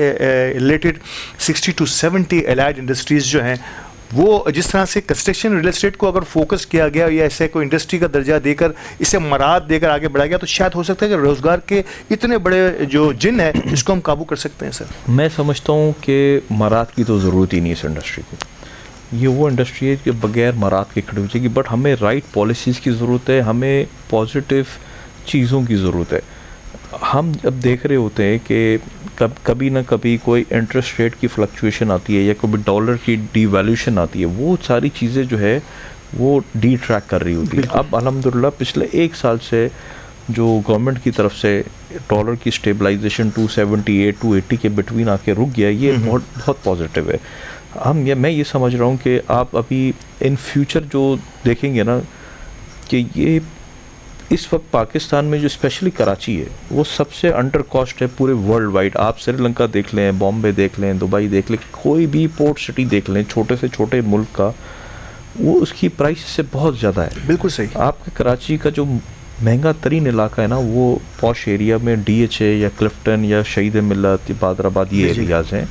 रिलेटेड 60 to 70 एलाइड इंडस्ट्रीज़ जो हैं, वो जिस तरह से कंस्ट्रक्शन रियल एस्टेट को अगर फोकस किया गया या ऐसे कोई इंडस्ट्री का दर्जा देकर इसे मराद देकर आगे बढ़ाया गया, तो शायद हो सकता है कि रोज़गार के इतने बड़े जो जिन है इसको हम काबू कर सकते हैं। सर, मैं समझता हूँ कि मराद की तो ज़रूरत ही नहीं इस इंडस्ट्री को। ये वो इंडस्ट्री है कि बगैर मराद के खड़ी हो जाएगी, बट हमें राइट पॉलिसीज़ की ज़रूरत है, हमें पॉजिटिव चीज़ों की ज़रूरत है। हम अब देख रहे होते हैं कि कभी ना कभी कोई इंटरेस्ट रेट की फ्लक्चुएशन आती है या कभी डॉलर की डिवैल्यूशन आती है, वो सारी चीज़ें जो है वो डी ट्रैक कर रही होती है। अब अल्हम्दुलिल्लाह पिछले 1 साल से जो गवर्नमेंट की तरफ से डॉलर की स्टेबलाइजेशन 278 280 के बिटवीन आके रुक गया, ये बहुत पॉजिटिव है। मैं ये समझ रहा हूँ कि आप अभी इन फ्यूचर जो देखेंगे ना कि ये इस वक्त पाकिस्तान में जो स्पेशली कराची है वो सबसे अंडर कॉस्ट है पूरे वर्ल्ड वाइड। आप श्रीलंका देख लें, बॉम्बे देख लें, दुबई देख लें, कोई भी पोर्ट सिटी देख लें, छोटे से छोटे मुल्क का, वो उसकी प्राइस से बहुत ज़्यादा है। बिल्कुल सही। आपके कराची का जो महंगा तरीन इलाका है ना, वो पॉश एरिया में DH है या क्लिफ्टन या शहीद मिल्लत, बादराबाद, ये एरियाज़ हैं।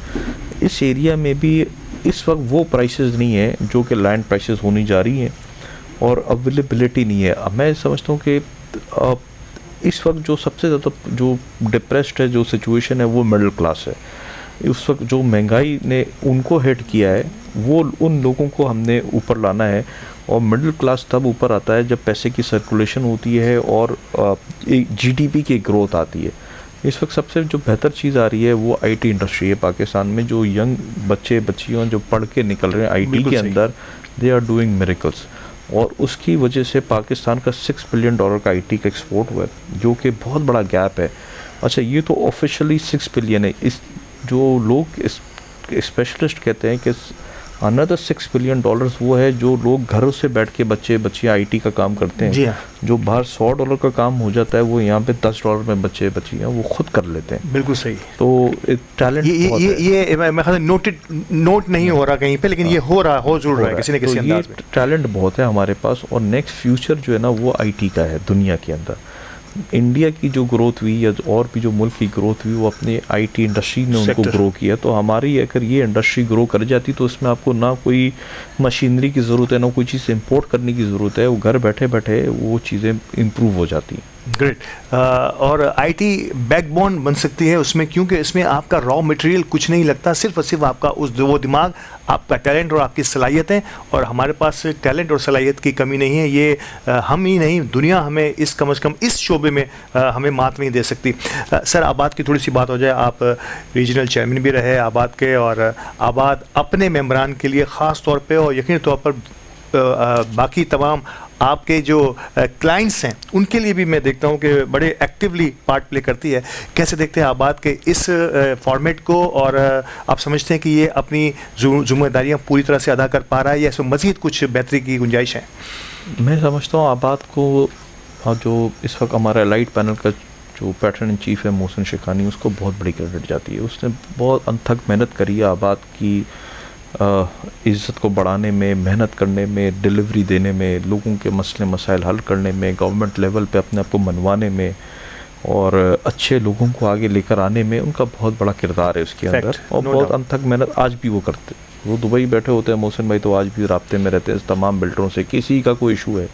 इस एरिया में भी इस वक्त वो प्राइसेस नहीं है जो कि लैंड प्राइसेस होनी जा रही हैं और अवेलेबिलिटी नहीं है। अब मैं समझता हूँ कि इस वक्त जो सबसे ज़्यादा जो डिप्रेस्ड है जो सिचुएशन है वो मिडिल क्लास है। उस वक्त जो महंगाई ने उनको हिट किया है वो उन लोगों को हमने ऊपर लाना है, और मिडिल क्लास तब ऊपर आता है जब पैसे की सर्कुलेशन होती है और GDP की ग्रोथ आती है। इस वक्त सबसे जो बेहतर चीज़ आ रही है वो IT इंडस्ट्री है पाकिस्तान में। जो यंग बच्चे बच्चियों जो पढ़ के निकल रहे हैं IT के अंदर, दे आर डूइंग मिरेकल्स, और उसकी वजह से पाकिस्तान का $6 बिलियन का IT का एक्सपोर्ट हुआ है, जो कि बहुत बड़ा गैप है। अच्छा, ये तो ऑफिशियली 6 बिलियन है। इस जो लोग इस स्पेशलिस्ट कहते हैं कि अनदर $6 बिलियन वो है जो लोग घरों से बैठ के बच्चे बच्चियाँ IT का काम करते हैं। हाँ। जो बाहर $100 का काम हो जाता है वो यहाँ पे $10 में बच्चे बच्चियाँ वो खुद कर लेते हैं। बिल्कुल सही। तो टैलेंट ये मैं नोट नहीं हो रहा कहीं पे, लेकिन ये हो जरूर रहा है किसी न किसी अंदाज में। टैलेंट बहुत है हमारे पास, और नेक्स्ट फ्यूचर जो है ना वो IT का है दुनिया के अंदर। इंडिया की जो ग्रोथ हुई या और भी जो मुल्क की ग्रोथ हुई वो अपने IT इंडस्ट्री ने उनको ग्रो किया। तो हमारी अगर ये इंडस्ट्री ग्रो कर जाती तो इसमें आपको ना कोई मशीनरी की ज़रूरत है, ना कोई चीज़ इंपोर्ट करने की ज़रूरत है, वो घर बैठे बैठे वो चीज़ें इम्प्रूव हो जाती हैं। ग्रेट। और IT बैकबोन बन सकती है उसमें, क्योंकि इसमें आपका रॉ मटेरियल कुछ नहीं लगता, सिर्फ और सिर्फ आपका वो दिमाग, आपका टैलेंट और आपकी सलाहियतें। और हमारे पास टैलेंट और सलाहियत की कमी नहीं है। ये हम ही नहीं, दुनिया हमें इस कम से कम इस शोबे में हमें मात नहीं दे सकती। सर, आबाद की थोड़ी सी बात हो जाए। आप रीजनल चेयरमैन भी रहे आबाद के, और आबाद अपने मेंबरान के लिए ख़ास तौर पे और यकीनी तौर पर बाकी तमाम आपके जो क्लाइंट्स हैं उनके लिए भी मैं देखता हूं कि बड़े एक्टिवली पार्ट प्ले करती है। कैसे देखते हैं आबाद के इस फॉर्मेट को, और आप समझते हैं कि ये अपनी जिम्मेदारियां पूरी तरह से अदा कर पा रहा है या इसमें मज़ीद कुछ बेहतरी की गुंजाइश है? मैं समझता हूँ आबाद को, जो इस वक्त हमारा एलाइट पैनल का जो पैटर्न इन चीफ है मोहसिन शिखानी, उसको बहुत बड़ी क्रेडिट जाती है। उसने बहुत अनथक मेहनत करी है आबाद की इज़्ज़त को बढ़ाने में, मेहनत करने में, डिलीवरी देने में, लोगों के मसले मसाइल हल करने में, गवर्नमेंट लेवल पे अपने आप को मनवाने में, और अच्छे लोगों को आगे लेकर आने में उनका बहुत बड़ा किरदार है उसके अंदर। और बहुत अनथक मेहनत आज भी वो करते। वो दुबई बैठे होते हैं मोहसिन भाई, तो आज भी राब्ते में रहते हैं तमाम बिल्डरों से। किसी का कोई इशू है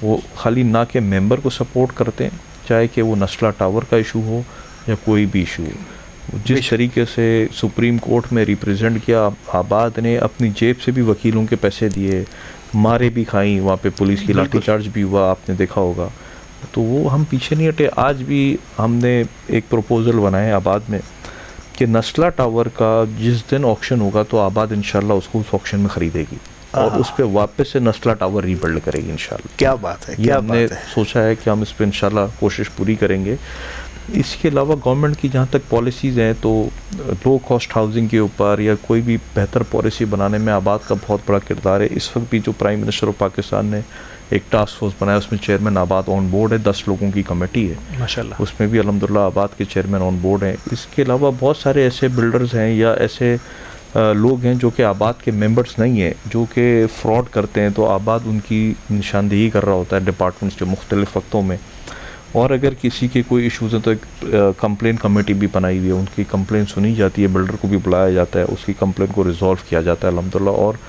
वो खाली ना के मेंबर को सपोर्ट करते हैं, चाहे कि वो नस्ला टावर का इशू हो या कोई भी इशू हो। जिस तरीके से सुप्रीम कोर्ट में रिप्रेजेंट किया, आबाद ने अपनी जेब से भी वकीलों के पैसे दिए, मारे भी खाई, वहाँ पे पुलिस की लाठीचार्ज भी हुआ, आपने देखा होगा। तो वो हम पीछे नहीं हटे। आज भी हमने एक प्रपोजल बनाया आबाद में कि नस्ला टावर का जिस दिन ऑक्शन होगा तो आबाद इंशाल्लाह उसको उस ऑक्शन में ख़रीदेगी और उस पर वापस से नस्ला टावर रीबिल्ड करेगी इंशाल्लाह। क्या बात है, क्या हमने सोचा है कि हम इस पर इंशाल्लाह कोशिश पूरी करेंगे। इसके अलावा गवर्नमेंट की जहाँ तक पॉलिसीज़ हैं, तो लो कॉस्ट हाउसिंग के ऊपर या कोई भी बेहतर पॉलिसी बनाने में आबाद का बहुत बड़ा किरदार है। इस वक्त भी जो प्राइम मिनिस्टर ऑफ पाकिस्तान ने एक टास्क फोर्स बनाया, उसमें चेयरमैन आबाद ऑन बोर्ड है, 10 लोगों की कमेटी है माशाल्लाह, उसमें भी अल्हम्दुलिल्लाह आबाद के चेयरमैन ऑन बोर्ड हैं। इसके अलावा बहुत सारे ऐसे बिल्डर्स हैं या ऐसे लोग हैं जो कि आबाद के मेंबर्स नहीं हैं, जो कि फ्रॉड करते हैं, तो आबाद उनकी निशानदेही कर रहा होता है डिपार्टमेंट्स के मुख्तलिफ वक्तों में। और अगर किसी के कोई इशूज़ हैं तो एक कंप्लेन कमेटी भी बनाई हुई है, उनकी कंप्लेन सुनी जाती है, बिल्डर को भी बुलाया जाता है, उसकी कंप्लेन को रिजॉल्व किया जाता है अल्हम्दुलिल्लाह। और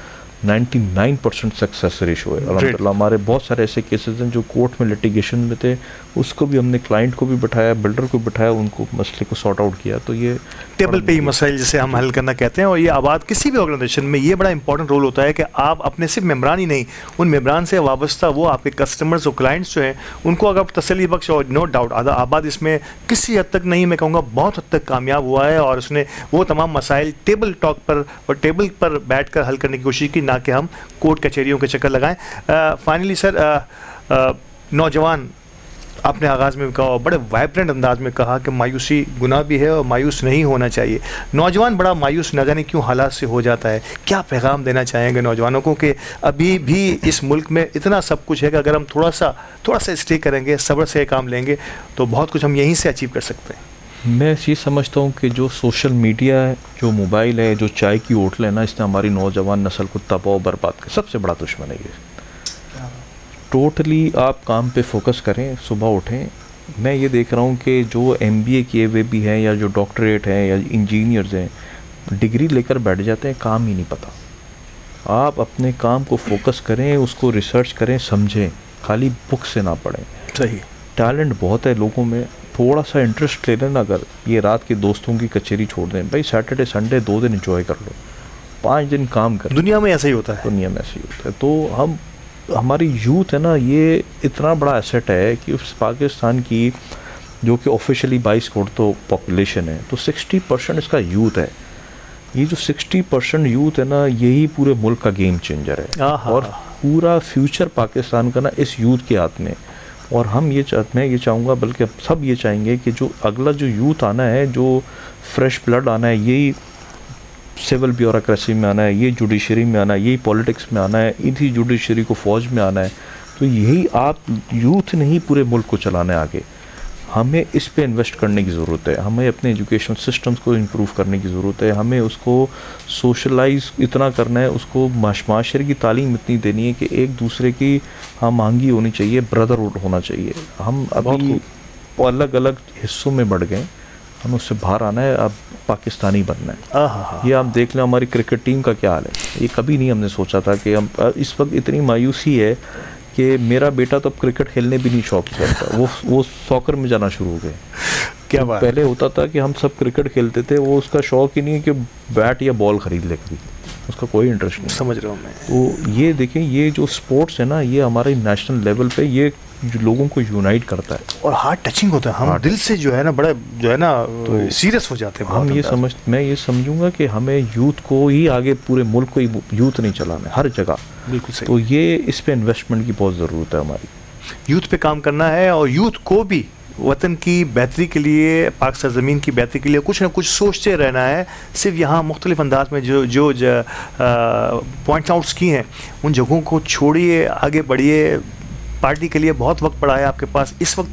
99% सक्सेस रेशो है अल्हम्दुलिल्लाह। हमारे बहुत सारे ऐसे केसेस हैं जो कोर्ट में लिटिगेशन में थे, उसको भी हमने क्लाइंट को भी बैठाया, बिल्डर को बिठाया, उनको मसले को सॉर्ट आउट किया। तो ये टेबल पे ही मसाइल जिसे हम हल करना कहते हैं। और ये आबाद किसी भी ऑर्गेनाइजेशन में ये बड़ा इंपॉर्टेंट रोल होता है कि आप अपने सिर्फ मेम्बरान ही नहीं, उन मेम्बरान से वाबस्ता वो आपके कस्टमर्स और क्लाइंट्स जो हैं उनको अगर तसल्ली बख्श, और नो डाउट आबाद इसमें किसी हद तक नहीं, मैं कहूँगा बहुत हद तक कामयाब हुआ है, और उसने वो तमाम मसाइल टेबल टॉक पर और टेबल पर बैठ कर हल करने की कोशिश की, ना कि हम कोर्ट कचहरियों के चक्कर लगाएं। फाइनली सर, नौजवान आपने आगाज़ में कहा, बड़े वाइब्रेंट अंदाज में कहा कि मायूसी गुनाह भी है और मायूस नहीं होना चाहिए। नौजवान बड़ा मायूस न जाने क्यों हालात से हो जाता है, क्या पैगाम देना चाहेंगे नौजवानों को कि अभी भी इस मुल्क में इतना सब कुछ है कि अगर हम थोड़ा सा स्टे करेंगे, सब्र से काम लेंगे तो बहुत कुछ हम यहीं से अचीव कर सकते हैं। मैं ये समझता हूँ कि जो सोशल मीडिया है, जो मोबाइल है, जो चाय की होटल है ना, इसने हमारी नौजवान नस्ल को तबाह बर्बाद कर, सबसे बड़ा दुश्मन है ये। टोटली आप काम पे फोकस करें, सुबह उठें। मैं ये देख रहा हूँ कि जो MBA किए हुए भी हैं या जो डॉक्टरेट हैं या इंजीनियर्स हैं, डिग्री लेकर बैठ जाते हैं, काम ही नहीं पता। आप अपने काम को फोकस करें, उसको रिसर्च करें, समझें, खाली बुक से ना पढ़ें। सही, टैलेंट बहुत है लोगों में, थोड़ा सा इंटरेस्ट ले लेना। अगर ये रात के दोस्तों की कचेरी छोड़ दें, भाई सैटरडे संडे 2 दिन एंजॉय कर लो, 5 दिन काम कर। दुनिया में ऐसा ही होता है, दुनिया में ऐसा ही होता है। तो हमारी यूथ है ना, ये इतना बड़ा एसेट है कि उस पाकिस्तान की जो कि ऑफिशियली 22 करोड़ तो पॉपुलेशन है, तो 60% इसका यूथ है। ये जो 60% यूथ है ना, यही पूरे मुल्क का गेम चेंजर है, और पूरा फ्यूचर पाकिस्तान का ना इस यूथ के हाथ में। और मैं ये चाहूँगा, बल्कि सब ये चाहेंगे कि जो अगला जो यूथ आना है, जो फ्रेश ब्लड आना है, यही सिविल ब्यूरोक्रेसी में आना है, ये जुडिशरी में आना है, यही पॉलिटिक्स में आना है, इसी जुडिशरी को फ़ौज में आना है। तो यही आप यूथ ने ही पूरे मुल्क को चलाना है आगे। हमें इस पे इन्वेस्ट करने की ज़रूरत है, हमें अपने एजुकेशन सिस्टम्स को इम्प्रूव करने की ज़रूरत है, हमें उसको सोशलाइज इतना करना है, उसको माशरे की तालीम इतनी देनी है कि एक दूसरे की हम आंगी होनी चाहिए, ब्रदरहुड होना चाहिए। हम अभी अलग अलग हिस्सों में बढ़ गए, हमें उससे बाहर आना है, अब पाकिस्तानी बनना है। ये आप देख लें हमारी क्रिकेट टीम का क्या हाल है। ये कभी नहीं हमने सोचा था कि हम इस वक्त इतनी मायूसी है कि मेरा बेटा तो अब क्रिकेट खेलने भी नहीं शौक करता, वो सॉकर में जाना शुरू हो गए। क्या बात। पहले होता था कि हम सब क्रिकेट खेलते थे, वो उसका शौक ही नहीं है कि बैट या बॉल खरीद ले, कभी उसका कोई इंटरेस्ट नहीं। समझ रहा हूँ मैं। तो ये देखें, ये जो स्पोर्ट्स है ना, ये हमारे नेशनल लेवल पे ये जो लोगों को यूनाइट करता है और हार्ट टचिंग होता है। हम दिल से जो है ना बड़ा जो है ना तो सीरियस हो जाते हैं। मैं ये समझूंगा कि हमें यूथ को ही आगे, पूरे मुल्क को ही यूथ नहीं चलाना है हर जगह। बिल्कुल सही। तो ये इस पे इन्वेस्टमेंट की बहुत ज़रूरत है, हमारी यूथ पे काम करना है, और यूथ को भी वतन की बेहतरी के लिए, पाक सरज़मीन की बेहतरी के लिए कुछ ना कुछ सोचते रहना है। सिर्फ यहाँ मुख्तलिफ अंदाज में जो पॉइंट आउट्स की हैं, उन जगहों को छोड़िए, आगे बढ़िए। पार्टी के लिए बहुत वक्त पड़ा है आपके पास। इस वक्त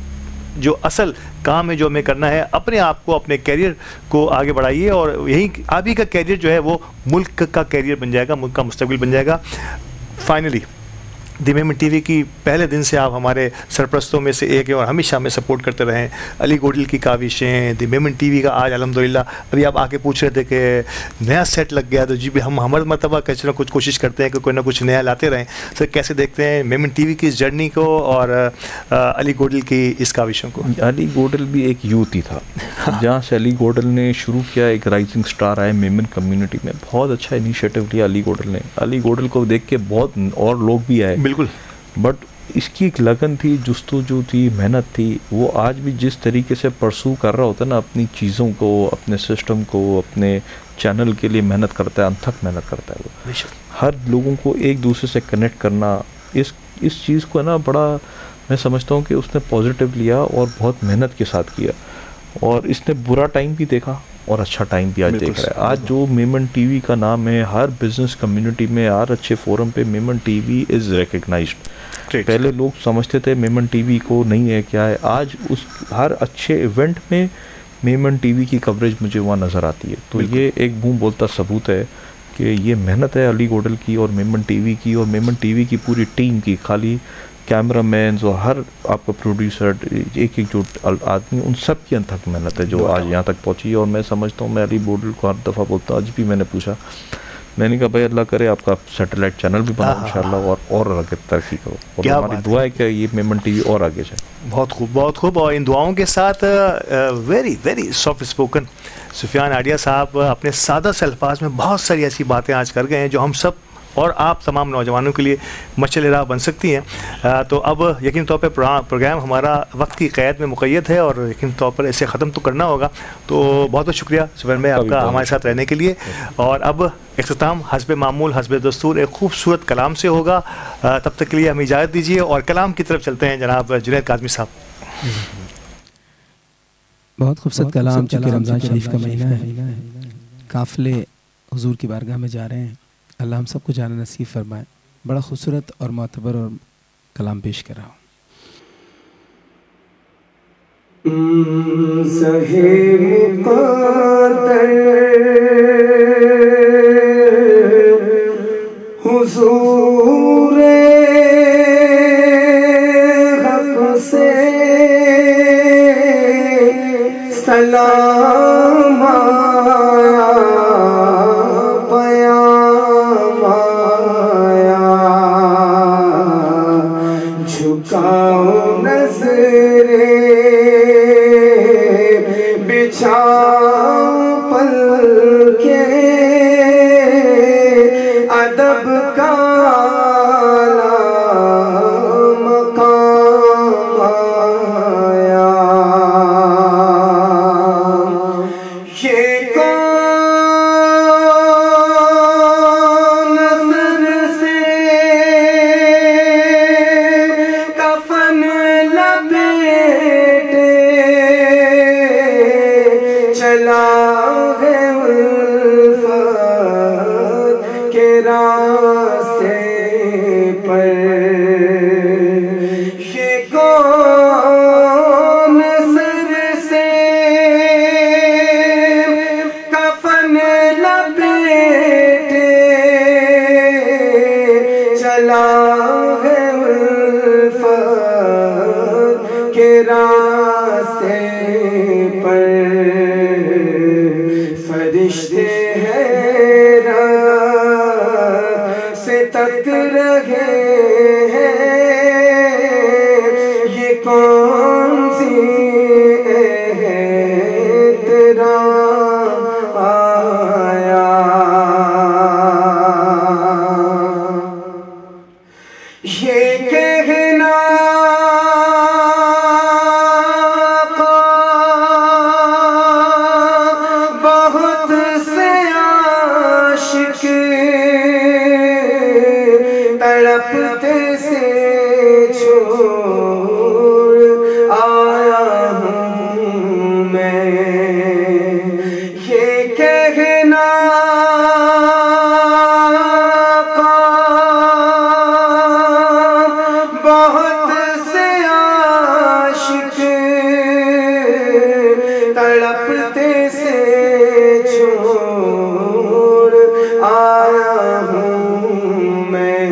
जो असल काम है, जो हमें करना है, अपने आप को, अपने कैरियर को आगे बढ़ाइए, और यही आप ही का कैरियर जो है वो मुल्क का कैरियर बन जाएगा, मुल्क का मुस्तकबिल बन जाएगा। फाइनली दी मेमन टीवी की पहले दिन से आप हमारे सरप्रस्तों में से एक हैं और हमेशा हमें सपोर्ट करते रहें। अली गोडल की काविशें, दी मेमन टीवी का आज अल्हम्दुलिल्लाह, अभी आप आके पूछ रहे थे कि नया सेट लग गया, तो जी भी हम हर मरतबा कुछ ना कुछ कोशिश करते हैं कि कोई ना कुछ नया लाते रहें। सर कैसे देखते हैं मेमन टीवी की इस जर्नी को और अली गोडल की इस काविशों को? अली गोडल भी एक यूथ ही था। जहाँ से अली गोडल ने शुरू किया, एक राइजिंग स्टार आए मेमन कम्युनिटी में, बहुत अच्छा इनिशिएटिव लिया अली गोडल ने। अली गोडल को देख के बहुत और लोग भी आए, बिल्कुल, बट इसकी एक लगन थी, जुस्तजू थी, मेहनत थी। वो आज भी जिस तरीके से परसू कर रहा होता है ना अपनी चीज़ों को, अपने सिस्टम को, अपने चैनल के लिए मेहनत करता है, अनथक मेहनत करता है वो। हर लोगों को एक दूसरे से कनेक्ट करना, इस चीज़ को ना बड़ा मैं समझता हूँ कि उसने पॉजिटिव लिया और बहुत मेहनत के साथ किया, और इसने बुरा टाइम भी देखा और अच्छा टाइम भी आज देख रहा है। आज जो मेमन टीवी का नाम है, हर बिजनेस कम्युनिटी में, हर अच्छे फोरम पे मेमन टीवी इज़ रिकग्नाइज्ड। पहले लोग समझते थे मेमन टीवी को नहीं है, क्या है, आज उस हर अच्छे इवेंट में मेमन टीवी की कवरेज मुझे वहाँ नज़र आती है। तो ये एक मुंह बोलता सबूत है कि ये मेहनत है अली गोडल की और मेमन टीवी की, और मेमन टीवी की पूरी टीम की, खाली कैमरामैन और हर आपका प्रोड्यूसर, एक जो आदमी, उन सब की अनथक मेहनत है जो आज यहाँ तक पहुँची है। और मैं समझता हूँ, मैं अली गोडल को हर दफ़ा बोलता हूँ, आज भी मैंने पूछा मैंने कहा भाई अल्लाह करे आपका सैटेलाइट चैनल भी बना इंशाल्लाह और आगे तरक्की करो, और हमारी दुआ है कि ये मेमन टीवी और आगे जाए। बहुत खूब, बहुत खूब। और इन दुआओं के साथ very very soft spoken Sufiyan Adia साहब अपने सादा से अल्फाज में बहुत सारी ऐसी बातें आज कर गए हैं जो हम सब और आप तमाम नौजवानों के लिए मशअल राह बन सकती हैं। तो अब यकीन तौर पे प्रोग्राम हमारा वक्त की क़ैद में मुक़य्यद है और यकीन तौर पर इसे ख़त्म तो करना होगा। तो बहुत बहुत शुक्रिया सुबह में आपका हमारे साथ रहने के लिए। और अब इख्तिताम हस्ब मामूल हस्ब दस्तूर एक खूबसूरत कलाम से होगा। तब तक के लिए हमें इजाज़त दीजिए और कलाम की तरफ चलते हैं जनाब जुनैद काज़मी साहब। बहुत खूबसूरत कलाम, चूँकि रमज़ान शरीफ का महीना है, काफ़िले हुजूर की बारगाह में जा रहे हैं, अल्लाह हम सबको जाना नसीब फरमाए। बड़ा खूबसूरत और मोतबर और कलाम पेश कर रहा हूँ। हुजूर हक से सलाम आया, पयाम आया, झुकाओ नजरे बिछाओ पलके, अदब का मकाम आया। ये कौन सर से कफन लपेटे चला है उल्फत के रास्ते पर। ये कौन सर से कफन लपेटे चला है उल्फत के रास्ते पर। फरिश्ते हैरान से तक रहे हैं, ये कौन सी एहतराम आया। ये कहना बहुत से आशिक तड़पते से छोड़ आया हूँ मैं। ये कहना बहुत से आशिक तड़पते से छोड़ आया हूँ मैं।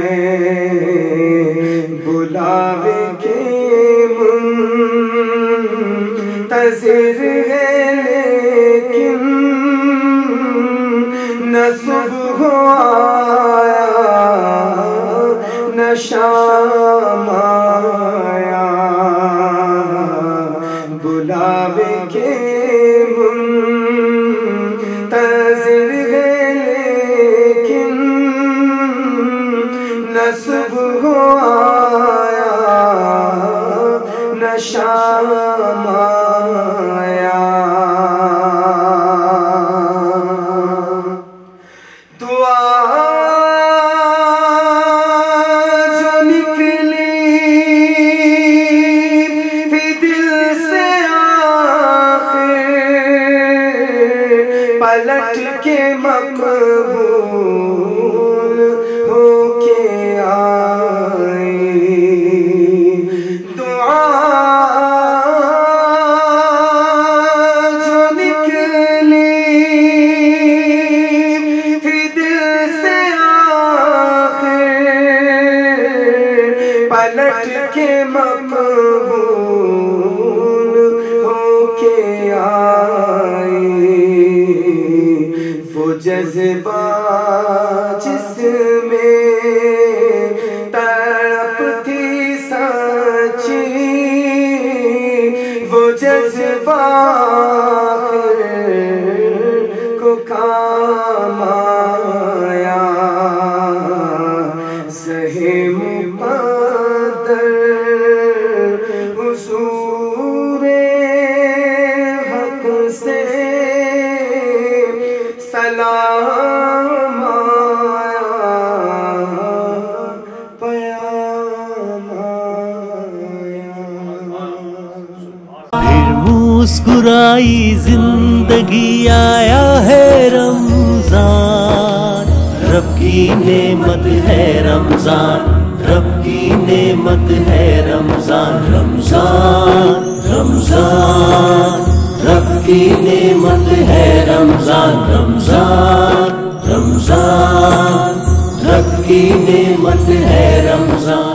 बुलावे के मुंतज़िर है लेकिन न सुबह आया न शाम आया। बुलावे के मुंतज़िर है लेकिन न सुबह आया न शाम आया। दुआ जो निकली थी दिल से आखिर, पलट के मकबूल होके आई। दुआ जो निकली थी दिल से आखिर, पलट के मकबूल होके आई। वो जज्बा सहे मुक़द्दर हुज़ूरे हक़ से सलाम आया, पयाम फिर मुस्कुराई जिंदगी, आया है रमजान। रब की नेमत है रमजान, रब की नेमत है रमजान। रमजान रमजान रब की नेमत है रमजान। रमजान रमजान रब की नेमत है रमजान।